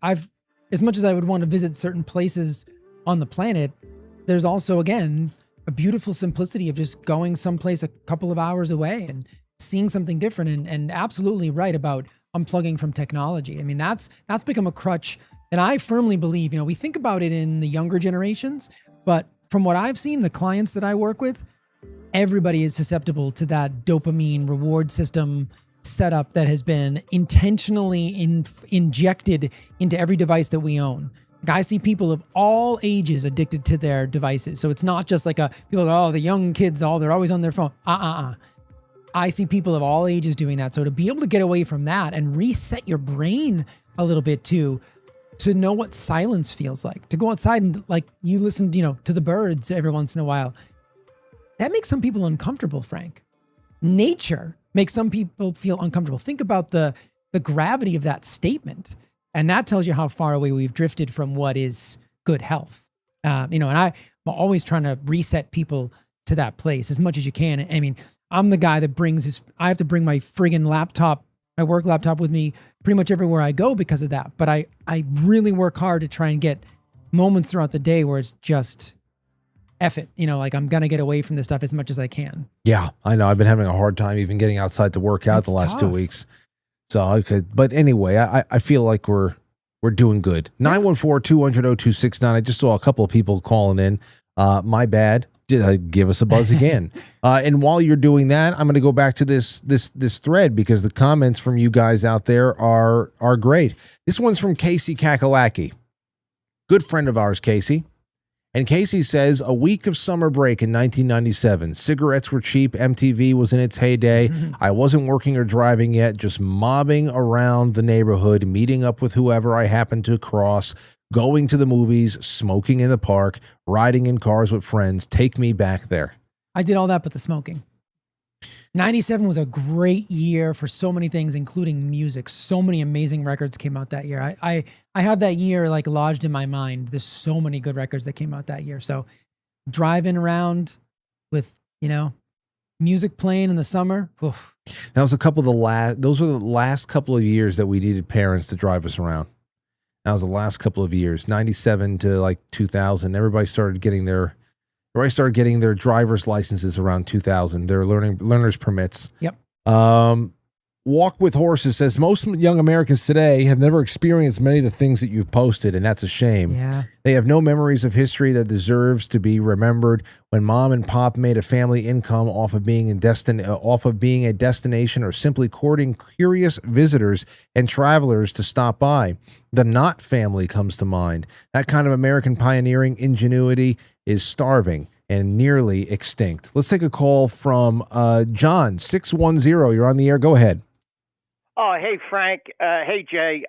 Speaker 5: I've as much as I would want to visit certain places on the planet, there's also, again, a beautiful simplicity of just going someplace a couple of hours away and seeing something different, and absolutely right about unplugging from technology. I mean, that's become a crutch. And I firmly believe, we think about it in the younger generations, but from what I've seen, the clients that I work with, everybody is susceptible to that dopamine reward system setup that has been intentionally injected into every device that we own. Like, I see people of all ages addicted to their devices. So it's not just like people go, oh, the young kids, they're always on their phone. I see people of all ages doing that. So to be able to get away from that and reset your brain a little bit too, to know what silence feels like, to go outside and like you listen, to the birds every once in a while, that makes some people uncomfortable, Frank. Nature makes some people feel uncomfortable. Think about the gravity of that statement. And that tells you how far away we've drifted from what is good health. And I'm always trying to reset people to that place as much as you can. I mean, I'm the guy that I have to bring my friggin' laptop, my work laptop with me pretty much everywhere I go because of that. But I really work hard to try and get moments throughout the day where it's just F it. Like I'm going to get away from this stuff as much as I can.
Speaker 4: Yeah, I know. I've been having a hard time even getting outside to work out the last 2 weeks. So, but anyway, I feel like we're doing good. 914-200-0269. I just saw a couple of people calling in. My bad. Give us a buzz again. And while you're doing that, I'm going to go back to this thread because the comments from you guys out there are great. This one's from Casey Kakalaki. Good friend of ours, Casey. And Casey says, a week of summer break in 1997. Cigarettes were cheap. MTV was in its heyday. I wasn't working or driving yet, just mobbing around the neighborhood, meeting up with whoever I happened to cross, going to the movies, smoking in the park, riding in cars with friends. Take me back there.
Speaker 5: I did all that but the smoking. 97 was a great year for so many things, including music. So many amazing records came out that year. I have that year like lodged in my mind. There's so many good records that came out that year. So driving around with, music playing in the summer. Oof.
Speaker 4: That was those were the last couple of years that we needed parents to drive us around. That was the last couple of years, 97 to like 2000. Everybody started getting their driver's licenses around 2000. Their learner's permits.
Speaker 5: Yep.
Speaker 4: Walk with Horses says most young Americans today have never experienced many of the things that you've posted, and that's a shame.
Speaker 5: Yeah.
Speaker 4: They have no memories of history that deserves to be remembered. When mom and pop made a family income off of being a destination or simply courting curious visitors and travelers to stop by. The Knot family comes to mind. That kind of American pioneering ingenuity is starving and nearly extinct. Let's take a call from John, 610. You're on the air. Go ahead.
Speaker 13: Oh, hey, Frank. Hey, Jay.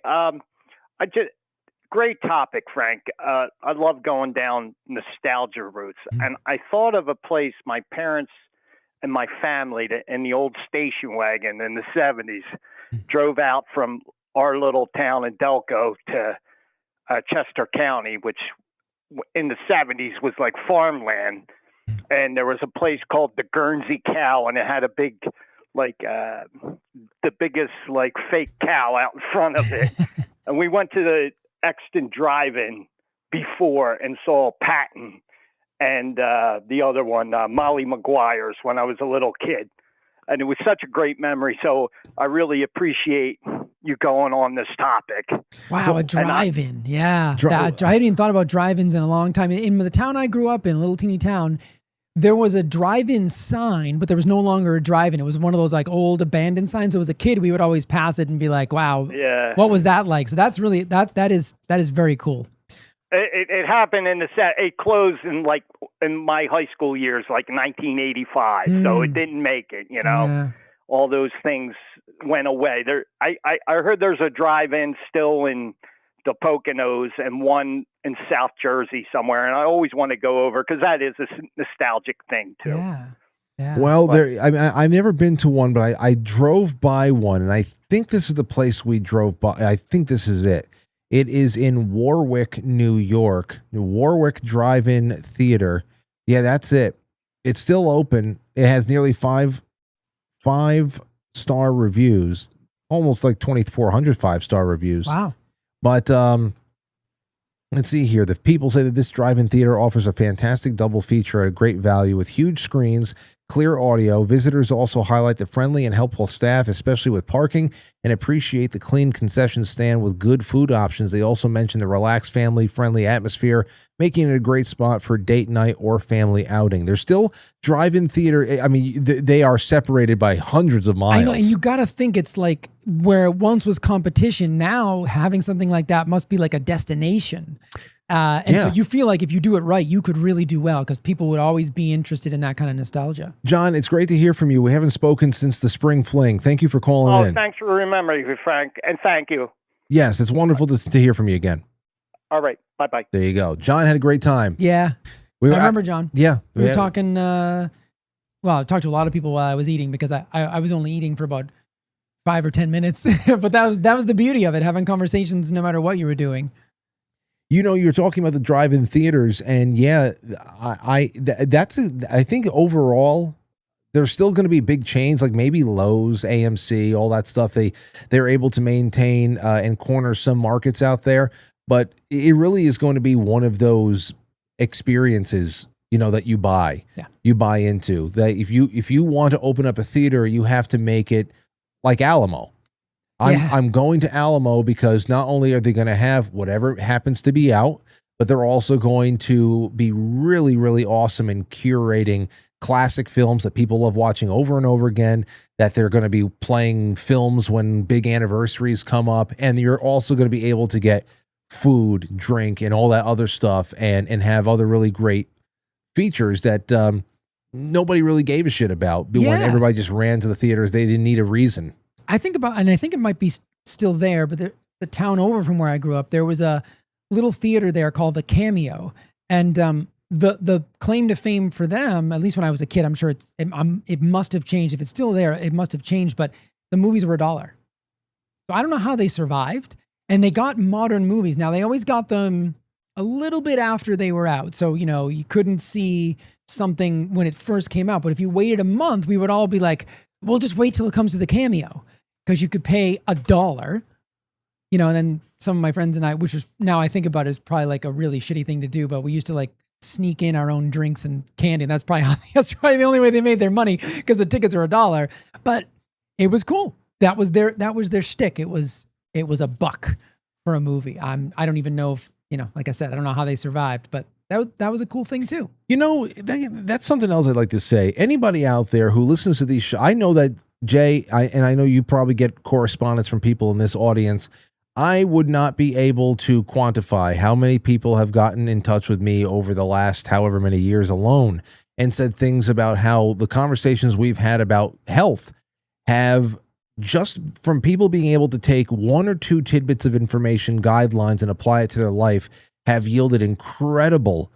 Speaker 13: Great topic, Frank. I love going down nostalgia routes. And I thought of a place my parents and my family in the old station wagon in the 70s drove out from our little town in Delco to Chester County, which in the 70s was like farmland. And there was a place called the Guernsey Cow, and it had a big, the biggest, fake cow out in front of it. And we went to the Exton Drive-In before and saw Patton and the other one, Molly Maguire's, when I was a little kid. and it was such a great memory. So I really appreciate you going on this topic.
Speaker 5: Wow, a drive-in. Yeah. I hadn't even thought about drive-ins in a long time. In the town I grew up in, little teeny town, there was a drive-in sign, but there was no longer a drive-in. It was one of those like old abandoned signs. So as a kid, we would always pass it and be like, wow, what was that like? So that's really, that is very cool.
Speaker 13: It happened in the set. It closed in my high school years, like 1985. So it didn't make it, you know.
Speaker 5: Yeah.
Speaker 13: All those things went away. I heard there's a drive-in still in the Poconos and one in South Jersey somewhere, and I always want to go over because that is a nostalgic thing too.
Speaker 5: Yeah.
Speaker 4: Well, I've never been to one, but I drove by one, and I think this is the place we drove by. I think this is it. It is in Warwick, New York, the Warwick Drive-In Theater. Yeah, that's it. It's still open. It has nearly five-star reviews, almost like 2,400 five-star reviews.
Speaker 5: Wow.
Speaker 4: But let's see here. The people say that this drive-in theater offers a fantastic double feature at a great value with huge screens, clear audio. Visitors also highlight the friendly and helpful staff, especially with parking, and appreciate the clean concession stand with good food options. They also mention the relaxed, family-friendly atmosphere, making it a great spot for date night or family outing. There's still drive-in theater. I mean, they are separated by hundreds of miles.
Speaker 5: I know, and you got to think it's like where once was competition, now having something like that must be like a destination. So you feel like if you do it right, you could really do well because people would always be interested in that kind of nostalgia.
Speaker 4: John, it's great to hear from you. We haven't spoken since the spring fling. Thank you for calling in.
Speaker 13: Thanks for remembering me, Frank, and thank you.
Speaker 4: Yes, it's wonderful to hear from you again.
Speaker 13: All right, bye-bye.
Speaker 4: There you go. John had a great time.
Speaker 5: Yeah. I remember John.
Speaker 4: Yeah.
Speaker 5: We were talking, I talked to a lot of people while I was eating because I was only eating for about 5 or 10 minutes. But that was the beauty of it, having conversations no matter what you were doing.
Speaker 4: You know, you're talking about the drive-in theaters, and I think overall there's still going to be big chains like maybe Lowe's, AMC, all that stuff. They're able to maintain and corner some markets out there, but it really is going to be one of those experiences, you know, that you buy into. That if you want to open up a theater, you have to make it like Alamo. I'm going to Alamo because not only are they going to have whatever happens to be out, but they're also going to be really, really awesome in curating classic films that people love watching over and over again, that they're going to be playing films when big anniversaries come up, and you're also going to be able to get food, drink, and all that other stuff, and have other really great features that nobody really gave a shit about when everybody just ran to the theaters. They didn't need a reason.
Speaker 5: I think it might be still there, but the town over from where I grew up, there was a little theater there called the Cameo. And the claim to fame for them, at least when I was a kid, I'm sure it must have changed. If it's still there, it must have changed, but the movies were $1. So I don't know how they survived. And they got modern movies. Now, they always got them a little bit after they were out. So, you know, you couldn't see something when it first came out. But if you waited a month, we would all be like, we'll just wait till it comes to the Cameo. Because you could pay $1, you know, and then some of my friends and I, which was now I think about it, is probably like a really shitty thing to do, but we used to like sneak in our own drinks and candy. And that's probably the only way they made their money because the tickets were $1. But it was cool. That was their shtick. It was $1 for a movie. I don't even know if, you know, like I said, I don't know how they survived, but that was a cool thing too.
Speaker 4: You know, that's something else I'd like to say. Anybody out there who listens to these shows, I know that Jay, and I know you probably get correspondence from people in this audience. I would not be able to quantify how many people have gotten in touch with me over the last however many years alone and said things about how the conversations we've had about health have, just from people being able to take 1 or 2 tidbits of information, guidelines, and apply it to their life, have yielded incredible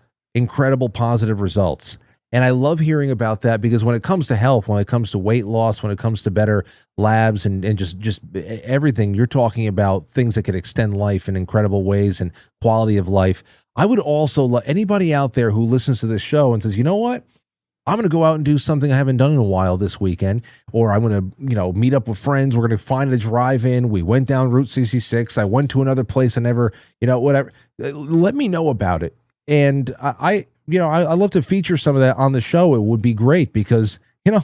Speaker 4: positive results. And I love hearing about that because when it comes to health, when it comes to weight loss, when it comes to better labs and just everything, you're talking about things that could extend life in incredible ways and quality of life. I would also let anybody out there who listens to this show and says, you know what? I'm going to go out and do something I haven't done in a while this weekend, or I'm going to, meet up with friends. We're going to find a drive-in. We went down Route 66. I went to another place I never, whatever. Let me know about it. And I love to feature some of that on the show. It would be great because, You know,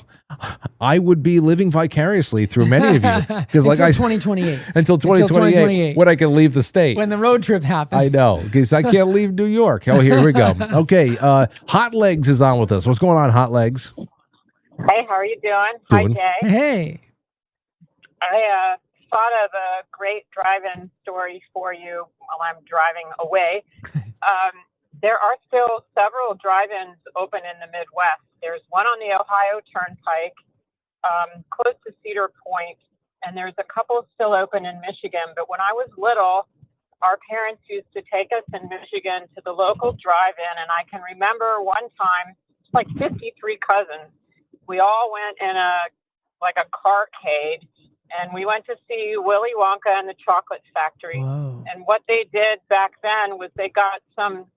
Speaker 4: I would be living vicariously through many of you because, like,
Speaker 5: 2028
Speaker 4: until 2028, when I can leave the state,
Speaker 5: when the road trip happens.
Speaker 4: I know, because I can't leave New York. Oh, here we go. Okay, Hot Legs is on with us. What's going on, Hot Legs?
Speaker 14: Hey, how are you doing?
Speaker 4: Doing.
Speaker 14: Hi, Jay.
Speaker 5: Hey.
Speaker 14: I thought of a great drive-in story for you while I'm driving away. There are still several drive-ins open in the Midwest. There's one on the Ohio Turnpike, close to Cedar Point, and there's a couple still open in Michigan. But when I was little, our parents used to take us in Michigan to the local drive-in, and I can remember one time, like 53 cousins, we all went in a carcade, and we went to see Willy Wonka and the Chocolate Factory.
Speaker 5: Whoa.
Speaker 14: And what they did back then was they got some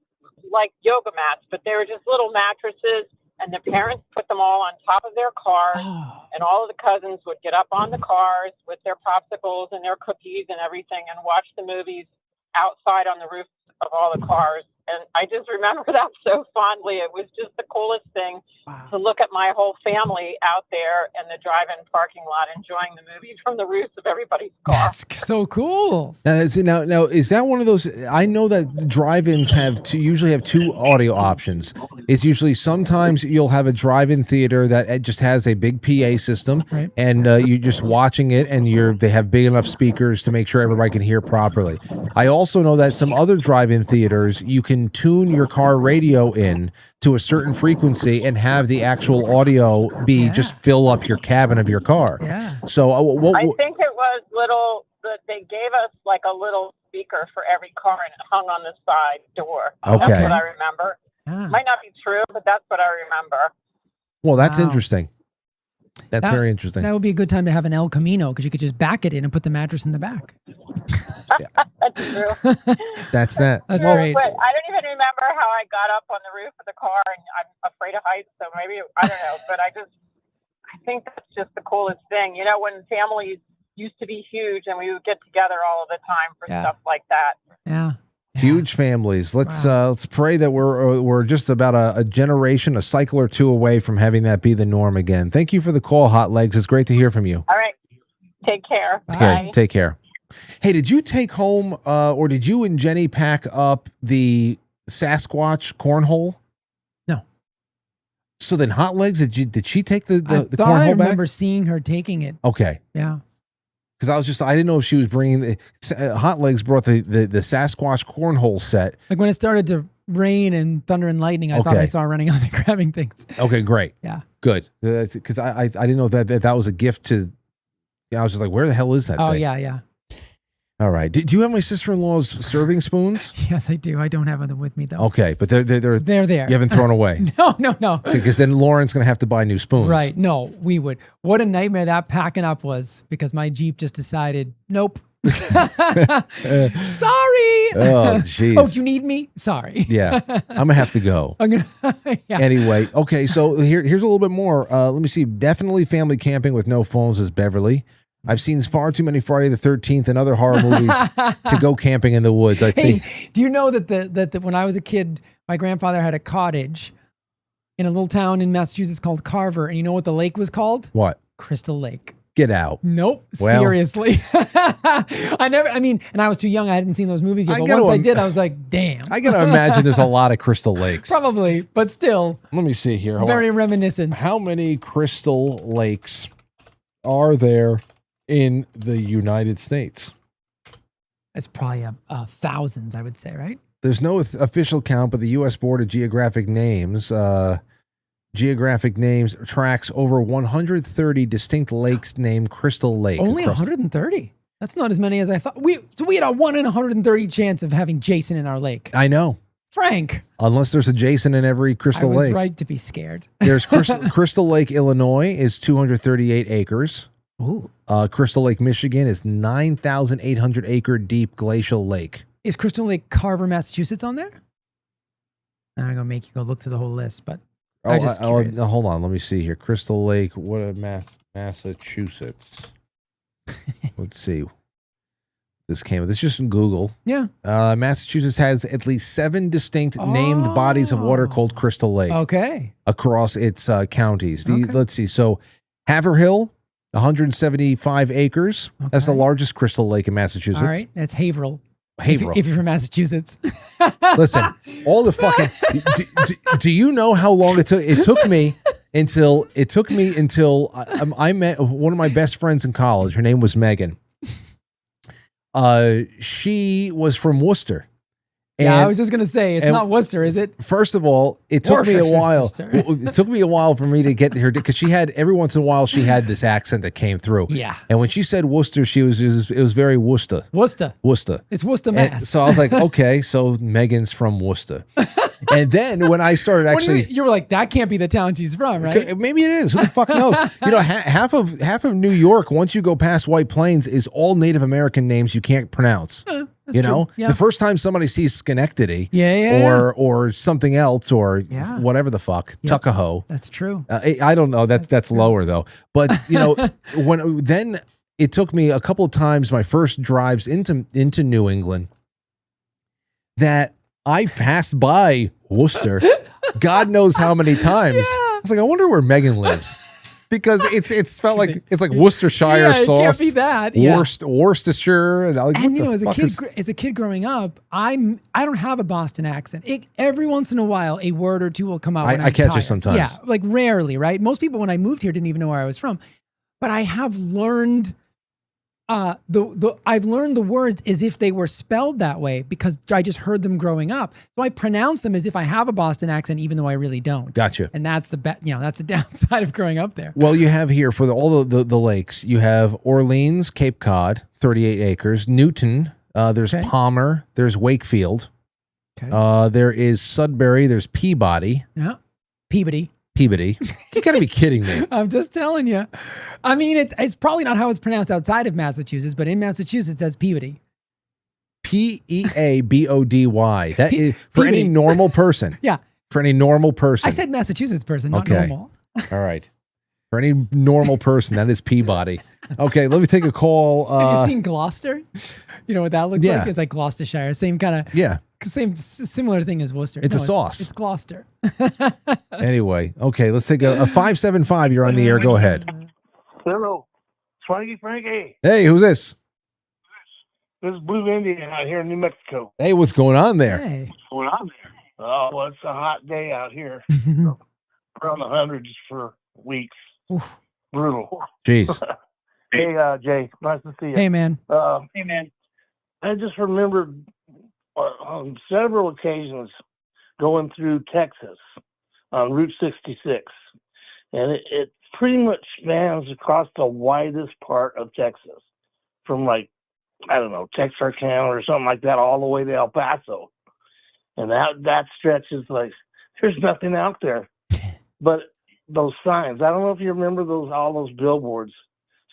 Speaker 14: like yoga mats, but they were just little mattresses, and the parents put them all on top of their cars, and all of the cousins would get up on the cars with their popsicles and their cookies and everything and watch the movies outside on the roofs of all the cars. And I just remember that so fondly. It was just the coolest thing to look at my whole family out there in the drive-in parking lot enjoying the movies from the roofs of everybody's car.
Speaker 5: That's so cool.
Speaker 4: Now, is that one of those? I know that drive-ins usually have two audio options. It's usually sometimes you'll have a drive-in theater that just has a big PA system,
Speaker 5: right,
Speaker 4: and you're just watching it, and they have big enough speakers to make sure everybody can hear properly. I also know that some other drive-in theaters, you can tune your car radio in to a certain frequency and have the actual audio be just fill up your cabin of your car.
Speaker 5: Yeah.
Speaker 4: So
Speaker 14: I think it was they gave us like a little speaker for every car, and it hung on the side door.
Speaker 4: Okay.
Speaker 14: That's what I remember. Might not be true, but that's what I remember.
Speaker 4: Well, that's
Speaker 5: Wow.
Speaker 4: interesting. That's very interesting.
Speaker 5: That would be a good time to have an El Camino because you could just back it in and put the mattress in the back.
Speaker 14: That's true.
Speaker 4: That's that.
Speaker 5: That's
Speaker 14: Yeah,
Speaker 5: great.
Speaker 14: But I don't even remember how I got up on the roof of the car, and I'm afraid of heights, so maybe, I don't know. But I think that's just the coolest thing. You know, when families used to be huge and we would get together all of the time for stuff like that.
Speaker 5: Yeah.
Speaker 4: Huge families. Let's pray that we're just about a generation, a cycle or two away from having that be the norm again. Thank you for the call, Hot Legs. It's great to hear from you.
Speaker 14: All right. Take care.
Speaker 4: Okay, take care. Hey, did you take home or did you and Jenny pack up the Sasquatch cornhole?
Speaker 5: No.
Speaker 4: So then, Hot Legs, did she take the
Speaker 5: I
Speaker 4: cornhole
Speaker 5: I
Speaker 4: back?
Speaker 5: remember seeing her taking it.
Speaker 4: Okay.
Speaker 5: Yeah.
Speaker 4: Because I didn't know if she was bringing Hot Legs brought the Sasquatch cornhole set.
Speaker 5: Like when it started to rain and thunder and lightning, I thought I saw her running on there grabbing things.
Speaker 4: Okay, great.
Speaker 5: Yeah.
Speaker 4: Good. Because I didn't know that was a gift to. I was just like, where the hell is that
Speaker 5: Oh,
Speaker 4: thing?
Speaker 5: yeah.
Speaker 4: All right. Do you have my sister-in-law's serving spoons?
Speaker 5: Yes, I do. I don't have them with me, though.
Speaker 4: Okay, but they're there.
Speaker 5: You
Speaker 4: haven't thrown away.
Speaker 5: No.
Speaker 4: Because then Lauren's going to have to buy new spoons.
Speaker 5: Right. No, we would. What a nightmare that packing up was because my Jeep just decided, nope. Sorry.
Speaker 4: Oh, jeez.
Speaker 5: Oh, you need me? Sorry.
Speaker 4: Yeah, I'm going to have to go.
Speaker 5: Yeah.
Speaker 4: Anyway, okay, so here's a little bit more. Let me see. Definitely family camping with no phones is Beverly. I've seen far too many Friday the 13th and other horror movies to go camping in the woods. I think.
Speaker 5: Hey, do you know that when I was a kid, my grandfather had a cottage in a little town in Massachusetts called Carver, and you know what the lake was called?
Speaker 4: What?
Speaker 5: Crystal Lake.
Speaker 4: Get out.
Speaker 5: Nope.
Speaker 4: Well,
Speaker 5: seriously. And I was too young. I hadn't seen those movies yet. But once I did, I was like, damn.
Speaker 4: I got to imagine there's a lot of crystal lakes.
Speaker 5: Probably, but still.
Speaker 4: Let me see here. Hold
Speaker 5: Very
Speaker 4: on.
Speaker 5: reminiscent.
Speaker 4: How many crystal lakes are there in the United States?
Speaker 5: It's probably thousands, I would say, right?
Speaker 4: There's no official count, but the U.S. Board of Geographic Names tracks over 130 distinct lakes named Crystal Lake.
Speaker 5: Only 130? That's not as many as I thought. We had a 1 in 130 chance of having Jason in our lake.
Speaker 4: I know.
Speaker 5: Frank.
Speaker 4: Unless there's a Jason in every Crystal Lake.
Speaker 5: I was right to be scared.
Speaker 4: There's Crystal Lake, Illinois is 238 acres.
Speaker 5: Ooh.
Speaker 4: Crystal Lake, Michigan is 9,800 acre deep glacial lake.
Speaker 5: Is Crystal Lake Carver, Massachusetts on there? Now I'm going to make you go look through the whole list, but I'm just curious.
Speaker 4: Hold on. Let me see here. Crystal Lake, what a Massachusetts. Let's see. this came. This is just from Google.
Speaker 5: Yeah.
Speaker 4: Massachusetts has at least 7 distinct named bodies of water called Crystal Lake.
Speaker 5: Okay.
Speaker 4: Across its counties. Let's see. So Haverhill, 175 acres. Okay. That's the largest crystal lake in Massachusetts.
Speaker 5: All right. That's Haverhill.
Speaker 4: Haverhill.
Speaker 5: If you're from Massachusetts.
Speaker 4: Listen, all the fucking. Do you know how long it took? It took me until I met one of my best friends in college. Her name was Megan. She was from Worcester.
Speaker 5: And, I was just gonna say it's not Worcester, is it?
Speaker 4: First of all, it took me a while. It took me a while for me to get her because she had every once in a while she had this accent that came through.
Speaker 5: Yeah.
Speaker 4: And when she said Worcester, it was very Worcester.
Speaker 5: Worcester.
Speaker 4: It's
Speaker 5: Worcester, Mass.
Speaker 4: So I was like, okay, so Megan's from Worcester. And then when I started actually,
Speaker 5: you were like, that can't be the town she's from, right?
Speaker 4: Maybe it is. Who the fuck knows? Half of New York, once you go past White Plains, is all Native American names you can't pronounce.
Speaker 5: That's true. Yeah.
Speaker 4: The first time somebody sees Schenectady, or something else, or whatever the fuck, Tuckahoe.
Speaker 5: That's true.
Speaker 4: I don't know. That's lower though. But then it took me a couple of times, my first drives into New England, that I passed by Worcester, God knows how many times. I was like, I wonder where Megan lives. Because it's felt like it's like Worcestershire sauce.
Speaker 5: It can't be that.
Speaker 4: Worcestershire, and
Speaker 5: as a kid growing up, I don't have a Boston accent. Every once in a while, a word or two will come out.
Speaker 4: I catch it sometimes.
Speaker 5: Yeah, like rarely, right? Most people when I moved here didn't even know where I was from, but I have learned. I've learned the words as if they were spelled that way because I just heard them growing up. So I pronounce them as if I have a Boston accent, even though I really don't.
Speaker 4: Gotcha.
Speaker 5: And that's that's the downside of growing up there.
Speaker 4: Well, you have here for all the lakes, you have Orleans, Cape Cod, 38 acres, Newton, there's Palmer, there's Wakefield, there is Sudbury, there's Peabody.
Speaker 5: Yeah, Peabody.
Speaker 4: You gotta be kidding me.
Speaker 5: I'm just telling you. I mean, it's probably not how it's pronounced outside of Massachusetts, but in Massachusetts, that's Peabody.
Speaker 4: Peabody. That is for any normal person.
Speaker 5: Yeah.
Speaker 4: For any normal person.
Speaker 5: I said Massachusetts person, not normal.
Speaker 4: All right. For any normal person, that is Peabody. Okay, let me take a call.
Speaker 5: Have you seen Gloucester? You know what that looks like? It's like Gloucestershire. Same kind of similar thing as Worcester.
Speaker 4: It's a sauce.
Speaker 5: It's Gloucester.
Speaker 4: Anyway, okay, let's take a 575. You're on the air. Go ahead.
Speaker 15: Hello, Frankie.
Speaker 4: Hey, who's this?
Speaker 15: This is Blue Indian out here in New Mexico.
Speaker 4: Hey, what's going on there?
Speaker 5: Hey.
Speaker 15: What's going on there? Oh, well, it's a hot day out here. Around the hundreds for weeks.
Speaker 5: Oof.
Speaker 15: Brutal.
Speaker 4: Jeez.
Speaker 15: Hey, Jay, nice to see you.
Speaker 5: Hey, man.
Speaker 15: I just remembered on several occasions going through Texas on Route 66, and it pretty much spans across the widest part of Texas, from Texarkana or something like that, all the way to El Paso, and that stretch is like there's nothing out there, but those signs. I don't know if you remember all those billboards.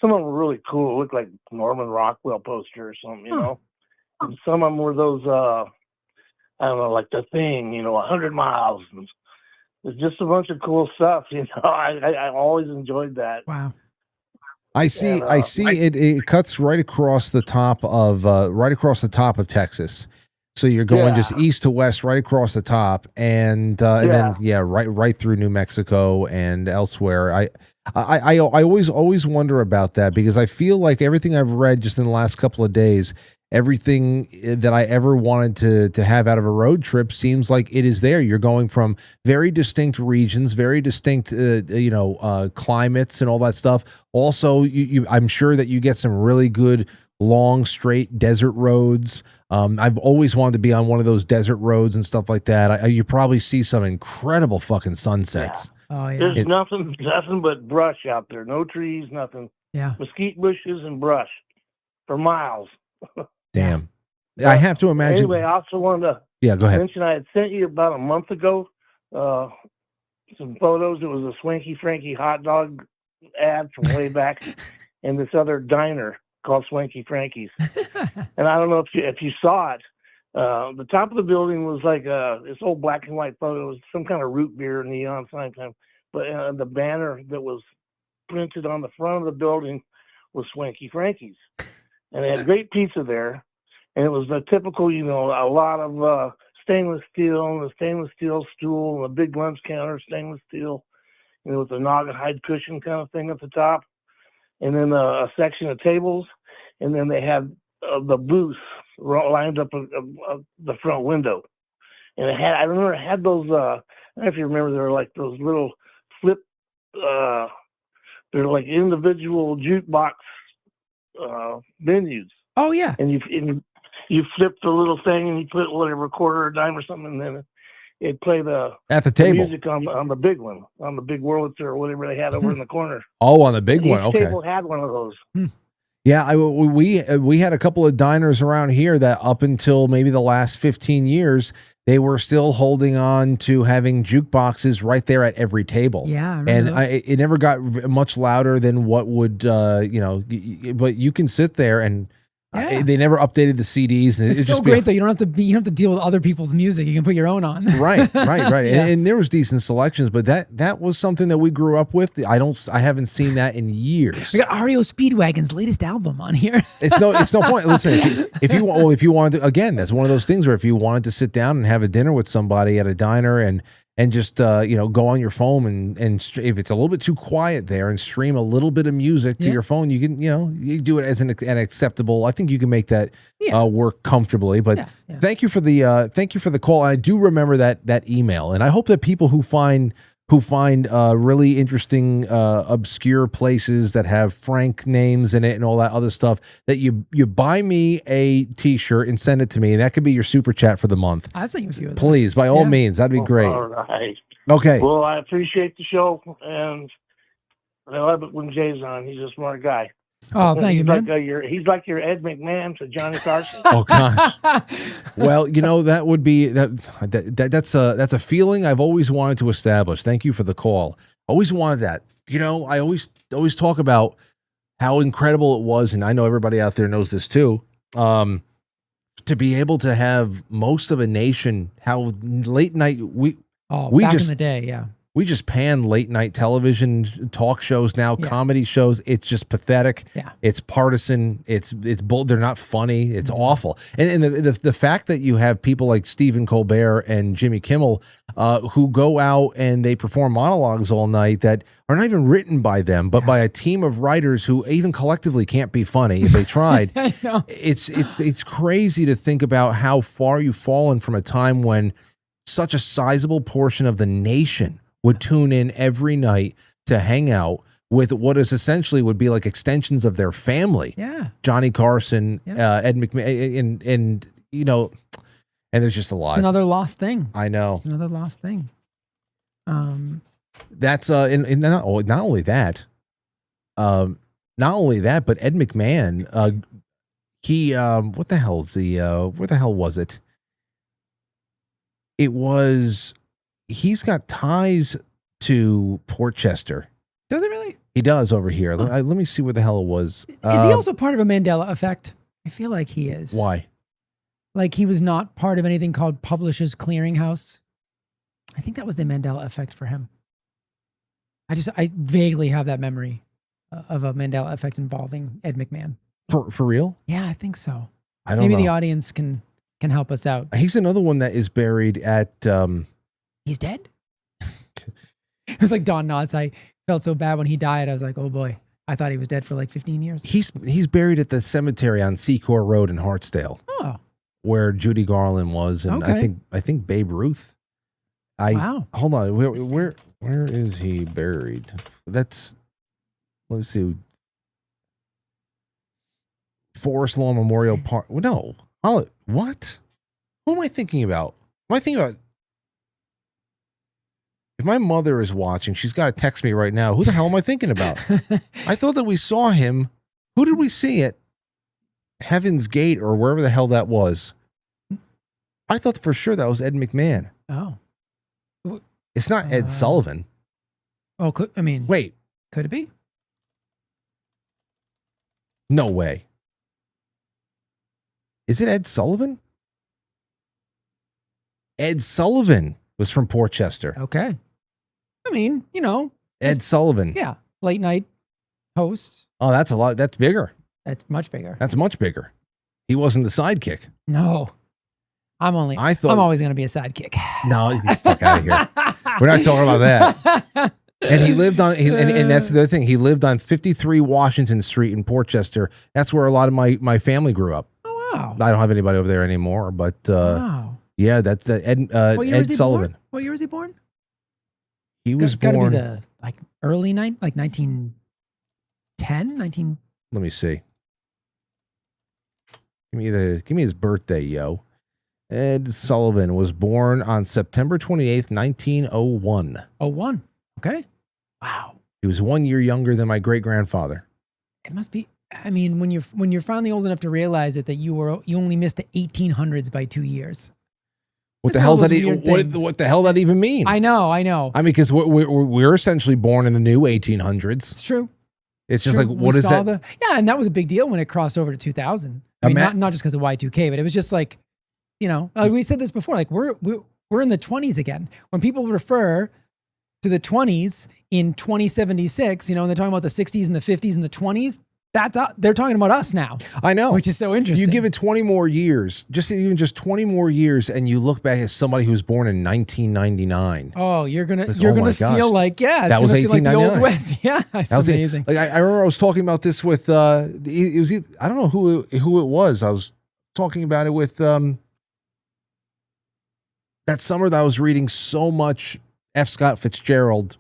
Speaker 15: Some of them were really cool. Looked like Norman Rockwell poster or something, you know. And some of them were those, I don't know, like The Thing, 100 miles. And it's just a bunch of cool stuff, I always enjoyed that.
Speaker 5: Wow.
Speaker 4: I see it cuts right across the top of Texas. So you're going just east to west, right across the top, and then right through New Mexico and elsewhere. I always wonder about that because I feel like everything I've read just in the last couple of days, everything that I ever wanted to have out of a road trip seems like it is there. You're going from very distinct regions, very distinct climates and all that stuff. Also, I'm sure that you get some really good long straight desert roads. I've always wanted to be on one of those desert roads and stuff like that. You probably see some incredible fucking sunsets.
Speaker 5: Yeah. Oh yeah.
Speaker 15: There's nothing but brush out there. No trees, nothing.
Speaker 5: Yeah.
Speaker 15: Mesquite bushes and brush for miles.
Speaker 4: Damn. I have to imagine.
Speaker 15: Anyway, I also wanted to
Speaker 4: go ahead.
Speaker 15: mention I had sent you about a month ago some photos. It was a Swanky Frankie hot dog ad from way back in this other diner called Swanky Frankie's. And I don't know if you saw it. The top of the building was like this old black and white photo. It was some kind of root beer neon sign. But the banner that was printed on the front of the building was Swanky Frankie's. and they had great pizza there. And it was a typical, a lot of stainless steel, and a stainless steel stool, and a big lunch counter, stainless steel, with a naugahyde cushion kind of thing at the top, and then a section of tables, and then they had the booth lined up the front window. And I remember it had those, I don't know if you remember, there were like those little flip, they're like individual jukebox menus.
Speaker 5: Oh yeah.
Speaker 15: And you flip the little thing and you put whatever quarter or dime or something, and then it'd play
Speaker 4: at the table
Speaker 15: music on the big one, on the big Wurlitzer or whatever they had over in the corner.
Speaker 4: Oh, on the big
Speaker 15: And
Speaker 4: one.
Speaker 15: each
Speaker 4: Okay.
Speaker 15: table had one of those.
Speaker 4: Yeah, we had a couple of diners around here that up until maybe the last 15 years, they were still holding on to having jukeboxes right there at every table.
Speaker 5: Yeah, I remember
Speaker 4: and
Speaker 5: those.
Speaker 4: it never got much louder than what would but you can sit there and they never updated the CDs. And
Speaker 5: It's
Speaker 4: it'd
Speaker 5: so
Speaker 4: just be
Speaker 5: great though. You don't have to deal with other people's music. You can put your own on.
Speaker 4: right.
Speaker 5: Yeah.
Speaker 4: And there was decent selections, but that was something that we grew up with. I haven't seen that in years.
Speaker 5: We got REO Speedwagon's latest album on here.
Speaker 4: It's no point. Listen, if you wanted to, again, that's one of those things where if you wanted to sit down and have a dinner with somebody at a diner and just go on your phone and if it's a little bit too quiet there and stream a little bit of music to your phone, you can you do it as an acceptable. I think you can make that work comfortably. But thank you for the call. And I do remember that email, and I hope that people who find really interesting obscure places that have Frank names in it and all that other stuff, that you buy me a t-shirt and send it to me, and that could be your super chat for the month.
Speaker 5: I've seen a few of those.
Speaker 4: Please, by all means, that'd be great.
Speaker 15: All right.
Speaker 4: Okay.
Speaker 15: Well, I appreciate the show, and I love it when Jay's on. He's a smart guy.
Speaker 5: Oh, thank you, man.
Speaker 15: He's like your Ed McMahon to Johnny Carson.
Speaker 4: Oh gosh. Well, that would be that's a feeling I've always wanted to establish. Thank you for the call. Always wanted that. I always talk about how incredible it was, and I know everybody out there knows this too. To be able to have most of a nation, how late night we
Speaker 5: back in the day, yeah.
Speaker 4: We just pan late night television talk shows now, comedy shows. It's just pathetic.
Speaker 5: Yeah.
Speaker 4: It's partisan. It's bold. They're not funny. It's awful. And the fact that you have people like Stephen Colbert and Jimmy Kimmel who go out and they perform monologues all night that are not even written by them, but by a team of writers who even collectively can't be funny if they tried.
Speaker 5: I know.
Speaker 4: It's crazy to think about how far you've fallen from a time when such a sizable portion of the nation would tune in every night to hang out with what is essentially would be like extensions of their family.
Speaker 5: Yeah.
Speaker 4: Johnny Carson, Ed McMahon, and there's just a lot.
Speaker 5: It's another lost thing.
Speaker 4: I know.
Speaker 5: Another lost thing.
Speaker 4: That's and not only that, but Ed McMahon, he what the hell is where the hell was it? It was. He's got ties to Portchester.
Speaker 5: Does it really?
Speaker 4: He does over here. Let me see where the hell it was.
Speaker 5: Is he also part of a Mandela effect? I feel like he is.
Speaker 4: Why?
Speaker 5: Like he was not part of anything called Publishers Clearinghouse. I think that was the Mandela effect for him. I vaguely have that memory of a Mandela effect involving Ed McMahon.
Speaker 4: For real?
Speaker 5: Yeah, I think so.
Speaker 4: I don't know.
Speaker 5: Maybe the audience can help us out.
Speaker 4: He's another one that is buried at.
Speaker 5: He's dead? It was like Don Knotts. I felt so bad when he died. I was like, oh boy, I thought he was dead for like 15 years.
Speaker 4: He's buried at the cemetery on Secor Road in Hartsdale.
Speaker 5: Oh.
Speaker 4: Where Judy Garland was, and
Speaker 5: Okay.
Speaker 4: I think Babe Ruth.
Speaker 5: Wow.
Speaker 4: Hold on. Where is he buried? Let's see. Forest Lawn Memorial Park. No. What? Who am I thinking about? Am I thinking about? If my mother is watching, she's got to text me right now. Who the hell am I thinking about? I thought that we saw him. Who did we see at Heaven's Gate or wherever the hell that was? I thought for sure that was Ed McMahon.
Speaker 5: Oh.
Speaker 4: It's not Ed Sullivan.
Speaker 5: Oh,
Speaker 4: wait.
Speaker 5: Could it be?
Speaker 4: No way. Is it Ed Sullivan? Ed Sullivan was from Portchester.
Speaker 5: Okay. I mean,
Speaker 4: Ed Sullivan.
Speaker 5: Yeah. Late night host.
Speaker 4: Oh, that's a lot. That's bigger.
Speaker 5: That's much bigger.
Speaker 4: That's much bigger. He wasn't the sidekick.
Speaker 5: No. I'm always going to be a sidekick.
Speaker 4: No, get the fuck out of here. We're not talking about that. And he lived on, and that's the other thing. He lived on 53 Washington Street in Portchester. That's where a lot of my family grew up.
Speaker 5: Oh, wow.
Speaker 4: I don't have anybody over there anymore, but
Speaker 5: Wow.
Speaker 4: yeah, that's Ed Sullivan.
Speaker 5: Born? What year was he born?
Speaker 4: He was
Speaker 5: Gotta
Speaker 4: born.
Speaker 5: be the early 1910, 19.
Speaker 4: Let me see. Give me his birthday, yo. Ed Sullivan was born on September 28th, 1901.
Speaker 5: 01. Okay. Wow.
Speaker 4: He was 1 year younger than my great grandfather.
Speaker 5: It must be. I mean, when you're finally old enough to realize it, that you only missed the 1800s by 2 years.
Speaker 4: What the hell does that? What the hell that even mean?
Speaker 5: I know. I mean,
Speaker 4: because we're essentially born in the new 1800s.
Speaker 5: It's true.
Speaker 4: It's just like, what is that?
Speaker 5: Yeah, and that was a big deal when it crossed over to 2000. I mean, not just because of Y2K, but it was just like, we said this before. Like we're in the 20s again. When people refer to the 20s in 2076, and they're talking about the 60s and the 50s and the 20s. They're talking about us now.
Speaker 4: I know,
Speaker 5: which is so interesting.
Speaker 4: You give it 20 more years, just 20 more years, and you look back at somebody who was born in 1999.
Speaker 5: Oh, you're gonna feel like
Speaker 4: that was 1899.
Speaker 5: Like the Old West. Yeah, that's amazing.
Speaker 4: Like I remember I was talking about this with it was I don't know who it was. I was talking about it with that summer that I was reading so much F. Scott Fitzgerald,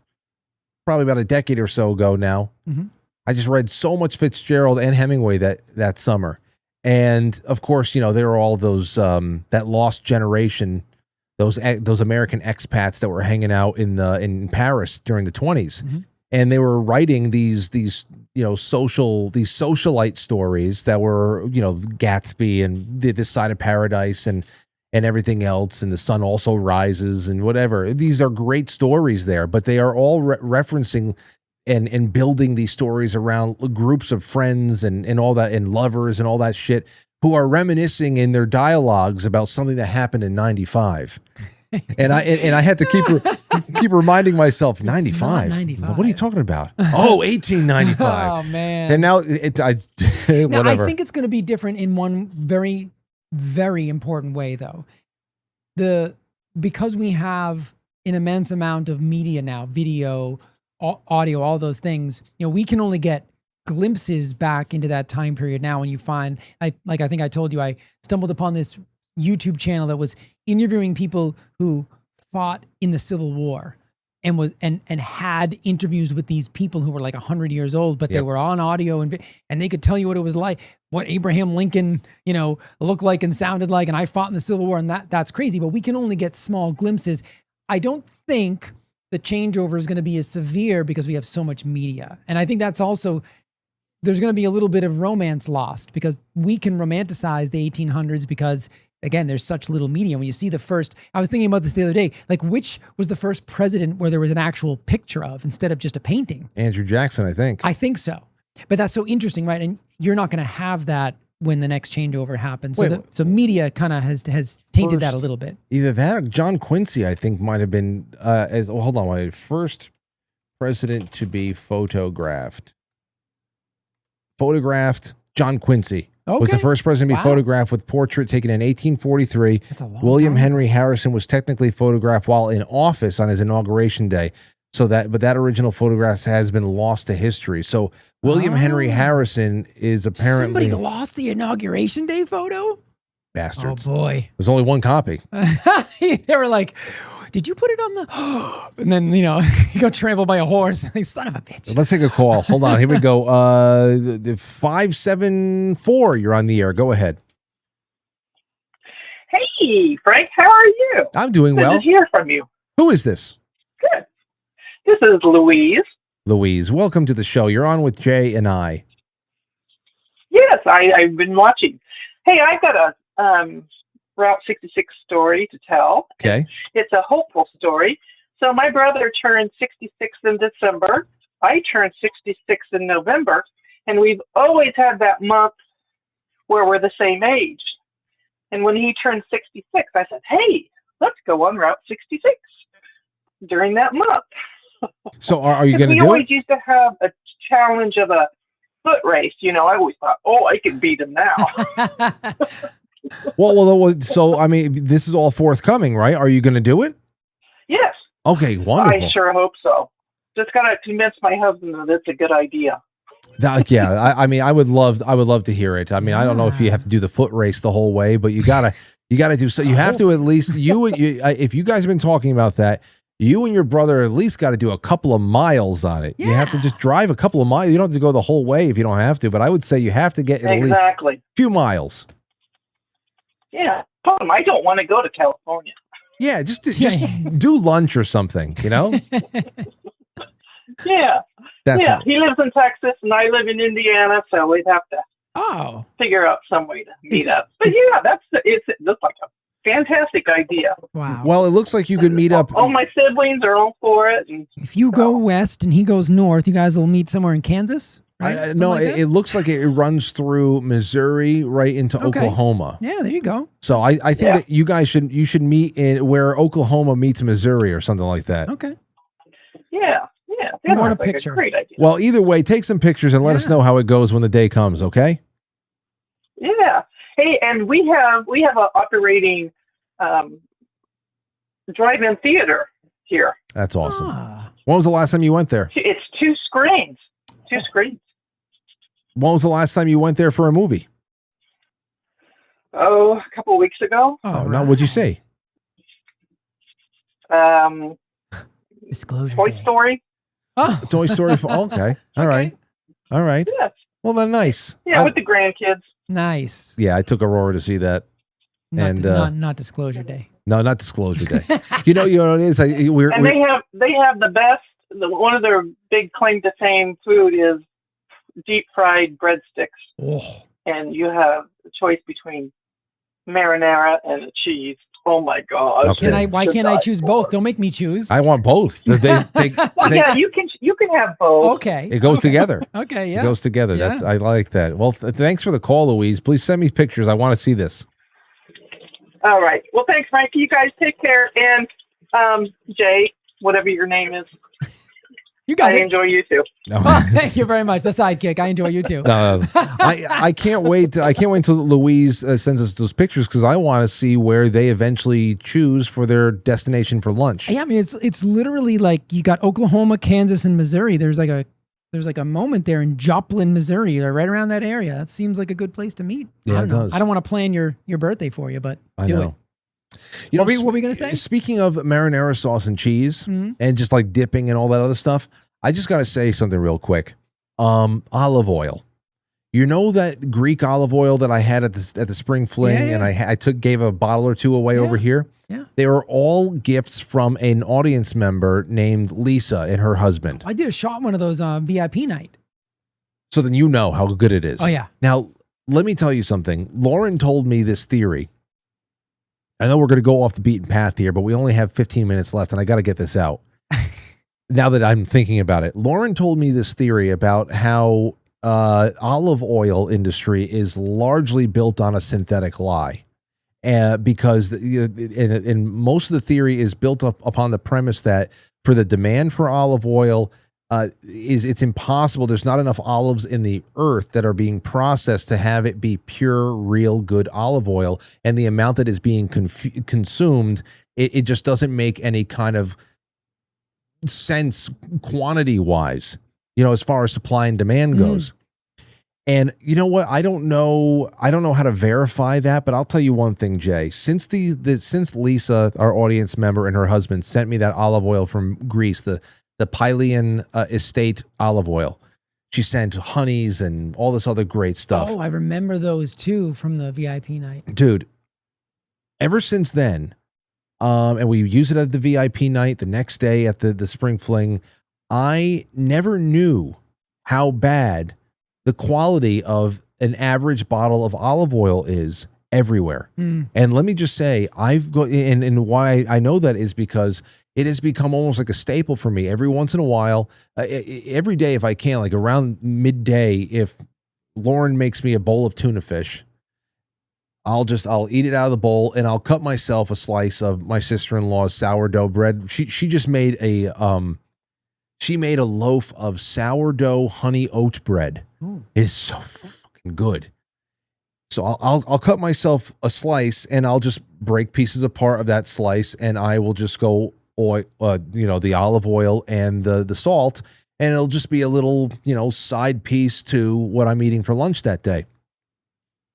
Speaker 4: probably about a decade or so ago now.
Speaker 5: Mm-hmm.
Speaker 4: I just read so much Fitzgerald and Hemingway that summer. And of course, there were all those, that lost generation, those American expats that were hanging out in Paris during the 20s.
Speaker 5: Mm-hmm.
Speaker 4: And they were writing these socialite stories that were, Gatsby and This Side of Paradise and everything else. And The Sun Also Rises and whatever. These are great stories there, but they are all referencing and building these stories around groups of friends and all that, and lovers and all that shit, who are reminiscing in their dialogues about something that happened in 95. And I had to keep reminding myself, 95?
Speaker 5: 95.
Speaker 4: What are you talking about? Oh, 1895.
Speaker 5: Oh, man.
Speaker 4: And now
Speaker 5: Now,
Speaker 4: whatever.
Speaker 5: I think it's going to be different in one very, very important way, though. Because we have an immense amount of media now, video, audio, all those things, we can only get glimpses back into that time period now. When you find, I think I told you, I stumbled upon this YouTube channel that was interviewing people who fought in the Civil War and had interviews with these people who were like 100 years old, but they were on audio and they could tell you what it was like, what Abraham Lincoln, looked like and sounded like. And I fought in the Civil War, and that's crazy, but we can only get small glimpses. I don't think the changeover is going to be as severe because we have so much media. And I think that's also, there's going to be a little bit of romance lost because we can romanticize the 1800s because, again, there's such little media. When you see I was thinking about this the other day, like which was the first president where there was an actual picture of instead of just a painting?
Speaker 4: Andrew Jackson, I think.
Speaker 5: I think so. But that's so interesting, right? And you're not going to have that when the next changeover happens. So media kind of has tainted that a little bit.
Speaker 4: Either that or John Quincy, I think, might have been first president to be photographed. John Quincy was the first president to be photographed with portrait taken in 1843.
Speaker 5: That's a long
Speaker 4: William
Speaker 5: time.
Speaker 4: Henry Harrison was technically photographed while in office on his inauguration day. But that original photograph has been lost to history. So William Henry Harrison is apparently...
Speaker 5: Somebody lost the inauguration day photo?
Speaker 4: Bastards.
Speaker 5: Oh, boy.
Speaker 4: There's only one copy.
Speaker 5: They were like, did you put it on the... And then, he got trampled by a horse. Like, son of a bitch.
Speaker 4: Let's take a call. Hold on. Here we go. 574, you're on the air. Go ahead.
Speaker 16: Hey, Frank, how are you?
Speaker 4: I'm doing well.
Speaker 16: Good to hear from you.
Speaker 4: Who is this?
Speaker 16: Good. This is Louise.
Speaker 4: Louise, welcome to the show. You're on with Jay and I.
Speaker 16: Yes, I've been watching. Hey, I've got a Route 66 story to tell.
Speaker 4: Okay.
Speaker 16: It's a hopeful story. So my brother turned 66 in December. I turned 66 in November. And we've always had that month where we're the same age. And when he turned 66, I said, hey, let's go on Route 66 during that month.
Speaker 4: So are you going to do
Speaker 16: We always
Speaker 4: it?
Speaker 16: used to have a challenge of a foot race. You know, I always thought, oh, I could beat him now.
Speaker 4: Well, so I mean, this is all forthcoming, right? Are you going to do it?
Speaker 16: Yes.
Speaker 4: Okay, wonderful.
Speaker 16: I sure hope so. Just got to convince my husband that it's a good idea.
Speaker 4: I mean, I would love to hear it. I mean, I don't know if you have to do the foot race the whole way, but you gotta do so. You have to at least if you guys have been talking about that, you and your brother at least got to do a couple of miles on it. Yeah. You have to just drive a couple of miles. You don't have to go the whole way if you don't have to, but I would say you have to get at least a few miles.
Speaker 16: Yeah, I don't want to go to California.
Speaker 4: Yeah, just do lunch or something, you know?
Speaker 16: Yeah. He lives in Texas and I live in Indiana, so we'd have to figure out some way to meet up. But it looks like a fantastic idea.
Speaker 5: Wow.
Speaker 4: Well, it looks like you could meet up.
Speaker 16: All my siblings are all for it. And
Speaker 5: if you go west and he goes north, you guys will meet somewhere in Kansas? Right?
Speaker 4: No, it looks like it runs through Missouri right into Oklahoma.
Speaker 5: Yeah, there you go.
Speaker 4: So I think that you guys should meet in where Oklahoma meets Missouri or something like that.
Speaker 5: Okay.
Speaker 16: Yeah.
Speaker 5: I want a picture.
Speaker 16: A great idea.
Speaker 4: Well, either way, take some pictures and let us know how it goes when the day comes, okay?
Speaker 16: Yeah. Hey, and we have an operating drive-in theater here.
Speaker 4: That's awesome. When was the last time you went there?
Speaker 16: It's 2 screens. 2 screens.
Speaker 4: When was the last time you went there for a movie?
Speaker 16: Oh, a couple of weeks ago.
Speaker 4: Oh, no, what'd you see?
Speaker 5: Disclosure.
Speaker 16: Toy Story.
Speaker 5: Oh,
Speaker 4: Toy Story. Okay. All right.
Speaker 16: Yes.
Speaker 4: Well, then nice.
Speaker 16: Yeah, with the grandkids.
Speaker 5: Nice.
Speaker 4: Yeah, I took Aurora to see that.
Speaker 5: Not Disclosure Day.
Speaker 4: No, not Disclosure Day. you know what it is?
Speaker 16: They have the best. One of their big claim to fame food is deep fried breadsticks.
Speaker 4: Oh.
Speaker 16: And you have a choice between marinara and cheese. Oh my God!
Speaker 4: Okay.
Speaker 5: Why can't I choose both? Don't make me choose.
Speaker 4: I want both.
Speaker 16: You can have both.
Speaker 5: Okay.
Speaker 4: It goes together.
Speaker 5: Okay, yeah.
Speaker 4: It goes together.
Speaker 5: Yeah.
Speaker 4: I like that. Well, thanks for the call, Louise. Please send me pictures. I want to see this.
Speaker 16: All right. Well, thanks, Frankie. You guys take care. And Jay, whatever your name is.
Speaker 5: You got
Speaker 16: I
Speaker 5: it.
Speaker 16: enjoy you too.
Speaker 5: Oh, thank you very much. The sidekick. I enjoy you too.
Speaker 4: I can't wait. I can't wait until Louise sends us those pictures because I want to see where they eventually choose for their destination for lunch.
Speaker 5: Yeah, I mean it's literally like you got Oklahoma, Kansas, and Missouri. There's like a moment there in Joplin, Missouri, or right around that area. That seems like a good place to meet.
Speaker 4: Yeah, it does.
Speaker 5: I don't want to plan your birthday for you, but do it.
Speaker 4: You know,
Speaker 5: what were we going to say?
Speaker 4: Speaking of marinara sauce and cheese and just like dipping and all that other stuff, I just got to say something real quick. Olive oil. You know that Greek olive oil that I had at the Spring Fling, and I gave a bottle or two away over here?
Speaker 5: Yeah.
Speaker 4: They were all gifts from an audience member named Lisa and her husband.
Speaker 5: I did a shot one of those VIP night.
Speaker 4: So then you know how good it is.
Speaker 5: Oh, yeah.
Speaker 4: Now, let me tell you something. Lauren told me this theory. I know we're going to go off the beaten path here, but we only have 15 minutes left, and I got to get this out. Now that I'm thinking about it, Lauren told me this theory about how olive oil industry is largely built on a synthetic lie, because and most of the theory is built up upon the premise that for the demand for olive oil, it's impossible. There's not enough olives in the earth that are being processed to have it be pure, real, good olive oil, and the amount that is being consumed, it just doesn't make any kind of sense quantity wise, as far as supply and demand goes. And you know what? I don't know how to verify that, but I'll tell you one thing, Jay. Since since Lisa, our audience member, and her husband sent me that olive oil from Greece, the Pylian estate olive oil, she sent honeys and all this other great stuff.
Speaker 5: Oh, I remember those too from the VIP night.
Speaker 4: Dude, ever since then, and we use it at the VIP night, the next day at the Spring Fling, I never knew how bad the quality of an average bottle of olive oil is everywhere. And let me just say, and why I know that is because it has become almost like a staple for me. Every once in a while, every day if I can, like around midday, if Lauren makes me a bowl of tuna fish, I'll eat it out of the bowl and I'll cut myself a slice of my sister-in-law's sourdough bread. She just made a loaf of sourdough honey oat bread It is so fucking good. So I'll cut myself a slice and I'll just break pieces apart of that slice and I will just go the olive oil and the salt, and it'll just be a little, side piece to what I'm eating for lunch that day.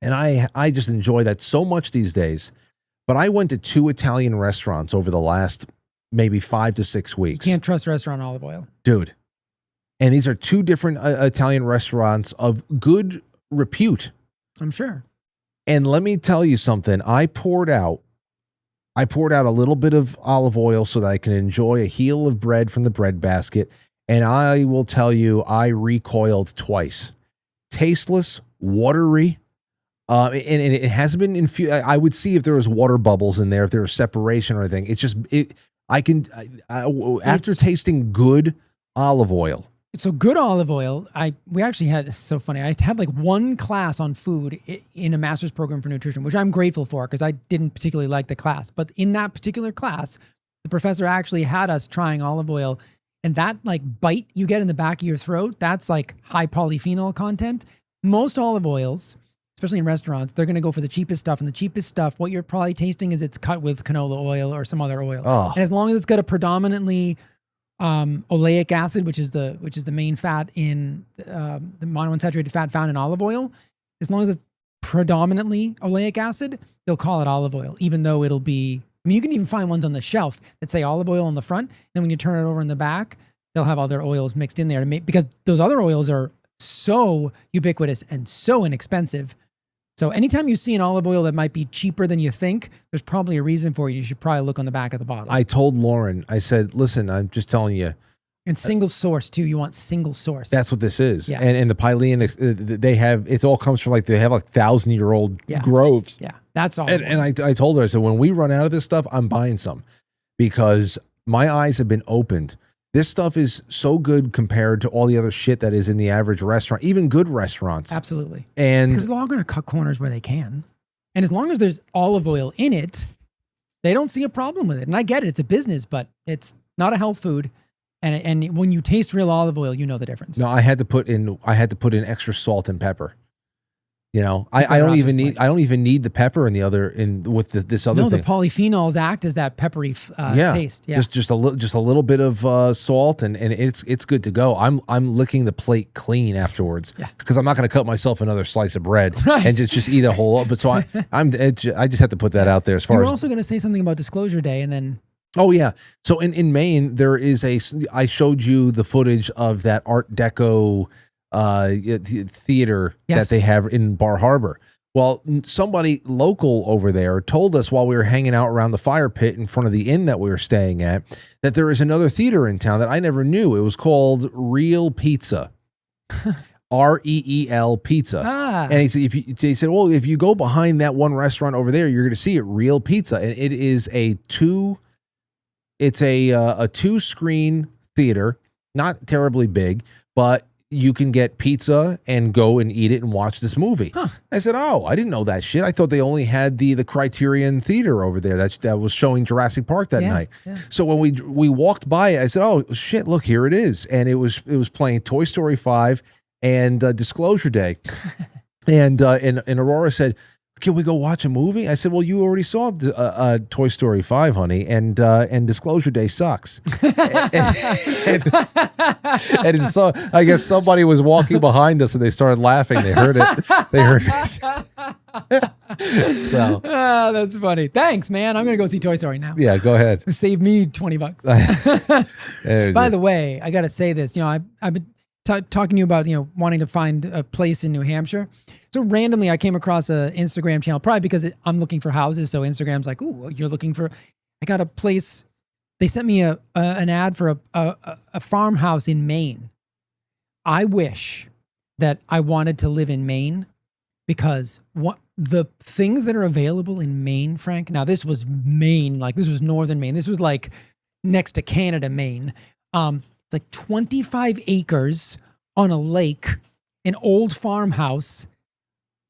Speaker 4: And I just enjoy that so much these days. But I went to 2 Italian restaurants over the last maybe 5 to 6 weeks.
Speaker 5: You can't trust restaurant olive oil.
Speaker 4: Dude. And these are 2 different Italian restaurants of good repute.
Speaker 5: I'm sure.
Speaker 4: And let me tell you something. I poured out a little bit of olive oil so that I can enjoy a heel of bread from the bread basket. And I will tell you, I recoiled twice. Tasteless, watery. And it hasn't been infused. I would see if there was water bubbles in there, if there was separation or anything. It's just, after tasting good olive oil.
Speaker 5: So good olive oil. We actually had, it's so funny. I had like 1 class on food in a master's program for nutrition, which I'm grateful for because I didn't particularly like the class. But in that particular class, the professor actually had us trying olive oil, and that like bite you get in the back of your throat, that's like high polyphenol content. Most olive oils, especially in restaurants, they're going to go for the cheapest stuff. And the cheapest stuff, what you're probably tasting is it's cut with canola oil or some other oil.
Speaker 4: Oh.
Speaker 5: And as long as it's got a predominantly oleic acid, which is the main fat in the monounsaturated fat found in olive oil, as long as it's predominantly oleic acid, they'll call it olive oil, even though it'll be, I mean, you can even find ones on the shelf that say olive oil on the front. And when you turn it over in the back, they'll have other oils mixed in there to make, because those other oils are so ubiquitous and so inexpensive. So anytime you see an olive oil that might be cheaper than you think, there's probably a reason for it. You should probably look on the back of the bottle.
Speaker 4: I told Lauren, I said, listen, I'm just telling you.
Speaker 5: And single source too. You want single source.
Speaker 4: That's what this is.
Speaker 5: Yeah.
Speaker 4: And the Pylean, they have, it all comes from they have 1,000-year-old groves.
Speaker 5: Yeah, that's all.
Speaker 4: And I told her, I said, when we run out of this stuff, I'm buying some, because my eyes have been opened. This stuff is so good compared to all the other shit that is in the average restaurant, even good restaurants.
Speaker 5: Absolutely.
Speaker 4: And
Speaker 5: because they're all going to cut corners where they can. And as long as there's olive oil in it, they don't see a problem with it. And I get it. It's a business, but it's not a health food. And when you taste real olive oil, you know the difference.
Speaker 4: No, I had to put in extra salt and pepper. I don't even need the pepper in this other thing.
Speaker 5: No, the polyphenols act as that peppery taste. Yeah,
Speaker 4: just a little bit of salt, and it's good to go. I'm licking the plate clean afterwards, because I'm not going to cut myself another slice of bread and just eat a whole. But so I just have to put that out there. As far
Speaker 5: You're
Speaker 4: as
Speaker 5: also going to say something about Disclosure Day, and then.
Speaker 4: Oh yeah, so in Maine there is I showed you the footage of that Art Deco theater that they have in Bar Harbor. Well, somebody local over there told us while we were hanging out around the fire pit in front of the inn that we were staying at, that there is another theater in town that I never knew. It was called Real Pizza. REEL Pizza. And he said, well, if you go behind that one restaurant over there, you're going to see it, Real Pizza. And it is a 2-screen theater, not terribly big, but you can get pizza and go and eat it and watch this movie. I said, oh, I didn't know that shit. I thought they only had the Criterion Theater over there that was showing Jurassic Park that night. Yeah. So when we walked by it, I said, oh shit, look, here it is. And it was playing Toy Story 5 and Disclosure Day. and Aurora said, can we go watch a movie? I said, well, you already saw Toy Story 5, honey, and Disclosure Day sucks. and so I guess somebody was walking behind us and they started laughing. They heard it. They heard me. So.
Speaker 5: That's funny. Thanks, man. I'm going to go see Toy Story now.
Speaker 4: Yeah, go ahead.
Speaker 5: Save me $20. By the way, I got to say this. I've been talking to you about, wanting to find a place in New Hampshire. So randomly, I came across an Instagram channel, probably because I'm looking for houses. So Instagram's like, ooh, you're looking for, I got a place. They sent me an ad for a farmhouse in Maine. I wish that I wanted to live in Maine, because the things that are available in Maine, Frank, now this was Maine, like this was northern Maine. This was like next to Canada, Maine. It's like 25 acres on a lake, an old farmhouse.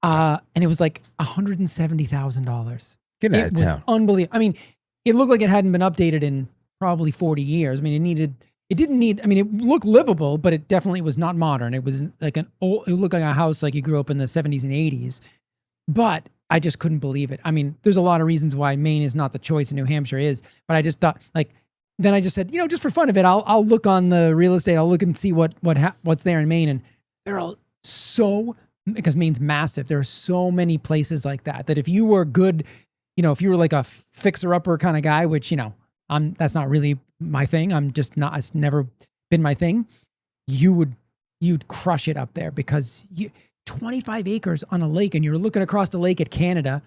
Speaker 5: And it was like $170,000.
Speaker 4: Get out of town.
Speaker 5: Unbelievable. I mean, it looked like it hadn't been updated in probably 40 years. I mean, it needed It didn't need. I mean, it looked livable, but it definitely was not modern. It was like an old. It looked like a house like you grew up in the 70s and 80s. But I just couldn't believe it. I mean, there's a lot of reasons why Maine is not the choice and New Hampshire is. But I just thought, like, then I just said, just for fun of it, I'll look on the real estate. I'll look and see what's there in Maine, and there are because Maine's massive. There are so many places like that if you were good, if you were like a fixer-upper kind of guy, which that's not really my thing. I'm just not. It's never been my thing. You'd crush it up there because 25 acres on a lake, and you're looking across the lake at Canada,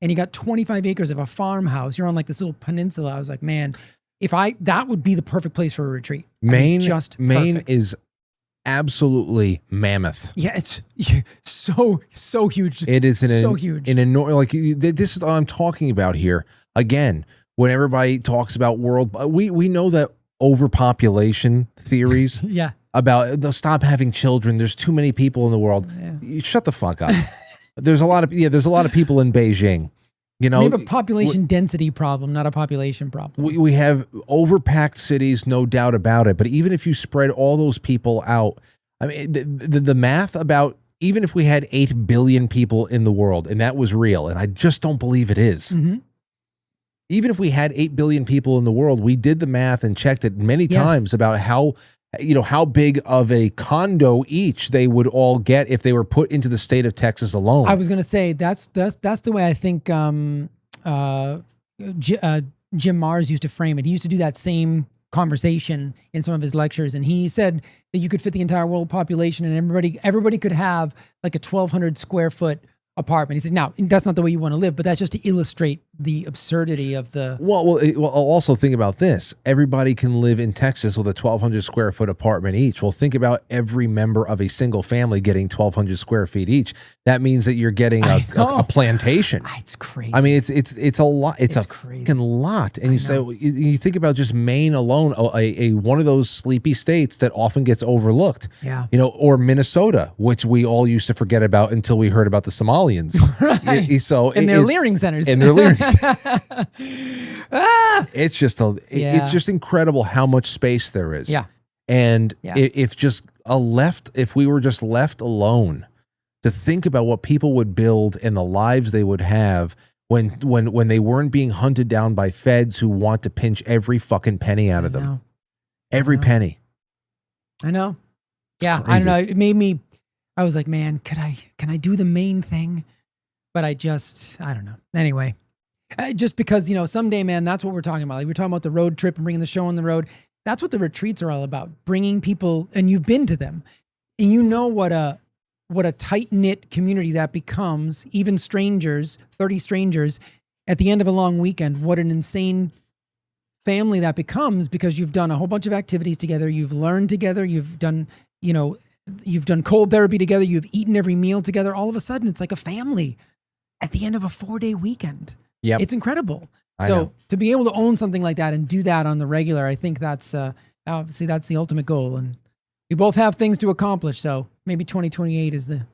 Speaker 5: and you got 25 acres of a farmhouse. You're on like this little peninsula. I was like, man, that would be the perfect place for a retreat.
Speaker 4: Maine,
Speaker 5: Maine
Speaker 4: is absolutely mammoth.
Speaker 5: Yeah, it's so huge.
Speaker 4: It is
Speaker 5: so huge.
Speaker 4: This is what I'm talking about here. Again, when everybody talks about we know that overpopulation theories.
Speaker 5: Yeah.
Speaker 4: About they'll stop having children. There's too many people in the world.
Speaker 5: Yeah.
Speaker 4: You shut the fuck up. There's a lot of people in Beijing. We have
Speaker 5: a population density problem, not a population problem.
Speaker 4: We have overpacked cities, no doubt about it. But even if you spread all those people out, I mean, the math about even if we had 8 billion people in the world, and that was real, and I just don't believe it is.
Speaker 5: Mm-hmm.
Speaker 4: Even if we had 8 billion people in the world, we did the math and checked it many times about how big of a condo each they would all get if they were put into the state of Texas alone.
Speaker 5: I was going to say that's the way I think Jim Mars used to frame it. He used to do that same conversation in some of his lectures, and he said that you could fit the entire world population, and everybody could have like a 1,200 square foot apartment. He said, now that's not the way you want to live, but that's just to illustrate the absurdity of the.
Speaker 4: Well, I'll also think about this. Everybody can live in Texas with a 1,200 square foot apartment each. Well, think about every member of a single family getting 1,200 square feet each. That means that you're getting a plantation.
Speaker 5: It's crazy.
Speaker 4: I mean, it's a lot. It's a
Speaker 5: crazy.
Speaker 4: Fucking lot. And you think about just Maine alone, a one of those sleepy states that often gets overlooked.
Speaker 5: Yeah.
Speaker 4: Or Minnesota, which we all used to forget about until we heard about the Somalians.
Speaker 5: Right.
Speaker 4: So
Speaker 5: and their leering centers.
Speaker 4: And their leering centers. It's just incredible how much space there is.
Speaker 5: Yeah.
Speaker 4: And if we were just left alone to think about what people would build and the lives they would have when they weren't being hunted down by feds who want to pinch every fucking penny out of them. Every penny.
Speaker 5: I know. Yeah. I don't know. It made me, I was like, man, can I do the main thing? But I don't know. Anyway, just because, someday, man, that's what we're talking about. Like we're talking about the road trip and bringing the show on the road. That's what the retreats are all about. Bringing people, and you've been to them, and you know what a tight-knit community that becomes, even strangers, 30 strangers at the end of a long weekend. What an insane family that becomes because you've done a whole bunch of activities together. You've learned together. You've done cold therapy together. You've eaten every meal together. All of a sudden, it's like a family at the end of a 4-day weekend.
Speaker 4: Yeah,
Speaker 5: it's incredible. So to be able to own something like that and do that on the regular, I think that's obviously that's the ultimate goal. And we both have things to accomplish. So maybe 2028 is the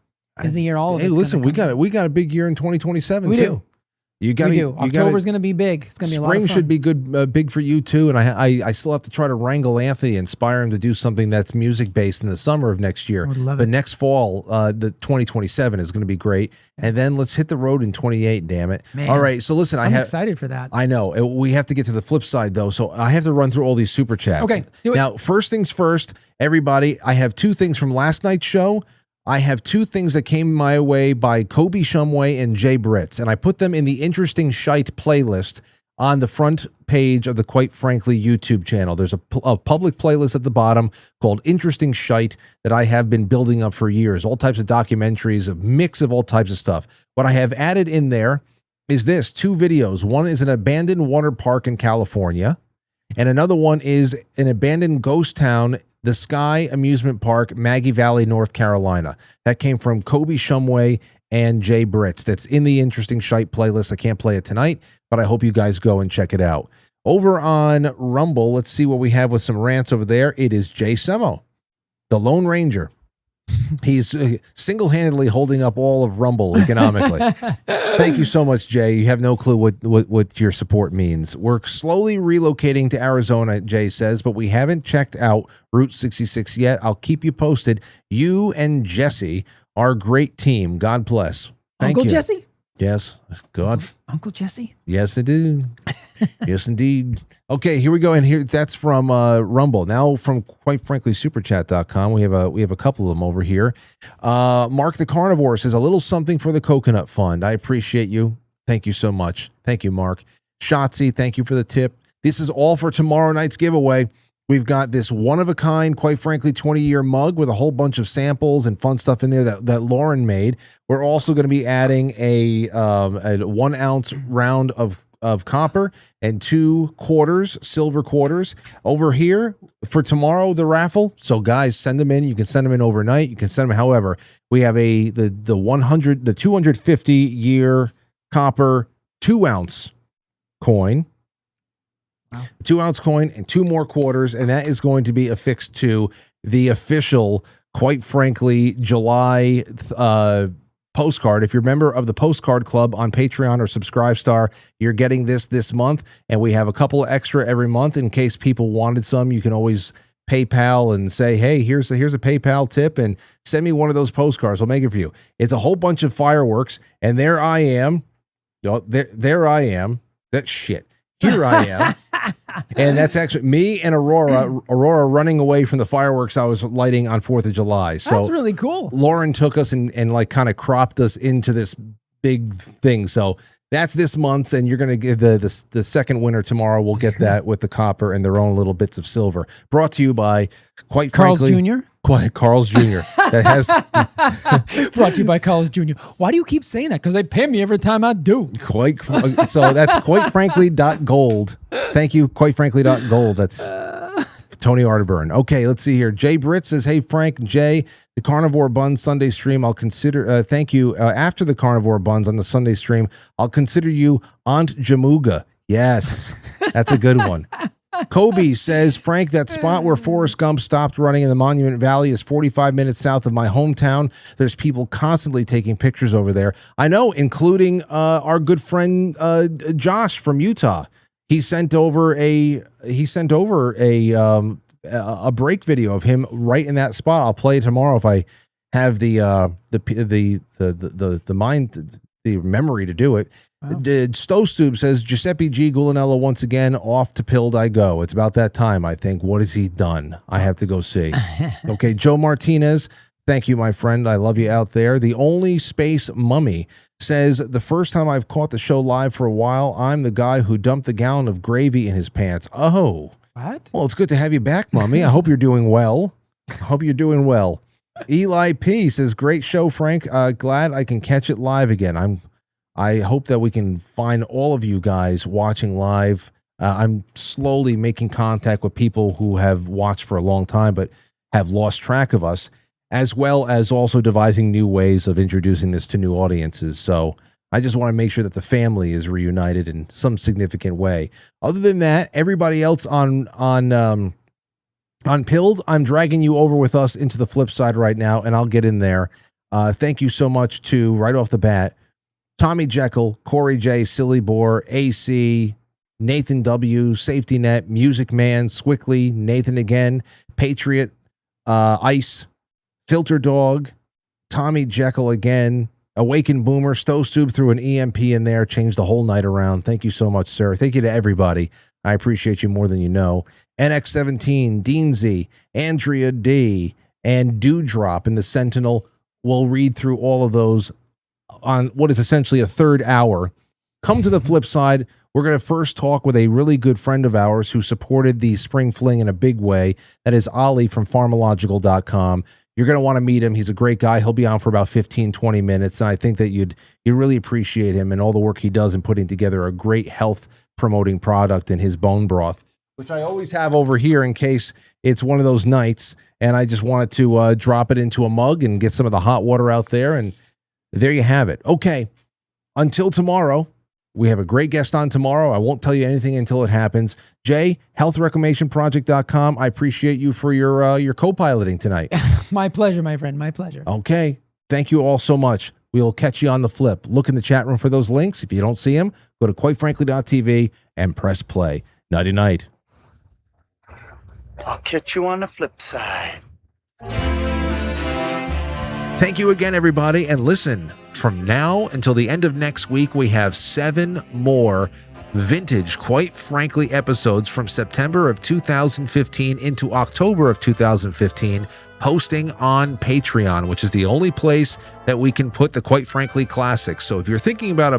Speaker 5: year all of it.
Speaker 4: Hey, listen, we got a big year in 2027
Speaker 5: we
Speaker 4: too.
Speaker 5: Do. We do. October's going to be big. It's going to be a lot of fun.
Speaker 4: Spring should be good, big for you too. And I still have to try to wrangle Anthony, inspire him to do something that's music based in the summer of next year.
Speaker 5: I would love
Speaker 4: but
Speaker 5: it.
Speaker 4: next fall, the 2027 is going to be great. Yeah. And then let's hit the road in 28. Damn it!
Speaker 5: Man,
Speaker 4: all right, so listen,
Speaker 5: I'm excited for that.
Speaker 4: I know we have to get to the flip side though, so I have to run through all these super chats.
Speaker 5: Okay, do it.
Speaker 4: Now, first things first, everybody. I have 2 things from last night's show. I have 2 things that came my way by Kobe Shumway and Jay Britz, and I put them in the Interesting Shite playlist on the front page of the Quite Frankly YouTube channel. There's a public playlist at the bottom called Interesting Shite that I have been building up for years. All types of documentaries, a mix of all types of stuff. What I have added in there is 2 videos. One is an abandoned water park in California, and another one is an abandoned ghost town, the Sky Amusement Park, Maggie Valley, North Carolina. That came from Kobe Shumway and Jay Britz. That's in the Interesting Shite playlist. I can't play it tonight, but I hope you guys go and check it out. Over on Rumble, let's see what we have with some rants over there. It is Jay Semo, the Lone Ranger. He's single-handedly holding up all of Rumble economically. Thank you so much, Jay. You have no clue what your support means. We're slowly relocating to Arizona, Jay says, but we haven't checked out Route 66 yet. I'll keep you posted. You and Jesse are a great team. God bless. Thank
Speaker 5: Uncle
Speaker 4: you.
Speaker 5: Jesse?
Speaker 4: Yes. God.
Speaker 5: Uncle Jesse?
Speaker 4: Yes, I do. Yes, indeed. Okay, here we go. And here that's from Rumble. Now from Quite Frankly Superchat.com. We have a couple of them over here. Mark the Carnivore says a little something for the Coconut Fund. I appreciate you. Thank you so much. Thank you, Mark. Shotzi, thank you for the tip. This is all for tomorrow night's giveaway. We've got this one-of-a-kind, Quite Frankly, 20-year mug with a whole bunch of samples and fun stuff in there that Lauren made. We're also going to be adding a 1-ounce round of copper and 2 quarters, silver quarters over here for tomorrow, the raffle. So guys, send them in. You can send them in overnight. You can send them however. We have the 250-year copper 2-ounce coin. 2-ounce coin and 2 more quarters, and that is going to be affixed to the official Quite Frankly July postcard. If you're a member of the Postcard Club on Patreon or Subscribestar, you're getting this month, and we have a couple extra every month in case people wanted some. You can always PayPal and say, hey, here's a PayPal tip, and send me one of those postcards. I'll make it for you. It's a whole bunch of fireworks, and there I am. There I am. That shit. Here I am. And that's actually me and Aurora running away from the fireworks I was lighting on 4th of July. So
Speaker 5: that's really cool.
Speaker 4: Lauren took us and like kind of cropped us into this big thing. So that's this month, and you're going to get the second winner tomorrow. We'll get that with the copper and their own little bits of silver. Brought to you by Quite
Speaker 5: Carl's
Speaker 4: Frankly,
Speaker 5: Jr.
Speaker 4: Carl's Jr. That has
Speaker 5: Brought to you by Carl's Jr. Why do you keep saying that? Because they pay me every time I do.
Speaker 4: So that's quitefrankly.gold. Thank you, quitefrankly.gold. That's Tony Arterburn. Okay, let's see here. Jay Britt says, hey, Frank and Jay, the Carnivore Buns Sunday stream, I'll consider, thank you. After the Carnivore Buns on the Sunday stream, I'll consider you Aunt Jamuga. Yes, that's a good one. Kobe says, Frank, that spot where Forrest Gump stopped running in the Monument Valley is 45 minutes south of my hometown. There's people constantly taking pictures over there. I know, including our good friend Josh from Utah. He sent over a break video of him right in that spot. I'll play it tomorrow if I have the memory to do it. Wow. Stowstube says, Giuseppe J Gulinello once again, off to pilled I go. It's about that time, I think. What has he done? I have to go see. Okay, Joe Martinez, thank you, my friend. I love you out there. The Only Space Mummy says, the first time I've caught the show live for a while, I'm the guy who dumped the gallon of gravy in his pants. Oh.
Speaker 5: What?
Speaker 4: Well, it's good to have you back, Mummy. I hope you're doing well. Eli P says, great show, Frank. Glad I can catch it live again. I hope that we can find all of you guys watching live. I'm slowly making contact with people who have watched for a long time but have lost track of us, as well as also devising new ways of introducing this to new audiences. So I just want to make sure that the family is reunited in some significant way. Other than that, everybody else on Pilled, I'm dragging you over with us into the flip side right now, and I'll get in there. Thank you so much to, right off the bat, Tommy Jekyll, Corey J, Silly Boar, AC, Nathan W, Safety Net, Music Man, Squickly, Nathan again, Patriot, Ice, Filter Dog, Tommy Jekyll again, Awaken Boomer, Stowstube threw an EMP in there, changed the whole night around. Thank you so much, sir. Thank you to everybody. I appreciate you more than you know. NX17, Dean Z, Andrea D, and Dewdrop in the Sentinel. We'll read through all of those on what is essentially a third hour. Come to the flip side. We're going to first talk with a really good friend of ours who supported the Spring Fling in a big way. That is Ollie from Pharmalogical.com. You're going to want to meet him. He's a great guy. He'll be on for about 15, 20 minutes. And I think that you'd really appreciate him and all the work he does in putting together a great health promoting product in his bone broth, which I always have over here in case it's one of those nights. And I just wanted to drop it into a mug and get some of the hot water out there. And there you have it. Okay. Until tomorrow, We have a great guest on tomorrow. I won't tell you anything until it happens. Jay, healthreclamationproject.com. I appreciate you for your co-piloting tonight.
Speaker 5: My pleasure, my friend. My pleasure.
Speaker 4: Okay. Thank you all so much. We'll catch you on the flip. Look in the chat room for those links. If you don't see them, go to quitefrankly.tv and press play. Nighty night.
Speaker 17: I'll catch you on the flip side.
Speaker 4: Thank you again, everybody. And listen, from now until the end of next week, we have 7 more vintage, Quite Frankly episodes from September of 2015 into October of 2015, posting on Patreon, which is the only place that we can put the Quite Frankly classics. So if you're thinking about a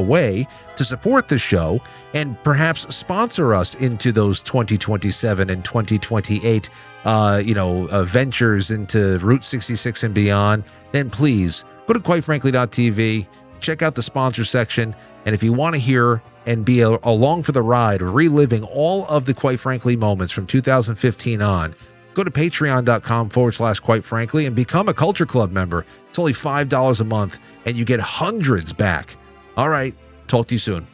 Speaker 4: way to support the show and perhaps sponsor us into those 2027 and 2028 ventures into Route 66 and beyond, then please go to quitefrankly.tv, check out the sponsor section, and if you want to hear and be along for the ride of reliving all of the Quite Frankly moments from 2015 on, go to patreon.com/Quite Frankly and become a Culture Club member. It's only $5 a month, and you get hundreds back. All right, talk to you soon.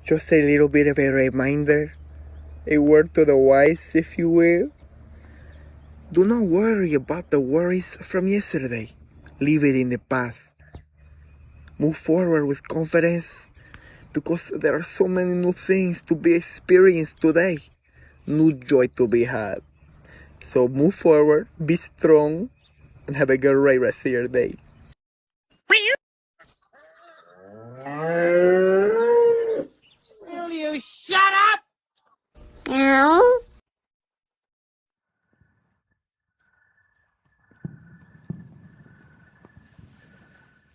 Speaker 18: Just a little bit of a reminder, a word to the wise, if you will. Do not worry about the worries from yesterday. Leave it in the past. Move forward with confidence, because there are so many new things to be experienced today, new joy to be had. So move forward, be strong, and have a great rest of your day.